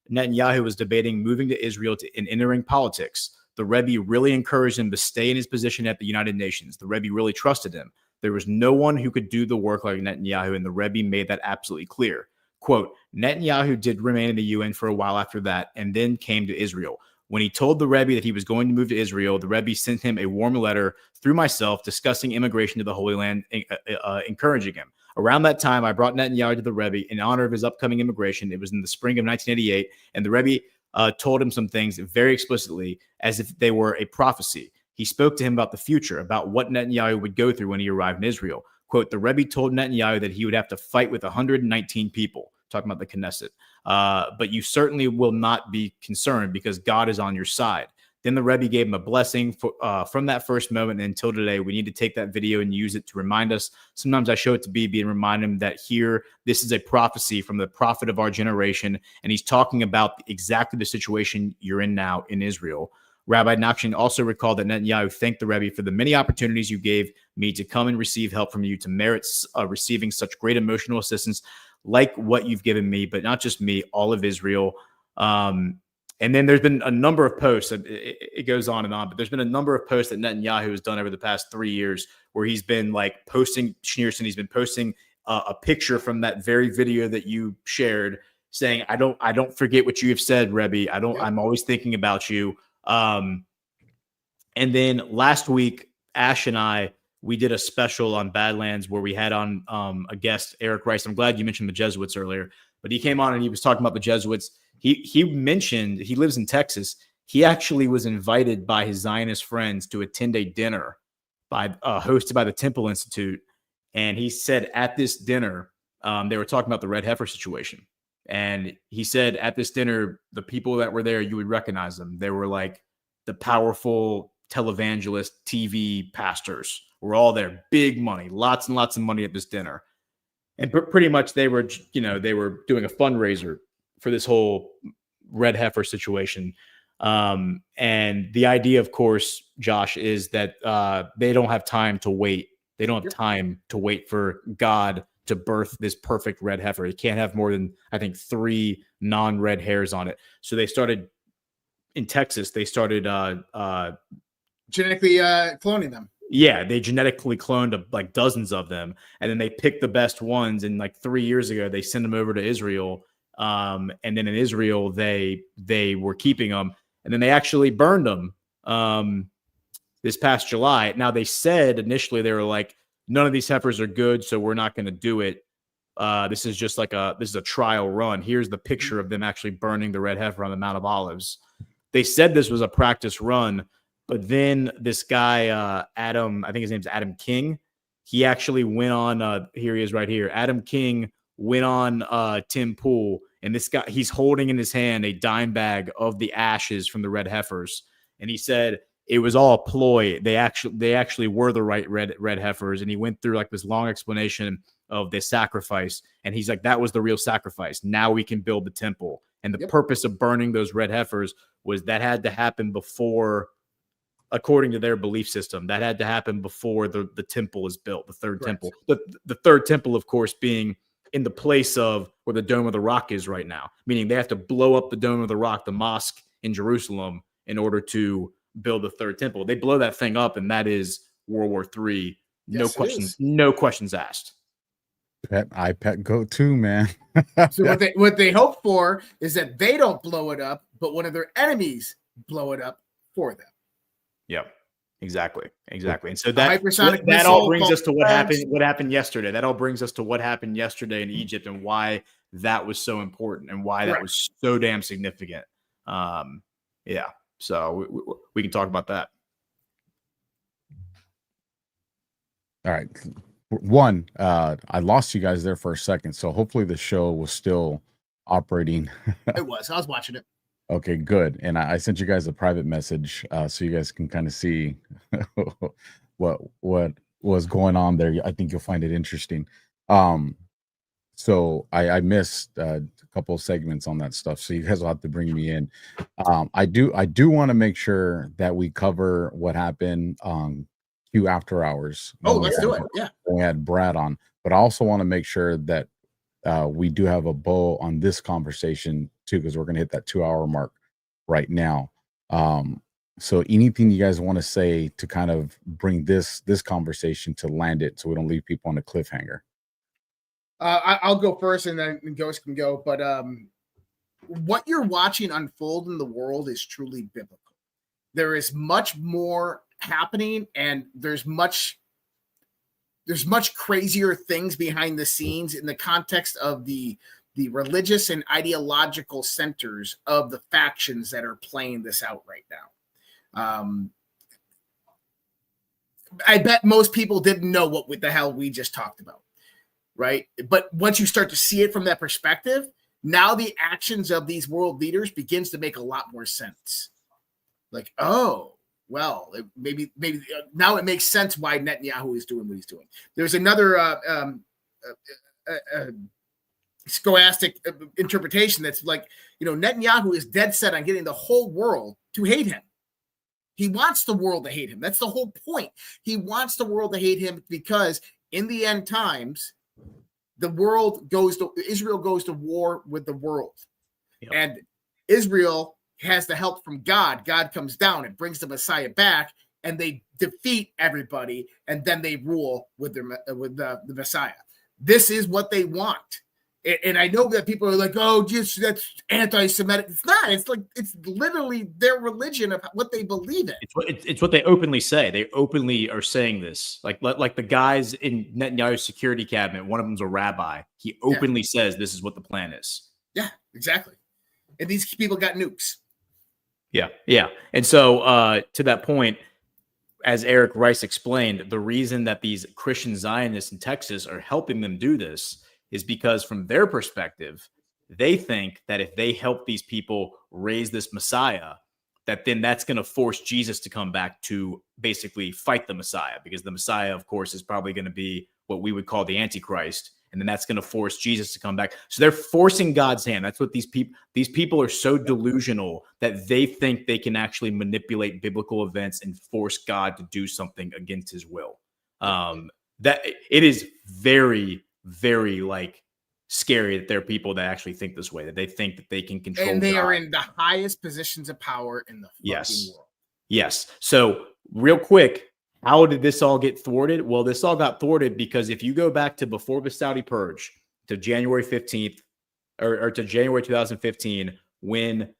Netanyahu was debating moving to Israel and entering politics. The Rebbe really encouraged him to stay in his position at the United Nations. The Rebbe really trusted him. There was no one who could do the work like Netanyahu, and the Rebbe made that absolutely clear. Quote, Netanyahu did remain in the UN for a while after that, and then came to Israel. When he told the Rebbe that he was going to move to Israel, the Rebbe sent him a warm letter through myself discussing immigration to the Holy Land, encouraging him. Around that time, I brought Netanyahu to the Rebbe in honor of his upcoming immigration. It was in the spring of 1988, and the Rebbe told him some things very explicitly, as if they were a prophecy. He spoke to him about the future, about what Netanyahu would go through when he arrived in Israel. Quote, the Rebbe told Netanyahu that he would have to fight with 119 people, talking about the Knesset. But you certainly will not be concerned because God is on your side. Then the Rebbe gave him a blessing from that first moment until today. We need to take that video and use it to remind us. Sometimes I show it to Bibi and remind him that here, this is a prophecy from the prophet of our generation. And he's talking about exactly the situation you're in now in Israel. Rabbi Nachshon also recalled that Netanyahu thanked the Rebbe for the many opportunities you gave me to come and receive help from you, to merit receiving such great emotional assistance like what you've given me, but not just me, all of Israel. And then there's been a number of posts, it goes on and on, but there's been a number of posts that Netanyahu has done over the past 3 years where he's been like posting Schneerson, he's been posting a picture from that very video that you shared saying, I don't forget what you have said, Rebbe. I'm always thinking about you. And then last week, Ash and I, we did a special on Badlands where we had on a guest, Eric Rice. I'm glad you mentioned the Jesuits earlier, but he came on and he was talking about the Jesuits. He mentioned he lives in Texas. He actually was invited by his Zionist friends to attend a dinner hosted by the Temple Institute. And he said at this dinner, they were talking about the red heifer situation. And he said at this dinner, the people that were there, you would recognize them. They were like the powerful televangelist TV pastors were all there. Big money, lots and lots of money at this dinner. And pretty much they were doing a fundraiser for this whole red heifer situation. And the idea, of course, Josh, is that they don't have time to wait. They don't have time to wait for God to birth this perfect red heifer. It can't have more than, I think, 3 non-red hairs on it. So they started in Texas. They started genetically cloning them. Yeah, they genetically cloned like dozens of them, and then they picked the best ones. And like 3 years ago, they sent them over to Israel. And then in Israel, they were keeping them, and then they actually burned them this past July. Now they said initially they were like, none of these heifers are good, so we're not going to do it. This is just like this is a trial run. Here's the picture of them actually burning the red heifer on the Mount of Olives. They said this was a practice run, but then this guy, Adam, I think his name's Adam King. He actually went on, here he is right here. Adam King went on Tim Pool, and this guy, he's holding in his hand a dime bag of the ashes from the red heifers. And he said it was all a ploy. They actually were the right red heifers. And he went through like this long explanation of the sacrifice. And he's like, that was the real sacrifice. Now we can build the temple. And the purpose of burning those red heifers was that had to happen before, according to their belief system, that had to happen before the temple is built, the third temple. The third temple, of course, being in the place of where the Dome of the Rock is right now, meaning they have to blow up the Dome of the Rock, the mosque in Jerusalem, in order to build the third temple. They blow that thing up, and that is World War III. No questions asked. Pet goat too, man. So what they hope for is that they don't blow it up, but one of their enemies blow it up for them. Yep, exactly. And so that hypersonic all brings us to what happened yesterday. That all brings us to what happened yesterday in Egypt and why that was so important and why that was so damn significant. So we can talk about that. All right. One, I lost you guys there for a second, so hopefully the show was still operating. It was. I was watching it. Okay, good. And I sent you guys a private message so you guys can kind of see what was going on there. I think you'll find it interesting. So I missed a couple of segments on that stuff, so you guys will have to bring me in. I do want to make sure that we cover what happened Q After Hours. Let's do it. Yeah. We had Brad on, but I also want to make sure that we do have a bow on this conversation too, because we're going to hit that 2-hour mark right now. So anything you guys want to say to kind of bring this conversation to land it, so we don't leave people on a cliffhanger. I'll go first, and then Ghost can go. But what you're watching unfold in the world is truly biblical. There is much more happening, and there's much crazier things behind the scenes in the context of the religious and ideological centers of the factions that are playing this out right now. I bet most people didn't know what the hell we just talked about, right? But once you start to see it from that perspective, now the actions of these world leaders begins to make a lot more sense. Like, oh, well, maybe now it makes sense why Netanyahu is doing what he's doing. There's another scholastic interpretation that's like, Netanyahu is dead set on getting the whole world to hate him. He wants the world to hate him. That's the whole point. He wants the world to hate him because in the end times, Israel goes to war with the world. Yep. And Israel has the help from God. God comes down and brings the Messiah back, and they defeat everybody, and then they rule with the Messiah. This is what they want. And I know that people are like, oh, just that's anti-Semitic. It's not. It's like it's literally their religion of what they believe in. It's what they openly say. They openly are saying this. Like the guys in Netanyahu's security cabinet, one of them's a rabbi. He openly says this is what the plan is. Yeah, exactly. And these people got nukes. Yeah. And so to that point, as Eric Rice explained, the reason that these Christian Zionists in Texas are helping them do this is because from their perspective, they think that if they help these people raise this Messiah, that then that's going to force Jesus to come back to basically fight the Messiah, because the Messiah, of course, is probably going to be what we would call the Antichrist. And then that's going to force Jesus to come back. So they're forcing God's hand. That's what these people are so delusional that they think they can actually manipulate biblical events and force God to do something against his will. That it is very, very like scary that there are people that actually think this way, that they think that they can control. And they God. are in the highest positions of power in the fucking world. Yes. So real quick, how did this all get thwarted? Well, this all got thwarted because if you go back to before the Saudi purge, to January 15th, or to January 2015, when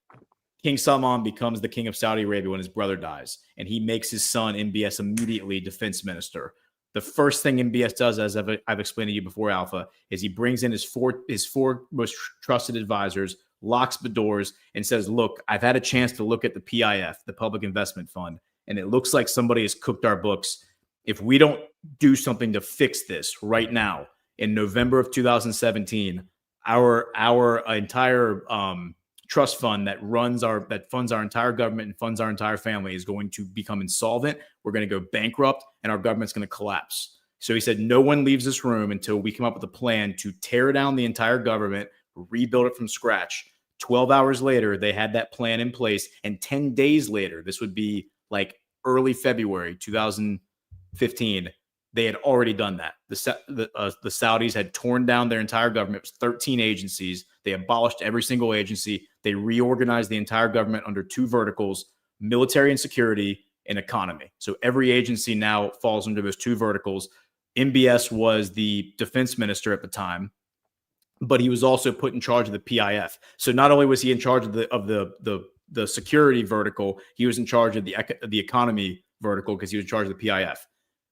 King Salman becomes the king of Saudi Arabia when his brother dies, and he makes his son MBS immediately defense minister. The first thing MBS does, as I've explained to you before, Alpha, is he brings in his four most trusted advisors, locks the doors, and says, look, I've had a chance to look at the PIF, the Public Investment Fund, and it looks like somebody has cooked our books. If we don't do something to fix this right now, in November of 2017, our entire trust fund that funds our entire government and funds our entire family is going to become insolvent. We're going to go bankrupt, and our government's going to collapse. So he said, no one leaves this room until we come up with a plan to tear down the entire government, rebuild it from scratch. 12 hours later, they had that plan in place. And 10 days later, this would be like early February 2015, they had already done that. The Saudis had torn down their entire government. It was 13 agencies. They abolished every single agency. They reorganized the entire government under two verticals: military and security and economy. So every agency now falls under those two verticals. MBS was the defense minister at the time, but he was also put in charge of the PIF. So not only was he in charge of the security vertical, he was in charge of the economy vertical because he was in charge of the PIF.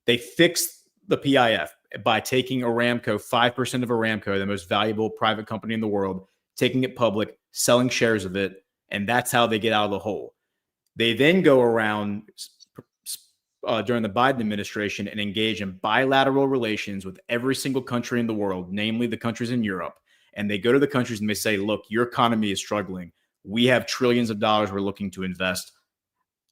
They fixed the PIF by taking Aramco, 5% of Aramco, the most valuable private company in the world, taking it public, selling shares of it, and that's how they get out of the hole. They then go around during the Biden administration and engage in bilateral relations with every single country in the world, namely the countries in Europe. And they go to the countries and they say, look, your economy is struggling. We have trillions of dollars we're looking to invest.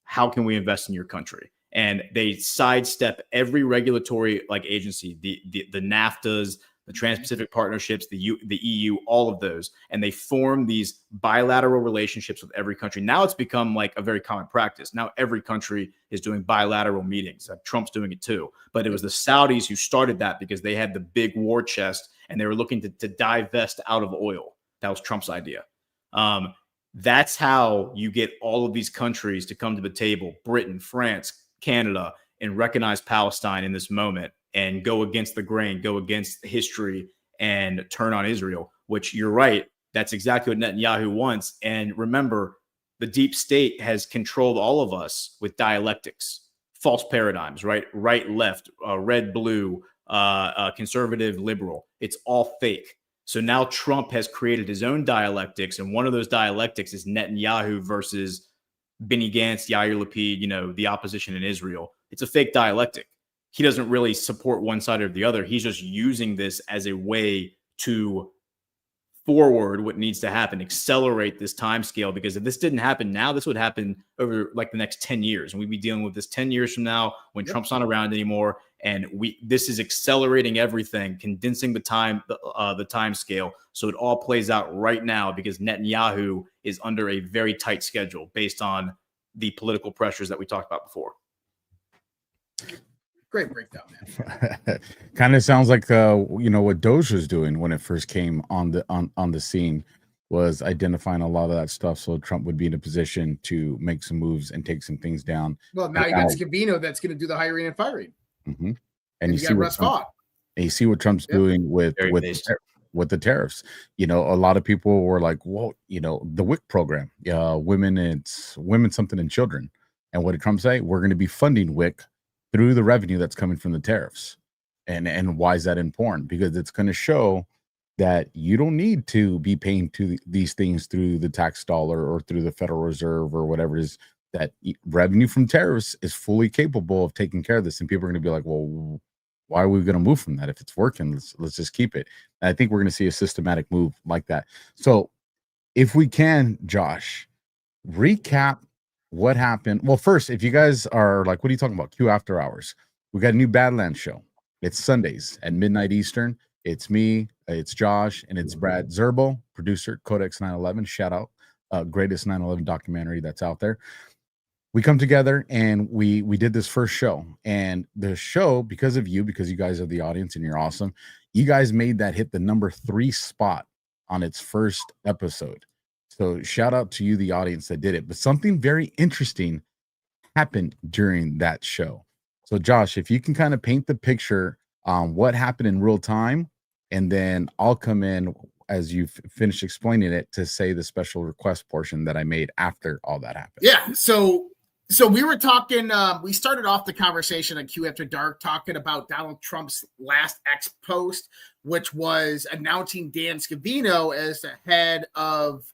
How can we invest in your country? And they sidestep every regulatory agency, the NAFTAs, the Trans-Pacific Partnerships, the EU, all of those. And they form these bilateral relationships with every country. Now it's become like a very common practice. Now every country is doing bilateral meetings. Trump's doing it too. But it was the Saudis who started that because they had the big war chest and they were looking to divest out of oil. That was Trump's idea. That's how you get all of these countries to come to the table: Britain, France, Canada, and recognize Palestine in this moment and go against the grain, go against history, and turn on Israel, which you're right. That's exactly what Netanyahu wants. And remember, the deep state has controlled all of us with dialectics, false paradigms, right? Right, left, red, blue, conservative, liberal. It's all fake. So now Trump has created his own dialectics, and one of those dialectics is Netanyahu versus Benny Gantz, Yair Lapid, the opposition in Israel. It's a fake dialectic. He doesn't really support one side or the other. He's just using this as a way to forward what needs to happen, accelerate this time scale, because if this didn't happen now, this would happen over like the next 10 years. And we'd be dealing with this 10 years from now when Trump's not around anymore. And this is accelerating everything, condensing the time scale. So it all plays out right now because Netanyahu is under a very tight schedule based on the political pressures that we talked about before. Great breakdown, man. Kind of sounds like what Doge was doing when it first came on the scene, was identifying a lot of that stuff so Trump would be in a position to make some moves and take some things down. Well, now you got Scavino that's going to do the hiring and firing. Mm-hmm. And you got Russ Vaught. And you see what Trump's doing with Very based. with the tariffs. You know, a lot of people were like, well, you know, the WIC program, women something and children. And what did Trump say? We're going to be funding WIC through the revenue that's coming from the tariffs. And why is that important? Because it's going to show that you don't need to be paying to these things through the tax dollar or through the Federal Reserve or whatever it is. That revenue from tariffs is fully capable of taking care of this. And people are going to be like, well, why are we going to move from that? If it's working, let's just keep it. And I think we're going to see a systematic move like that. So if we can, Josh, recap what happened. Well, first, if you guys are like, what are you talking about? Q After Hours. We got a new Badlands show. It's Sundays at midnight Eastern. It's me, it's Josh, and it's Brad Zerbal, producer, Codex 911. Shout out, greatest 9/11 documentary that's out there. We come together and we did this first show, and the show, because of you, because you guys are the audience and you're awesome, you guys made that hit the number 3 spot on its first episode. So shout out to you, the audience that did it. But something very interesting happened during that show. So Josh, if you can kind of paint the picture on what happened in real time, and then I'll come in as you've finished explaining it to say the special request portion that I made after all that happened. Yeah. So we were talking, we started off the conversation on Q After Dark talking about Donald Trump's last X post, which was announcing Dan Scavino as the head of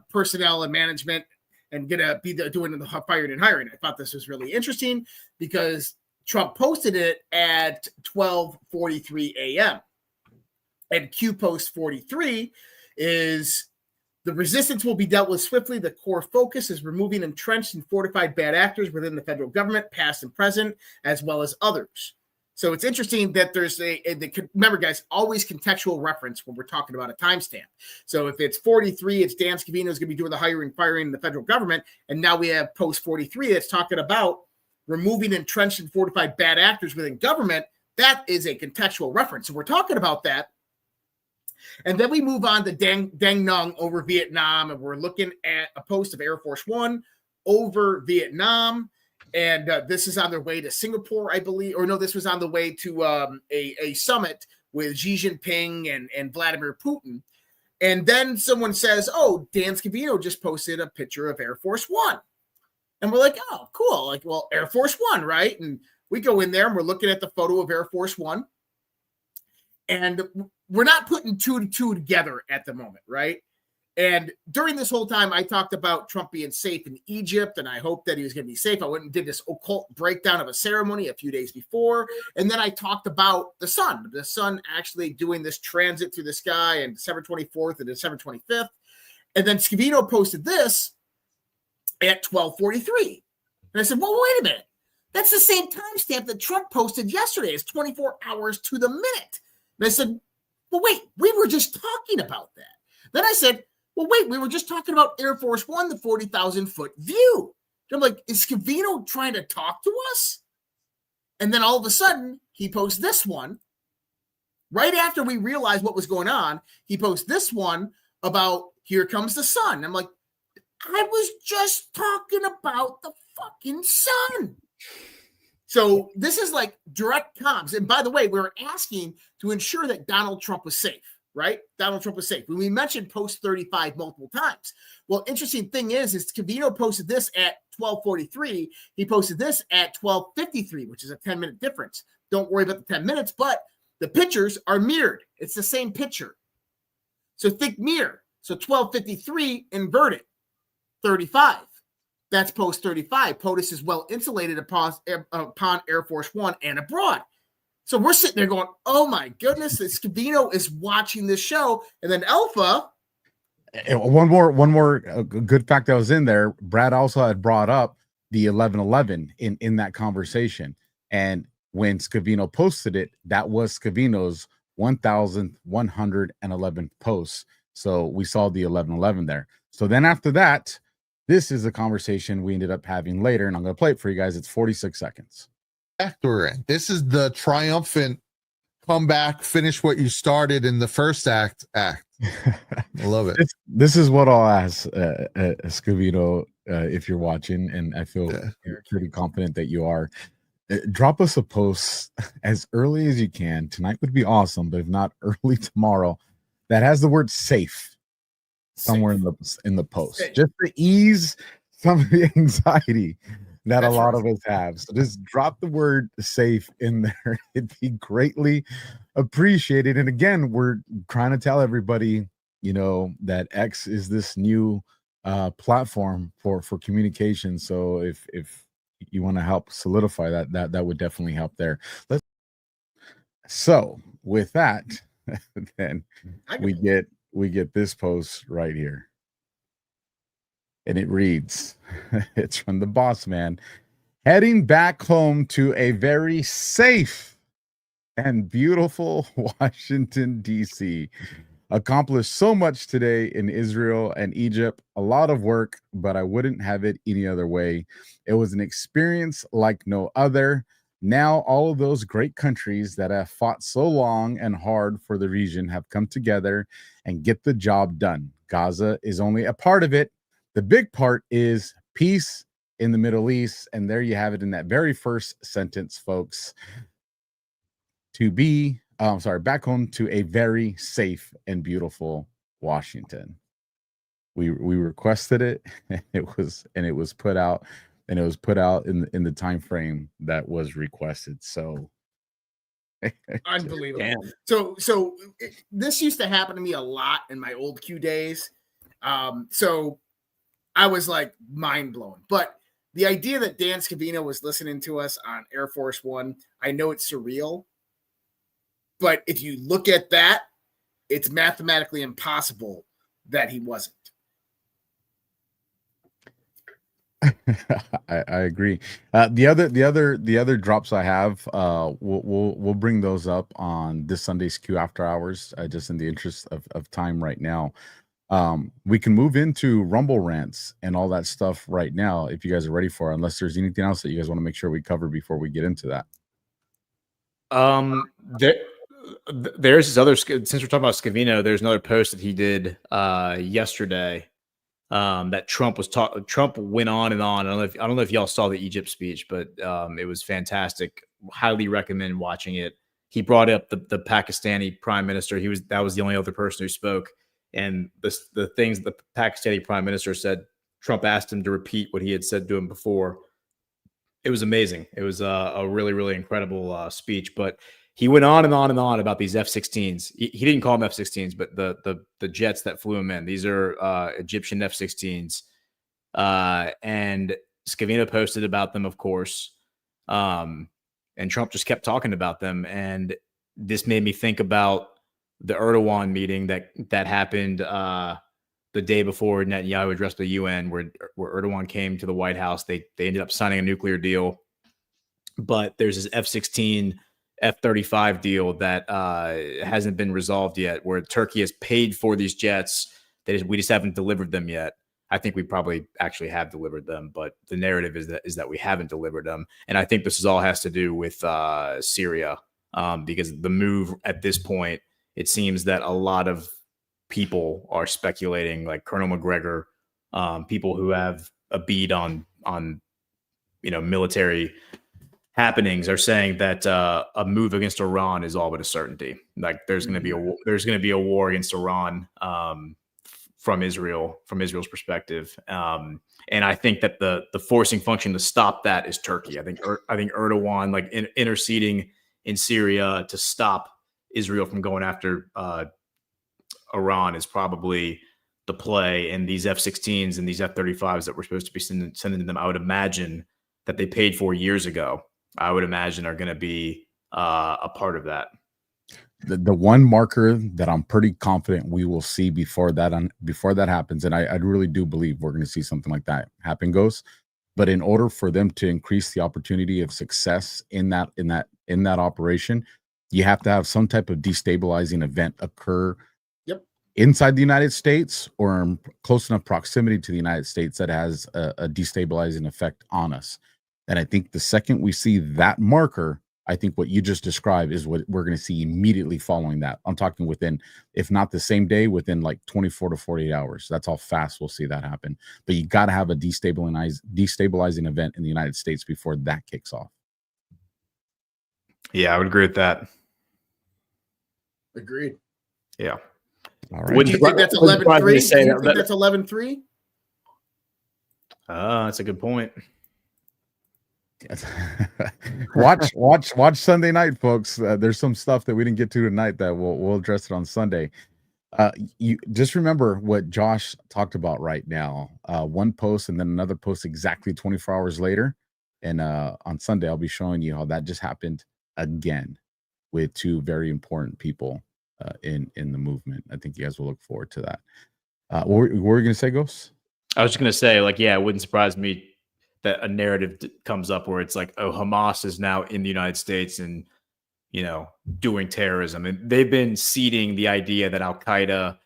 personnel and management and gonna be doing the firing and hiring. I thought this was really interesting because Trump posted it at 12:43 a.m. And Q post 43 is: the resistance will be dealt with swiftly. The core focus is removing entrenched and fortified bad actors within the federal government, past and present, as well as others. So it's interesting that there's remember, guys, always contextual reference when we're talking about a timestamp. So if it's 43, it's Dan Scavino is going to be doing the hiring, firing in the federal government. And now we have post 43 that's talking about removing entrenched and fortified bad actors within government. That is a contextual reference. So we're talking about that. And then we move on to Deng Nung over Vietnam, and we're looking at a post of Air Force One over Vietnam. And this is on their way to Singapore, I believe. Or no, this was on the way to a summit with Xi Jinping and Vladimir Putin. And then someone says, oh, Dan Scavino just posted a picture of Air Force One. And we're like, oh, cool. Like, well, Air Force One, right? And we go in there and we're looking at the photo of Air Force One. And we're not putting two to two together at the moment, right? And during this whole time, I talked about Trump being safe in Egypt, and I hoped that he was going to be safe. I went and did this occult breakdown of a ceremony a few days before. And then I talked about the sun actually doing this transit through the sky on December 24th and December 25th. And then Scavino posted this at 12:43. And I said, well, wait a minute. That's the same timestamp that Trump posted yesterday. It's 24 hours to the minute. And I said, well, wait, we were just talking about that. Then I said, well, wait, we were just talking about Air Force One, the 40,000-foot view. And I'm like, is Scavino trying to talk to us? And then all of a sudden, he posts this one. Right after we realized what was going on, he posts this one about here comes the sun. I'm like, I was just talking about the fucking sun. So this is like direct comms. And by the way, we were asking to ensure that Donald Trump was safe, right? Donald Trump was safe. When we mentioned post 35 multiple times. Well, interesting thing is Scavino posted this at 12:43. He posted this at 12:53, which is a 10-minute difference. Don't worry about the 10 minutes, but the pictures are mirrored. It's the same picture. So think mirror. So 12:53 inverted, 35. That's post 35. POTUS is well insulated upon Air Force One and abroad. So we're sitting there going, oh my goodness, Scavino is watching this show. And then Alpha. One more good fact that was in there. Brad also had brought up the 11/11 in that conversation. And when Scavino posted it, that was Scavino's 1,111 posts. So we saw the 11/11 there. So then after that, this is a conversation we ended up having later, and I'm going to play it for you guys. It's 46 seconds. We're in. This is the triumphant comeback, finish what you started in the first act. I love it. This is what I'll ask Scavino if you're watching, and I feel pretty confident that you are. drop us a post as early as you can. Tonight would be awesome, but if not, early tomorrow, that has the word safe somewhere in the post, just to ease some of the anxiety that a lot of us have. So just drop the word safe in there. It'd be greatly appreciated. And again, we're trying to tell everybody, that X is this new platform for communication. So if you want to help solidify that would definitely help there. So with that, then we get this post right here. And it reads, it's from the boss man, heading back home to a very safe and beautiful Washington, D.C. Accomplished so much today in Israel and Egypt. A lot of work, but I wouldn't have it any other way. It was an experience like no other. Now all of those great countries that have fought so long and hard for the region have come together and get the job done. Gaza is only a part of it. The big part is peace in the Middle East. And there you have it in that very first sentence, folks. Back home to a very safe and beautiful Washington. We requested it, and it was put out, in the time frame that was requested. So unbelievable. So this used to happen to me a lot in my old Q days. So I was like mind blown. But the idea that Dan Scavino was listening to us on Air Force One, I know it's surreal. But if you look at that, it's mathematically impossible that he wasn't. I agree. The other drops I have, we'll bring those up on this Sunday's Q after hours, just in the interest of time right now. We can move into Rumble rants and all that stuff right now if you guys are ready for it, unless there's anything else that you guys want to make sure we cover before we get into that. There's this other, since we're talking about Scavino, there's another post that he did yesterday that Trump went on and on. I don't know if y'all saw the Egypt speech, but it was fantastic. Highly recommend watching it. He brought up the Pakistani prime minister. That was the only other person who spoke. And the things the Pakistani prime minister said, Trump asked him to repeat what he had said to him before. It was amazing. It was a really, really incredible speech. But he went on and on and on about these F-16s. He didn't call them F-16s, but the jets that flew him in. These are Egyptian F-16s. And Scavino posted about them, of course. And Trump just kept talking about them. And this made me think about the Erdogan meeting that happened the day before Netanyahu addressed the UN, where Erdogan came to the White House. They ended up signing a nuclear deal. But there's this F-16 F-35 deal that hasn't been resolved yet, where Turkey has paid for these jets. We just haven't delivered them yet. I think we probably actually have delivered them, but the narrative is that we haven't delivered them. And I think this all has to do with Syria, because the move at this point, it seems that a lot of people are speculating, like Colonel McGregor, people who have a bead on military happenings, are saying that a move against Iran is all but a certainty. Like there's going to be a war against Iran from Israel's perspective. And I think that the forcing function to stop that is Turkey. I think Erdogan, like interceding in Syria to stop Israel from going after Iran, is probably the play. And these F-16s and these F-35s that we're supposed to be sending them, I would imagine that they paid for years ago, I would imagine are going to be a part of that. The one marker that I'm pretty confident we will see before that happens, and I really do believe we're going to see something like that happen, Ghost. But in order for them to increase the opportunity of success in that operation, you have to have some type of destabilizing event occur inside the United States or in close enough proximity to the United States that has a destabilizing effect on us. And I think the second we see that marker, I think what you just described is what we're going to see immediately following that. I'm talking within, if not the same day, within like 24 to 48 hours. That's how fast we'll see that happen. But you got to have a destabilizing event in the United States before that kicks off. Yeah, I would agree with that. Agreed. Yeah. All right. Do you think that's 11-3? Do you think that's 11-3? That's a good point. watch Sunday night, folks. There's some stuff that we didn't get to tonight that we'll address it on Sunday. You just remember what Josh talked about right now. One post and then another post exactly 24 hours later. And on Sunday, I'll be showing you how that just happened again with two very important people in the movement. I think you guys will look forward to that. What were you going to say, Ghost? I was just going to say, like, yeah, it wouldn't surprise me that a narrative comes up where it's like, oh, Hamas is now in the United States and, you know, doing terrorism. And they've been seeding the idea that Al-Qaeda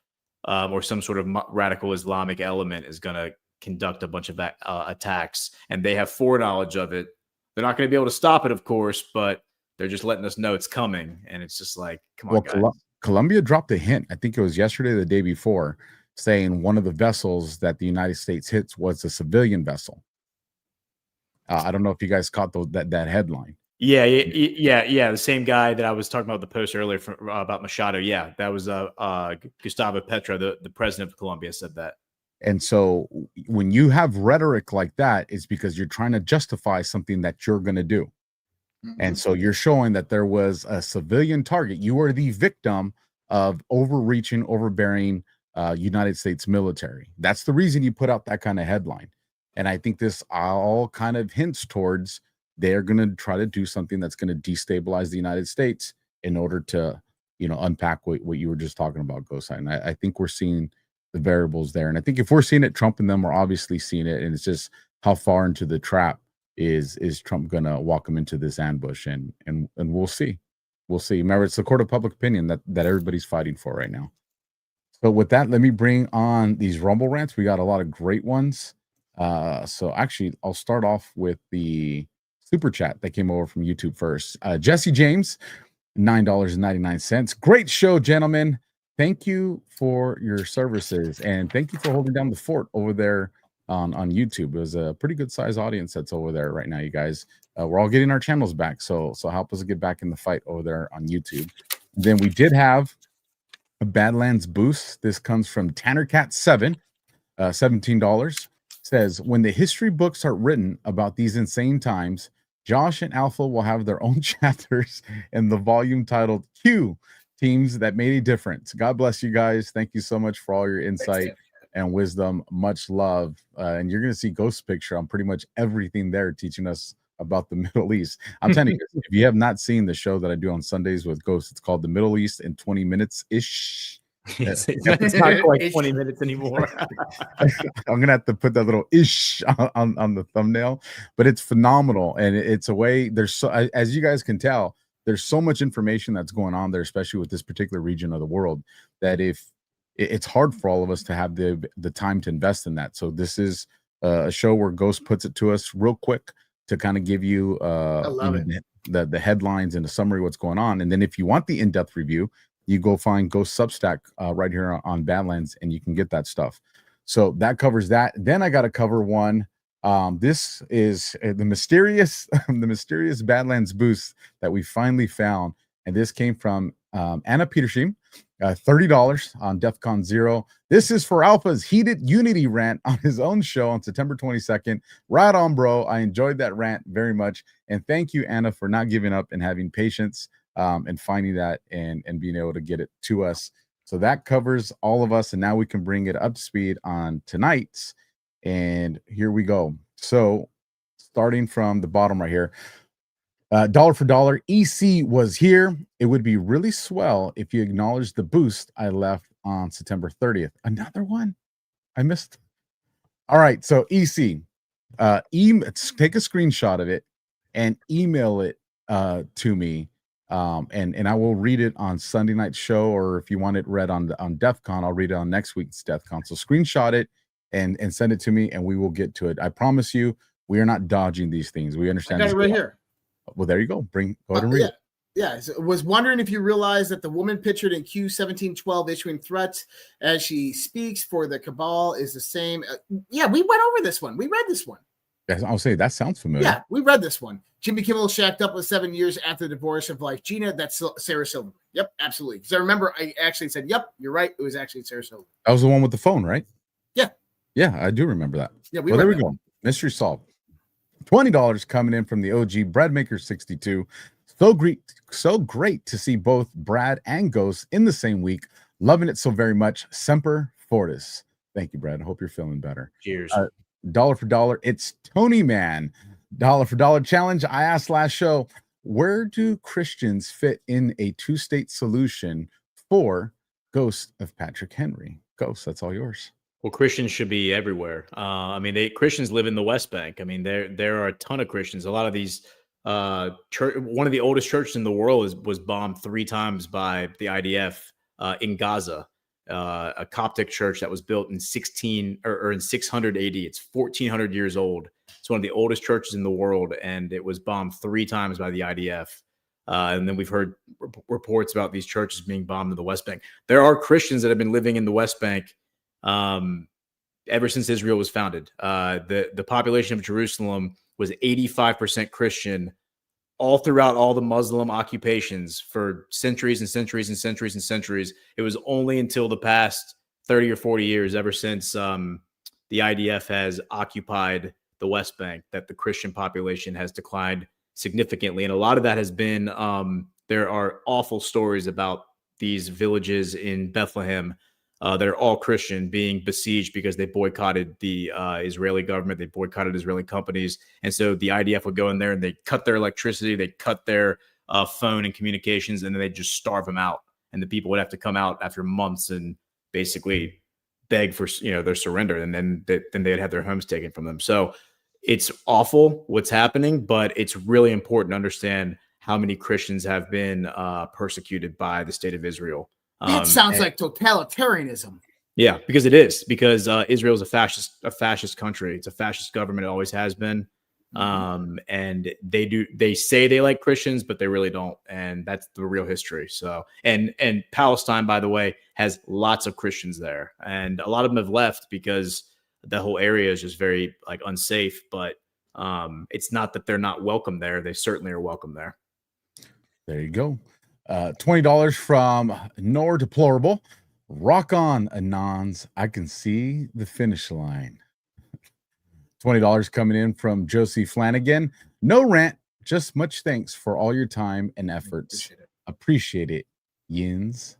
or some sort of radical Islamic element is going to conduct a bunch of attacks. And they have foreknowledge of it. They're not going to be able to stop it, of course, but they're just letting us know it's coming. And it's just like, come on, guys. Colombia dropped a hint. I think it was yesterday or the day before, saying one of the vessels that the United States hits was a civilian vessel. I don't know if you guys caught that headline. Yeah. The same guy that I was talking about the post earlier about Machado. Yeah, that was Gustavo Petro, the president of Colombia, said that. And so when you have rhetoric like that, it's because you're trying to justify something that you're going to do. Mm-hmm. And so you're showing that there was a civilian target. You are the victim of overreaching, overbearing United States military. That's the reason you put out that kind of headline. And I think this all kind of hints towards they're going to try to do something that's going to destabilize the United States in order to, you know, unpack what you were just talking about, Gosai. And I think we're seeing the variables there. And I think if we're seeing it, Trump and them are obviously seeing it. And it's just how far into the trap is Trump going to walk them into this ambush? And we'll see. We'll see. Remember, it's the court of public opinion that everybody's fighting for right now. So with that, let me bring on these Rumble rants. We got a lot of great ones. So actually, I'll start off with the super chat that came over from YouTube first. Jesse James, $9.99. Great show, gentlemen. Thank you for your services, and thank you for holding down the fort over there on YouTube. It was a pretty good size audience that's over there right now, you guys. We're all getting our channels back, so help us get back in the fight over there on YouTube. Then we did have a Badlands boost. This comes from TannerCat7, $17. Says, when the history books are written about these insane times, Josh and Alpha will have their own chapters in the volume titled Q, Teams That Made a Difference. God bless you guys. Thank you so much for all your insight and wisdom. Much love. And you're going to see Ghost's picture on pretty much everything there, teaching us about the Middle East. I'm telling you, if you have not seen the show that I do on Sundays with Ghost, it's called The Middle East in 20 Minutes-ish. It's not quite 20 minutes anymore. I'm gonna have to put that little ish on the thumbnail, but it's phenomenal. And it's a way, there's so, as you guys can tell, there's so much information that's going on there, especially with this particular region of the world, that if it's hard for all of us to have the time to invest in that. So this is a show where Ghost puts it to us real quick to kind of give you the headlines and a summary of what's going on. And then if you want the in-depth review, you go find Ghost Substack right here on Badlands, and you can get that stuff. So that covers that. Then I got to cover one. This is the mysterious Badlands boost that we finally found, and this came from Anna Petersham, $30 on DEFCON ZERQ. This is for Alpha's heated Unity rant on his own show on September 22nd. Right on, bro. I enjoyed that rant very much, and thank you, Anna, for not giving up and having patience. And finding that and being able to get it to us. So that covers all of us. And now we can bring it up to speed on tonight's. And here we go. So starting from the bottom right here, dollar for dollar, EC was here. It would be really swell if you acknowledged the boost I left on September 30th. Another one I missed. All right. So EC, take a screenshot of it and email it to me. And I will read it on Sunday night show, or if you want it read on DEFCON, I'll read it on next week's DEFCON. So screenshot it and send it to me, and we will get to it. I promise you, we are not dodging these things. We understand. I got it right here. Well, there you go. Go ahead and read it. Yeah, so was wondering if you realize that the woman pictured in Q1712 issuing threats as she speaks for the cabal is the same. Yeah, we went over this one. We read this one. Yes, I'll say that sounds familiar. Yeah, we read this one. Jimmy Kimmel shacked up with 7 years after the divorce of wife Gina. That's Sarah Silverman. Yep, absolutely. Because I remember I actually said, "Yep, you're right." It was actually Sarah Silverman. That was the one with the phone, right? Yeah. Yeah, I do remember that. Yeah, well, there we go. Mystery solved. $20 coming in from the OG Bread Maker 62. So great to see both Brad and Ghost in the same week. Loving it so very much. Semper Fortis. Thank you, Brad. I hope you're feeling better. Cheers. Dollar for dollar, it's Tony Man. Dollar for dollar challenge. I asked last show, where do Christians fit in a two-state solution for Ghost of Patrick Henry? Ghost, that's all yours. Well, Christians should be everywhere. I mean, Christians live in the West Bank. I mean, there are a ton of Christians. A lot of these, one of the oldest churches in the world was bombed 3 times by the IDF in Gaza. A Coptic church that was built in 600 AD. It's 1400 years old. It's one of the oldest churches in the world, and it was bombed 3 times by the IDF. And then we've heard reports about these churches being bombed in the West Bank. There are Christians that have been living in the West Bank ever since Israel was founded. The population of Jerusalem was 85% Christian all throughout all the Muslim occupations for centuries and centuries and centuries and centuries. It was only until the past 30 or 40 years, ever since the IDF has occupied the West Bank, that the Christian population has declined significantly. And a lot of that has been, there are awful stories about these villages in Bethlehem that are all Christian being besieged because they boycotted the Israeli government. They boycotted Israeli companies. And so the IDF would go in there and they cut their electricity, they cut their phone and communications, and then they just starve them out. And the people would have to come out after months and basically beg for, their surrender. And then they'd have their homes taken from them. So it's awful what's happening, but it's really important to understand how many Christians have been persecuted by the state of Israel. That sounds like totalitarianism. Yeah, because it is. Because Israel is a fascist country. It's a fascist government. It always has been. And they say they like Christians, but they really don't. And that's the real history. So, and Palestine, by the way, has lots of Christians there, and a lot of them have left because the whole area is just very unsafe. But it's not that they're not welcome there. They certainly are welcome there. There you go. $20 from Nor Deplorable. Rock on, Anons. I can see the finish line. $20 coming in from Josie Flanagan. No rant, just much thanks for all your time and efforts. Appreciate it. Yins.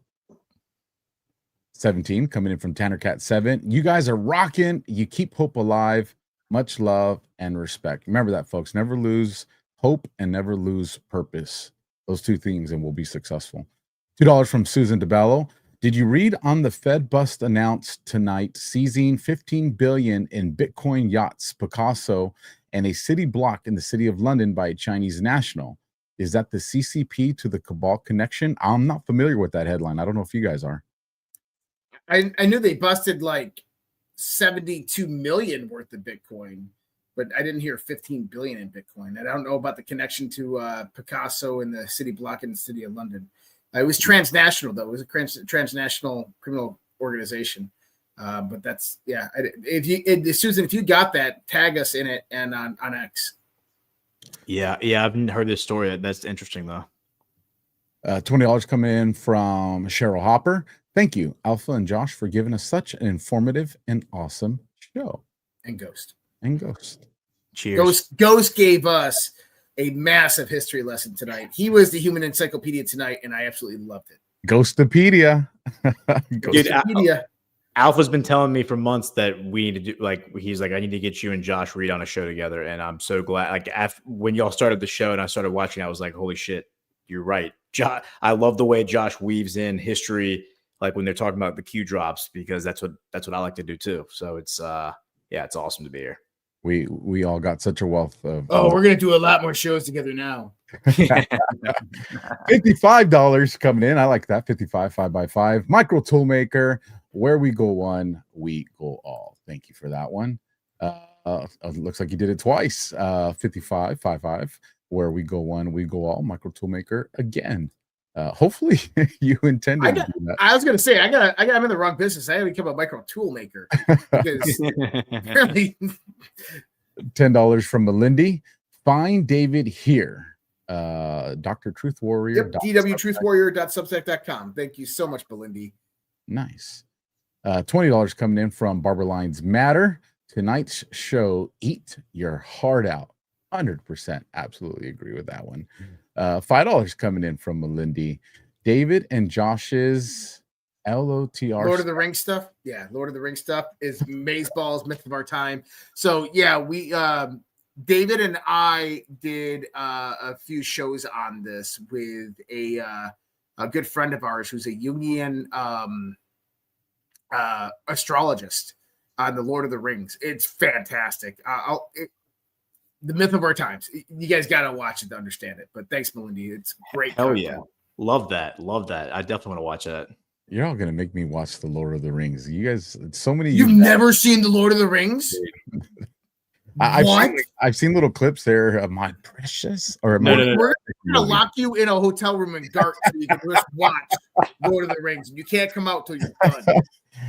17 coming in from Tanner Cat 7. You guys are rocking. You keep hope alive. Much love and respect. Remember that, folks. Never lose hope and never lose purpose. Those 2 things and we'll be successful. $2 from Susan DeBello. Did you read on the Fed bust announced tonight seizing $15 billion in Bitcoin yachts, Picasso, and a city block in the city of London by a Chinese national? Is that the CCP to the cabal connection? I'm not familiar with that headline. I don't know if you guys are. I knew they busted like 72 million worth of Bitcoin, but I didn't hear 15 billion in Bitcoin. I don't know about the connection to Picasso and the city block in the city of London. It was transnational, though. It was a transnational criminal organization. But that's, yeah. Susan, if you got that, tag us in it and on X. Yeah, I haven't heard this story. That's interesting, though. $20 coming in from Cheryl Hopper. Thank you, Alpha and Josh, for giving us such an informative and awesome show. And Ghost. Cheers. Ghost gave us a massive history lesson tonight. He was the human encyclopedia tonight, and I absolutely loved it. Ghostopedia. Dude, Alpha's been telling me for months that we need to do, he's like, I need to get you and Josh Reid on a show together. And I'm so glad. When y'all started the show and I started watching, I was like, holy shit, you're right. I love the way Josh weaves in history, when they're talking about the Q drops, because that's what I like to do too. So it's it's awesome to be here. We all got such a wealth of. Oh, we're gonna do a lot more shows together now. $55 coming in. I like that. 55 5x5 micro toolmaker. Where we go one, we go all. Thank you for that one. Looks like you did it twice. 55 5 Where we go one, we go all. Micro toolmaker again. Hopefully you intended to do that. I was gonna say I'm in the wrong business. I had to become a micro tool maker because apparently $10 from Melindy. Find David here. Dr. Truth Warrior. Yep, dwtruthwarrior.substack.com. Thank you so much, Belindy. Nice. $20 coming in from Barbara Lines Matter. Tonight's show, eat your heart out. 100% absolutely agree with that one. $5 coming in from Melindy. David and Josh's LOTR. Lord of the Rings stuff. Yeah, Lord of the Rings stuff is Mazeballs, Myth of Our Time. So yeah, we David and I did a few shows on this with a good friend of ours who's a Jungian astrologist on the Lord of the Rings. It's fantastic. The Myth of Our Times. You guys got to watch it to understand it. But thanks, Melindy. It's great. Hell content. yeah. Love that. Love that. I definitely want to watch that. You're all going to make me watch the Lord of the Rings. You guys, so many. You've never seen the Lord of the Rings? I've seen little clips there of my precious. Or no. We're going to lock you in a hotel room in dark so you can just watch Lord of the Rings. You can't come out till you're done.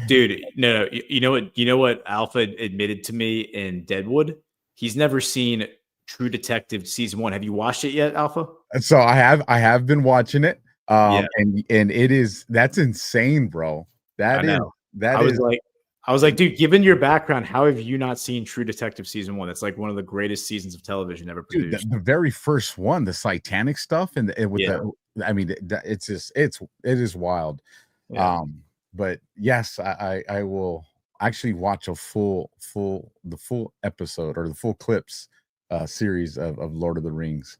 Dude, no. You know what Alpha admitted to me in Deadwood? He's never seen True Detective season 1. Have you watched it yet, Alpha? So I have been watching it. And that's insane, bro. I was like, dude, given your background, how have you not seen True Detective season 1? That's like one of the greatest seasons of television ever produced. Dude, the very first one, the satanic stuff, and it is wild. Yeah. But yes, I will actually watch the full episode or the full clips series of Lord of the Rings.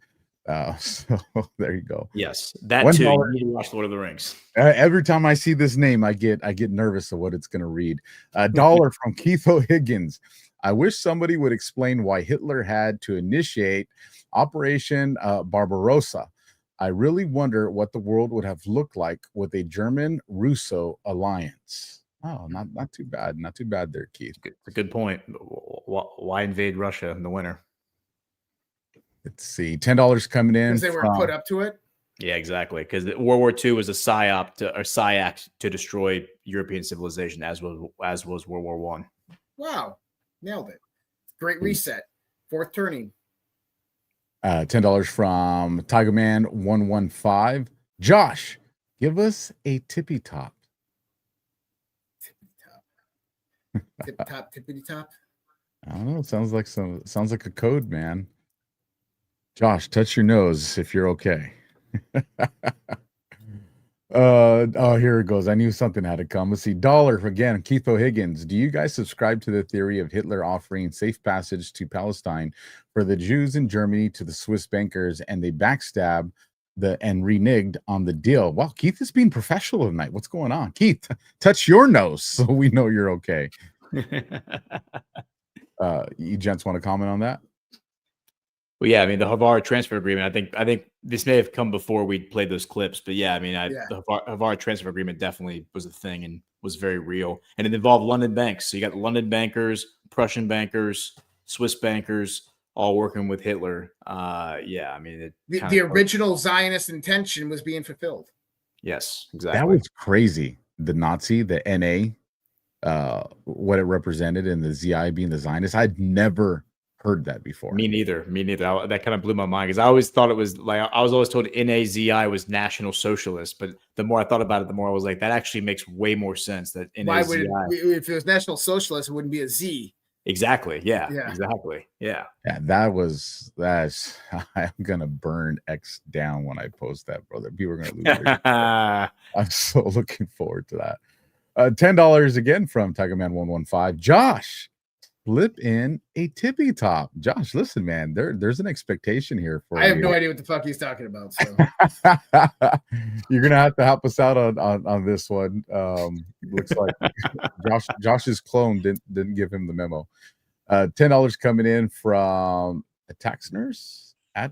So there you go. Yes, that too. You need to watch Lord of the Rings. Every time I see this name, I get nervous of what it's going to read. $1 from Keith O'Higgins. I wish somebody would explain why Hitler had to initiate Operation Barbarossa. I really wonder what the world would have looked like with a German-Russo alliance. Oh, not too bad. Not too bad there, Keith. It's a good point. Why invade Russia in the winter? Let's see. $10 coming in. Because they were put up to it? Yeah, exactly. Because World War II was a psyop to destroy European civilization, as was World War I. Wow. Nailed it. Great reset. Fourth turning. $10 from Tigerman 115. Josh, give us a tippy top. Tip top, tippity top. I don't know. It sounds like a code, man. Josh, touch your nose if you're okay. Here it goes. I knew something had to come. Let's see. $1 again. Keith O'Higgins. Do you guys subscribe to the theory of Hitler offering safe passage to Palestine for the Jews in Germany to the Swiss bankers, and they backstab and reneged on the deal? Well, Keith is being professional tonight. What's going on? Keith, touch your nose so we know you're okay. You gents want to comment on that? Well, yeah, I mean, the Havara transfer agreement, I think this may have come before we played those clips, but yeah, I mean, the Havara transfer agreement definitely was a thing and was very real. And it involved London banks. So you got London bankers, Prussian bankers, Swiss bankers, all working with Hitler. Yeah, I mean, the original Zionist intention was being fulfilled. Yes, exactly. That was crazy. The Nazi, the NA, what it represented, and the ZI being the Zionist. I'd never heard that before. Me neither. That kind of blew my mind because I always thought it was like, I was always told NAZI was National Socialist, but the more I thought about it, the more I was like, that actually makes way more sense. That NAZI. Why would if it was National Socialist, it wouldn't be a Z. Exactly. Yeah. Exactly. Yeah. Yeah. That's. I'm gonna burn X down when I post that, brother. People are gonna lose their I'm so looking forward to that. $10 again from Tigerman 115. Josh, flip in a tippy top. Josh, listen, man, there's an expectation here for I have no idea what the fuck he's talking about. So you're gonna have to help us out on this one. Looks like Josh's clone didn't give him the memo. $10 coming in from a tax nurse I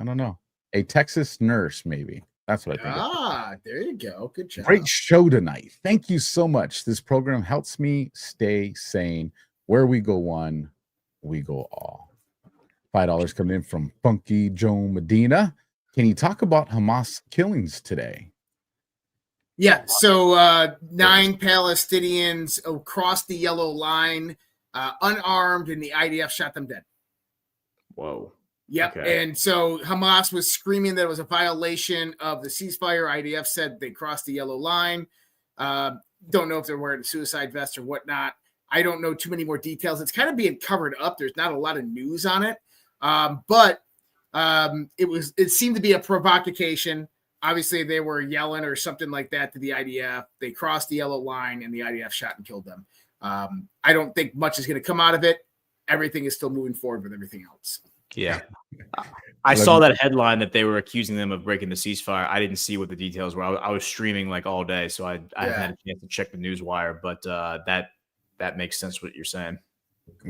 don't know, a Texas nurse, maybe. That's what I think. There you go. Good job. Great show tonight. Thank you so much. This program helps me stay sane. Where we go one, we go all. $5 coming in from Funky Joe Medina. Can you talk about Hamas killings today? Yeah. So 9 Palestinians crossed the yellow line unarmed, and the IDF shot them dead. Whoa. Yep. Okay. And so Hamas was screaming that it was a violation of the ceasefire. IDF said they crossed the yellow line. Don't know if they're wearing a suicide vest or whatnot. I don't know too many more details. It's kind of being covered up. There's not a lot of news on it. But it seemed to be a provocation. Obviously, they were yelling or something like that to the IDF. They crossed the yellow line, and the IDF shot and killed them. I don't think much is going to come out of it. Everything is still moving forward with everything else. Yeah. I saw that headline that they were accusing them of breaking the ceasefire. I didn't see what the details were. I was streaming like all day, so I haven't had a chance to check the news wire, but that makes sense what you're saying.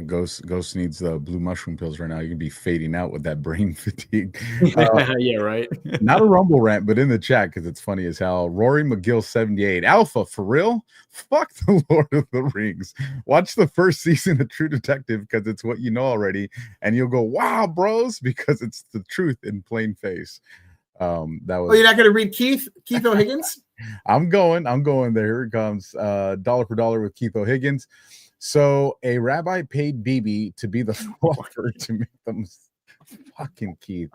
Ghost needs the blue mushroom pills right now. You can be fading out with that brain fatigue. Yeah, right. Not a rumble rant, but in the chat because it's funny as hell. Rory McGill 78 Alpha for real. Fuck the Lord of the Rings. Watch the first season of True Detective because it's what you know already, and you'll go wow, bros, because it's the truth in plain face. That was. Oh, you're not going to read Keith O'Higgins? I'm going there. Here it comes. Dollar for dollar with Keith O'Higgins. So a rabbi paid Bibi to be the fluffer to make them fucking Keith.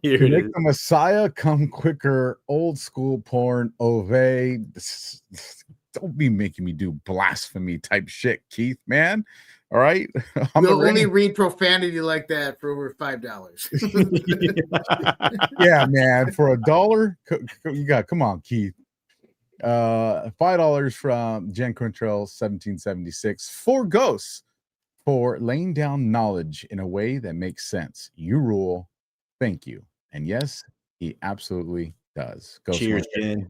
Here to it make is. the Messiah come quicker. Old school porn. Ove. Don't be making me do blasphemy type shit, Keith, man. All right. You'll only read profanity like that for over $5. Yeah, man. For $1, you got. Come on, Keith. $5 from Jen Quintrell 1776 for Ghosts for laying down knowledge in a way that makes sense. You rule. Thank you. And yes, he absolutely does. Ghost Cheers, Market. Jen.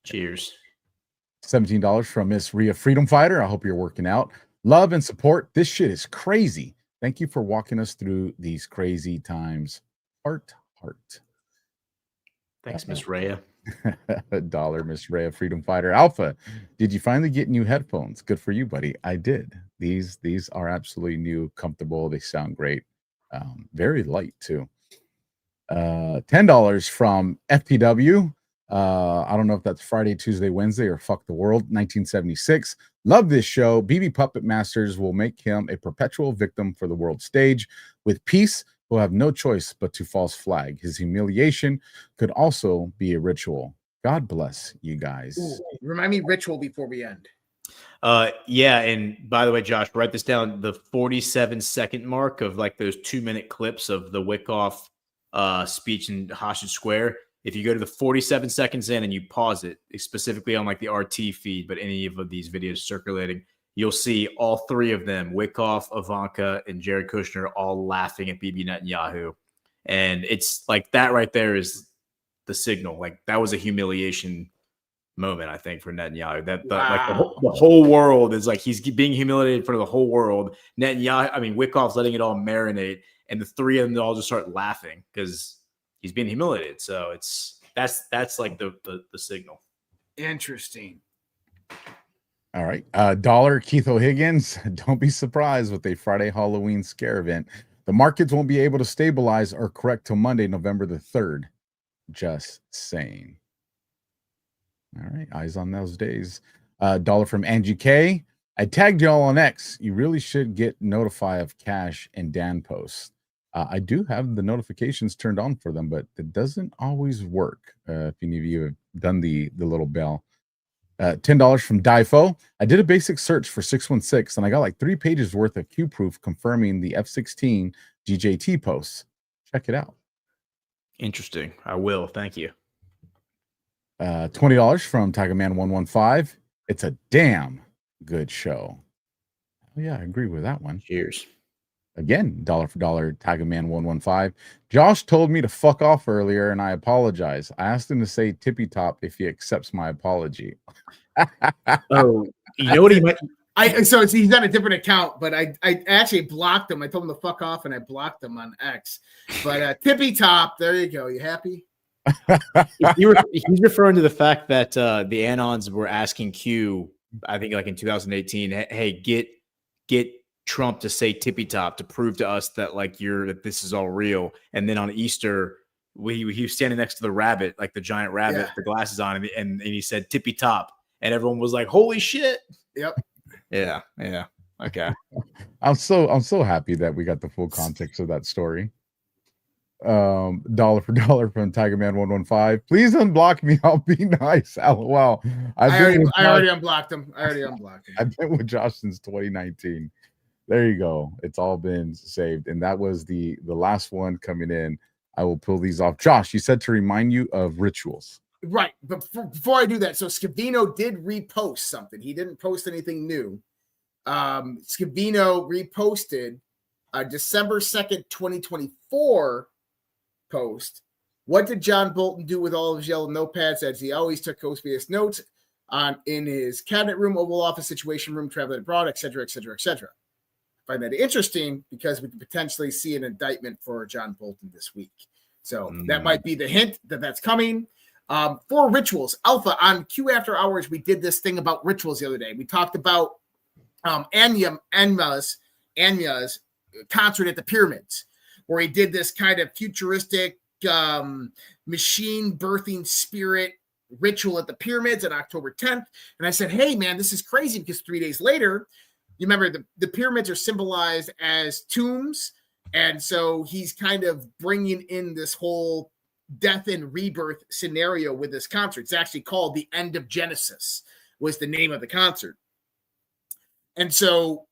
Cheers. $17 from Miss Rhea Freedom Fighter. I hope you're working out. Love and support. This shit is crazy. Thank you for walking us through these crazy times. Heart. Thanks, Miss Rhea. $1, Miss Rhea Freedom Fighter. Alpha, did you finally get new headphones? Good for you, buddy. I did. These are absolutely new, comfortable. They sound great. Very light too. $10 from FTW. I don't know if that's Friday, Tuesday, Wednesday, or Fuck the World. 1976. Love this show. BB Puppet Masters will make him a perpetual victim for the world stage. With peace, will have no choice but to false flag. His humiliation could also be a ritual. God bless you guys. Ooh, remind me ritual before we end. Yeah, and by the way, Josh, write this down. The 47-second mark of like those 2-minute clips of the Wickoff speech in Hostage Square. If you go to the 47 seconds in and you pause it, specifically on like the RT feed, but any of these videos circulating, you'll see all three of them, Wickoff, Ivanka, and Jared Kushner, all laughing at Bibi Netanyahu. And it's like that right there is the signal. Like that was a humiliation moment, I think, for Netanyahu. Like the whole world is like he's being humiliated in front of the whole world. Wickoff's letting it all marinate, and the three of them all just start laughing because he's being humiliated. So that's like the signal. Interesting. All right. $1, Keith O'Higgins. Don't be surprised with a Friday Halloween scare event. The markets won't be able to stabilize or correct till Monday, November the 3rd. Just saying. All right. Eyes on those days. $1 from Angie K. I tagged y'all on X. You really should get notified of Cash and Dan posts. I do have the notifications turned on for them, but it doesn't always work. If any of you have done the little bell. $10 from Difo. I did a basic search for 616 and I got like 3 pages worth of Q proof confirming the F-16 GJT posts. Check it out. Interesting. I will. Thank you. $20 from Tiger Man 115. It's a damn good show. Oh, yeah, I agree with that one. Cheers. Again, $1 for dollar, Tiger Man 115. Josh told me to fuck off earlier, and I apologize. I asked him to say tippy top if he accepts my apology. Oh, you know what he might. So he's on a different account, but I actually blocked him. I told him to fuck off, and I blocked him on X. But tippy top, there you go. You happy? He's referring to the fact that the Anons were asking Q, I think like in 2018, hey, get Trump to say tippy top to prove to us that that this is all real. And then on Easter, he was standing next to the rabbit, like the giant rabbit, with the glasses on, and he said tippy top, and everyone was like, "Holy shit!" Yep. Yeah. Okay. I'm so happy that we got the full context of that story. Dollar for dollar from Tiger Man 115. Please unblock me. I'll be nice. LOL. I already unblocked him. I've been with Josh since 2019. There you go. It's all been saved. And that was the last one coming in. I will pull these off. Josh, you said to remind you of rituals. Right. But before I do that, so Scavino did repost something. He didn't post anything new. Scavino reposted a December 2nd, 2024 post. What did John Bolton do with all of his yellow notepads? As he always took copious notes in his cabinet room, Oval Office, Situation Room, traveling abroad, etc., etc., etc. I find that interesting because we could potentially see an indictment for John Bolton this week. So that might be the hint that that's coming. For rituals, Alpha, on Q After Hours, we did this thing about rituals the other day. We talked about Anya's concert at the pyramids, where he did this kind of futuristic machine birthing spirit ritual at the pyramids on October 10th. And I said, hey, man, this is crazy because 3 days later, you remember the pyramids are symbolized as tombs. And so he's kind of bringing in this whole death and rebirth scenario with this concert. It's actually called The End of Genesis was the name of the concert. And so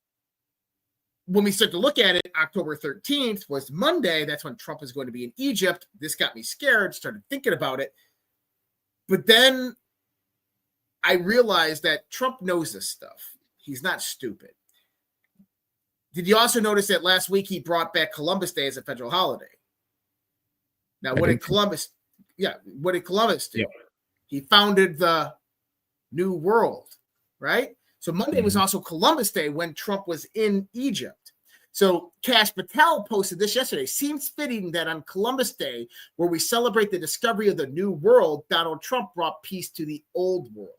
when we start to look at it, October 13th was Monday. That's when Trump is going to be in Egypt. This got me scared, started thinking about it. But then I realized that Trump knows this stuff. He's not stupid. Did you also notice that last week he brought back Columbus Day as a federal holiday? Now, what did Columbus do? Yeah. He founded the New World, right? So Monday was also Columbus Day when Trump was in Egypt. So Kash Patel posted this yesterday. Seems fitting that on Columbus Day, where we celebrate the discovery of the New World, Donald Trump brought peace to the old world.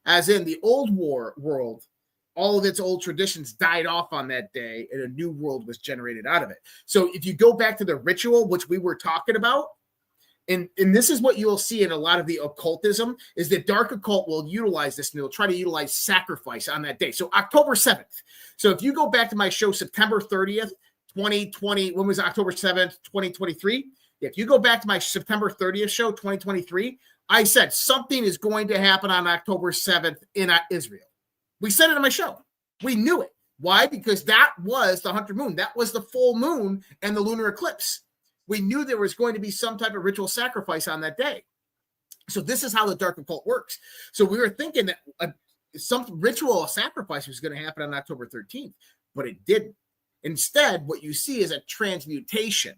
As in the old world, all of its old traditions died off on that day and a new world was generated out of it. So if you go back to the ritual, which we were talking about, and this is what you'll see in a lot of the occultism, is that dark occult will utilize this and they'll try to utilize sacrifice on that day. So October 7th. So if you go back to my show, September 30th, 2020, when was October 7th, 2023? If you go back to my September 30th show, 2023, I said something is going to happen on October 7th in Israel. We said it on my show. We knew it. Why? Because that was the 100 moon. That was the full moon and the lunar eclipse. We knew there was going to be some type of ritual sacrifice on that day. So this is how the dark occult works. So we were thinking that some ritual sacrifice was going to happen on October 13th, but it didn't. Instead, what you see is a transmutation,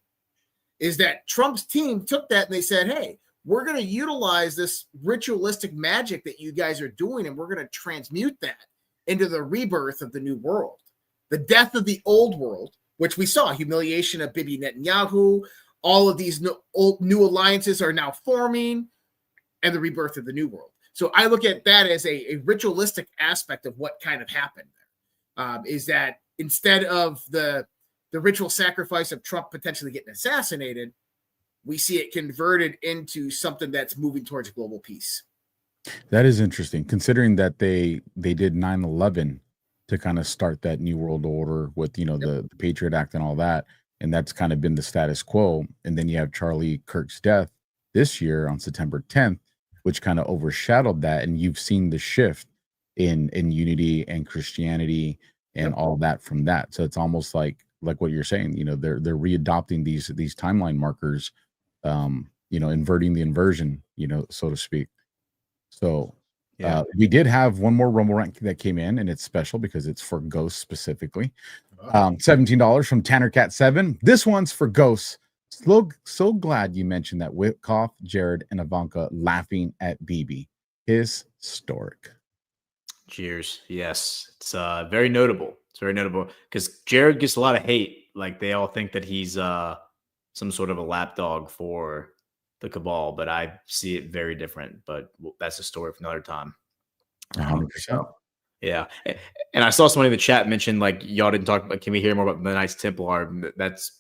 is that Trump's team took that and they said, hey, we're going to utilize this ritualistic magic that you guys are doing, and we're going to transmute that into the rebirth of the new world, the death of the old world, which we saw, humiliation of Bibi Netanyahu. All of these new alliances are now forming, and the rebirth of the new world. So I look at that as a ritualistic aspect of what kind of happened there. Is that instead of the ritual sacrifice of Trump potentially getting assassinated, we see it converted into something that's moving towards global peace. That is interesting, considering that they did 9/11 to kind of start that new world order with, the Patriot Act and all that. And that's kind of been the status quo. And then you have Charlie Kirk's death this year on September 10th, which kind of overshadowed that. And you've seen the shift in unity and Christianity and all that from that. So it's almost like what you're saying, they're readopting these timeline markers, inverting the inversion, so to speak. So we did have one more Rumble rank that came in, and it's special because it's for Ghosts specifically. $17 from Tanner Cat 7. This one's for Ghosts. So glad you mentioned that Witkoff, Jared, and Ivanka laughing at Bibi. Historic. Cheers. Yes, it's very notable. It's very notable because Jared gets a lot of hate. Like they all think that he's some sort of a lapdog for the cabal, but I see it very different. But that's a story for another time. 100%. Yeah, and I saw somebody in the chat mention y'all didn't talk about. Can we hear more about the Knights Templar?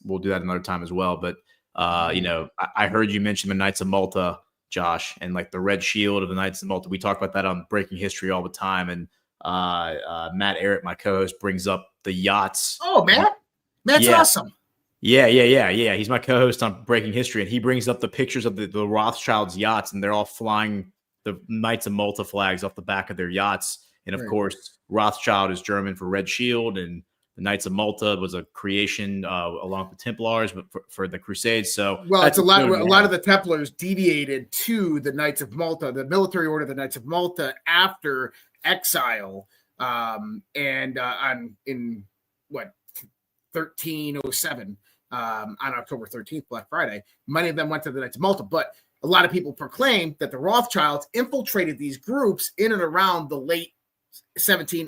We'll do that another time as well. But I heard you mention the Knights of Malta, Josh, and the red shield of the Knights of Malta. We talk about that on Breaking History all the time, and Matt Eric, my co-host, brings up the yachts. Oh, Matt, that's awesome. Yeah. He's my co-host on Breaking History, and he brings up the pictures of the Rothschilds' yachts, and they're all flying the Knights of Malta flags off the back of their yachts. And of course, Rothschild is German for Red Shield, and the Knights of Malta was a creation along with the Templars, but for the Crusades. So, well, it's a lot of the Templars deviated to the Knights of Malta, the military order of the Knights of Malta, after exile, in 1307, on October 13th, Black Friday. Many of them went to the Knights of Malta, but a lot of people proclaim that the Rothschilds infiltrated these groups in and around the late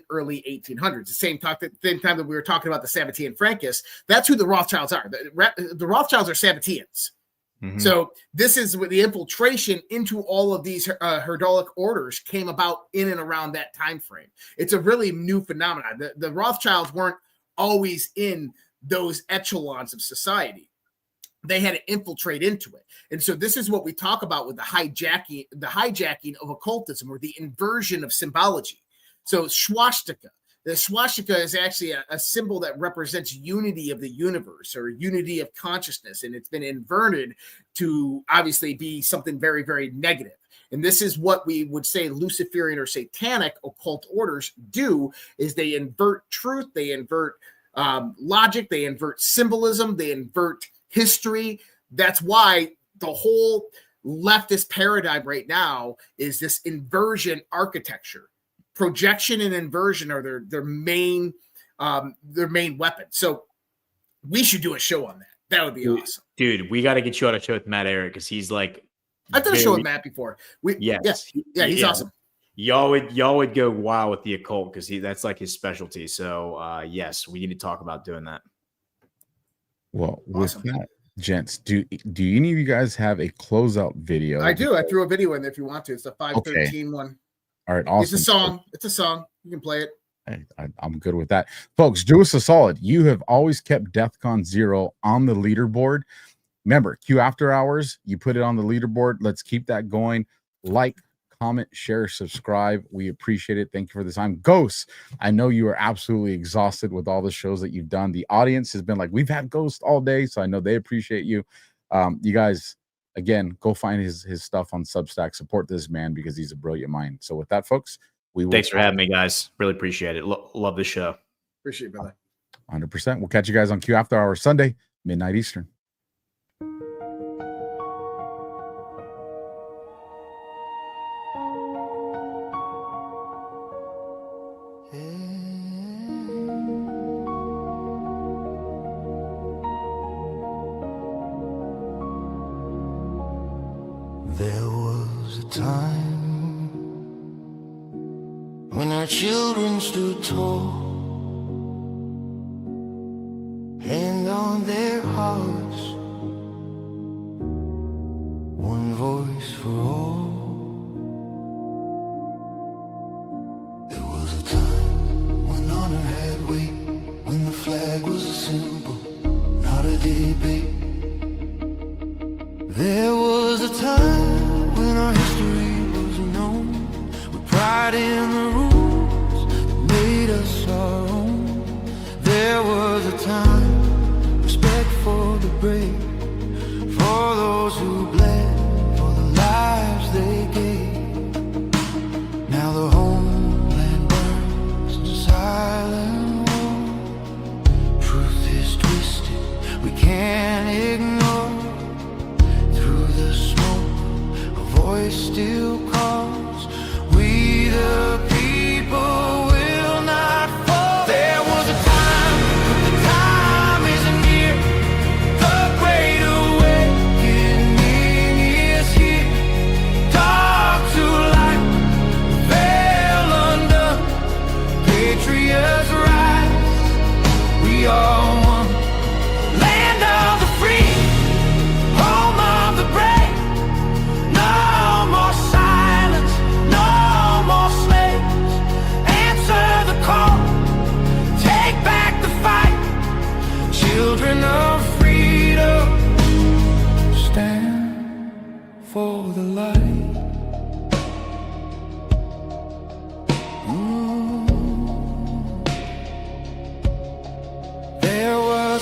early 1800s. The same time that we were talking about the Sabbatean Frankists, that's who the Rothschilds are. The Rothschilds are Sabbateans. Mm-hmm. So this is where the infiltration into all of these Herdulic orders came about in and around that time frame. It's a really new phenomenon. The Rothschilds weren't always in those echelons of society. They had to infiltrate into it. And so this is what we talk about with the hijacking of occultism, or the inversion of symbology. So swastika. The swastika is actually a symbol that represents unity of the universe, or unity of consciousness, and it's been inverted to obviously be something very, very negative. And this is what we would say Luciferian or satanic occult orders do, is they invert truth, they invert logic, they invert symbolism, they invert history. That's why the whole leftist paradigm right now is this inversion architecture. Projection and inversion are their main weapon. So we should do a show on that. That would be awesome. Dude, we got to get you on a show with Matt Eric, because he's like, I've done a show with Matt before. He's awesome. Y'all would go wild with the occult, because that's like his specialty. So yes, we need to talk about doing that. Well, with that, gents, do any of you guys have a closeout video? I do. I threw a video in there if you want to. It's the 513 one. All right, awesome. It's a song. You can play it. I'm good with that. Folks, do us a solid. You have always kept DEFCON 0 on the leaderboard. Remember, Q After Hours, you put it on the leaderboard. Let's keep that going. Like, comment, share, subscribe. We appreciate it. Thank you for the time. Ghost, I know you are absolutely exhausted with all the shows that you've done. The audience has been like, we've had Ghost all day, so I know they appreciate you. You guys, again, go find his stuff on Substack. Support this man, because he's a brilliant mind. So with that, folks, thanks for having me, guys. Really appreciate it. Love the show. Appreciate it, brother. 100%. We'll catch you guys on Q After Hours Sunday, midnight Eastern. There was a time when our children stood tall, hand on their hearts, one voice for all. There was a time when honor had weight, when the flag was a symbol, not a debate. There was a time when our history was known, with pride in the rules that made us our own. There was a time, respect for the brave, for those who bled, for the lives they gave. Now the homeland burns to silent war. Truth is twisted, we can't ignore. Voice still calls, we the people will not fall. There was a time, but the time isn't near. The great awakening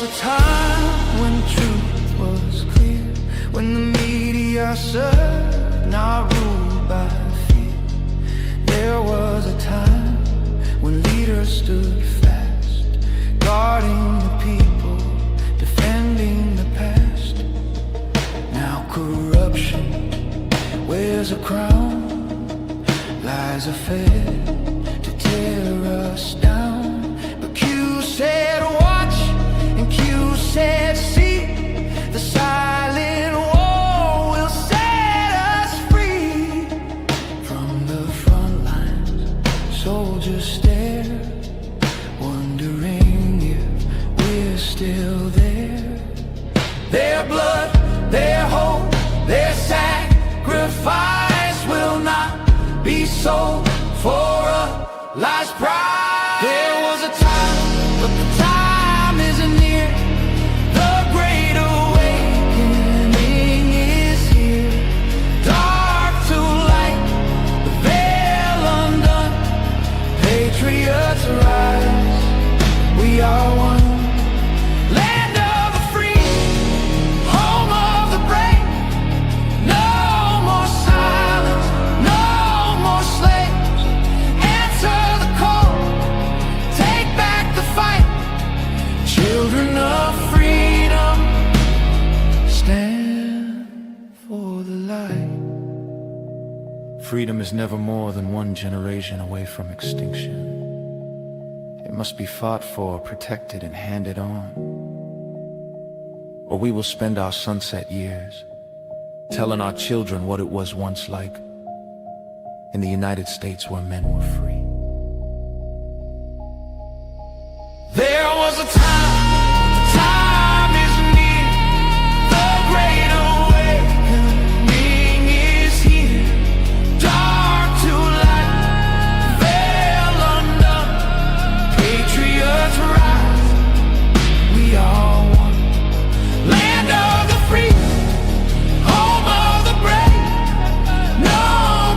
a time when truth was clear, when the media served, not ruled by fear. There was a time when leaders stood fast, guarding the people, defending the past. Now corruption wears a crown, lies are fed to tear us down. But Q said watch, and Q said see, the silent war will set us free. From the front lines, soldiers stare, wondering if we're still there. Their blood, their hope, their sacrifice will not be sold for a last prize. There was a time, but the time isn't near. The great awakening is here. Dark to light, the veil undone. Patriots rise, we are one. Land of the free, home of the brave. No more silence, no more slaves. Answer the call, take back the fight. Children of freedom, stand for the light. Freedom is never more than one generation away from extinction. It must be fought for, protected, and handed on. Or we will spend our sunset years telling our children what it was once like in the United States where men were free. There was a time, the time is near. The great awakening is here. Dark to light, veil undone. Patriots rise, we are one. Land of the free, home of the brave. No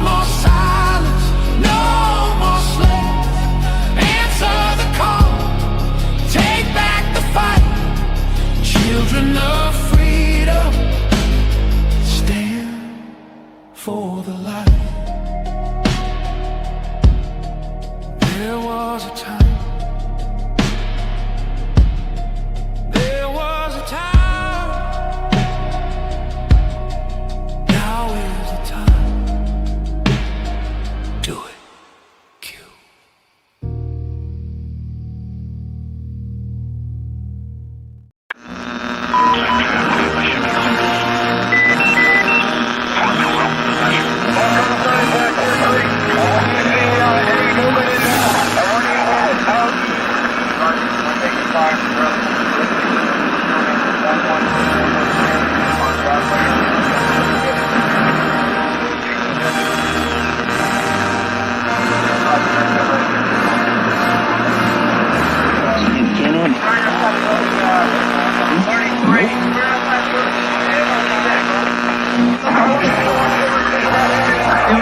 more silence, no more slaves. Answer the call, take back the fight. Children of freedom, stand for the light. There was a time, there was a time. Now is the time. Do it.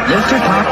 Mr. Top,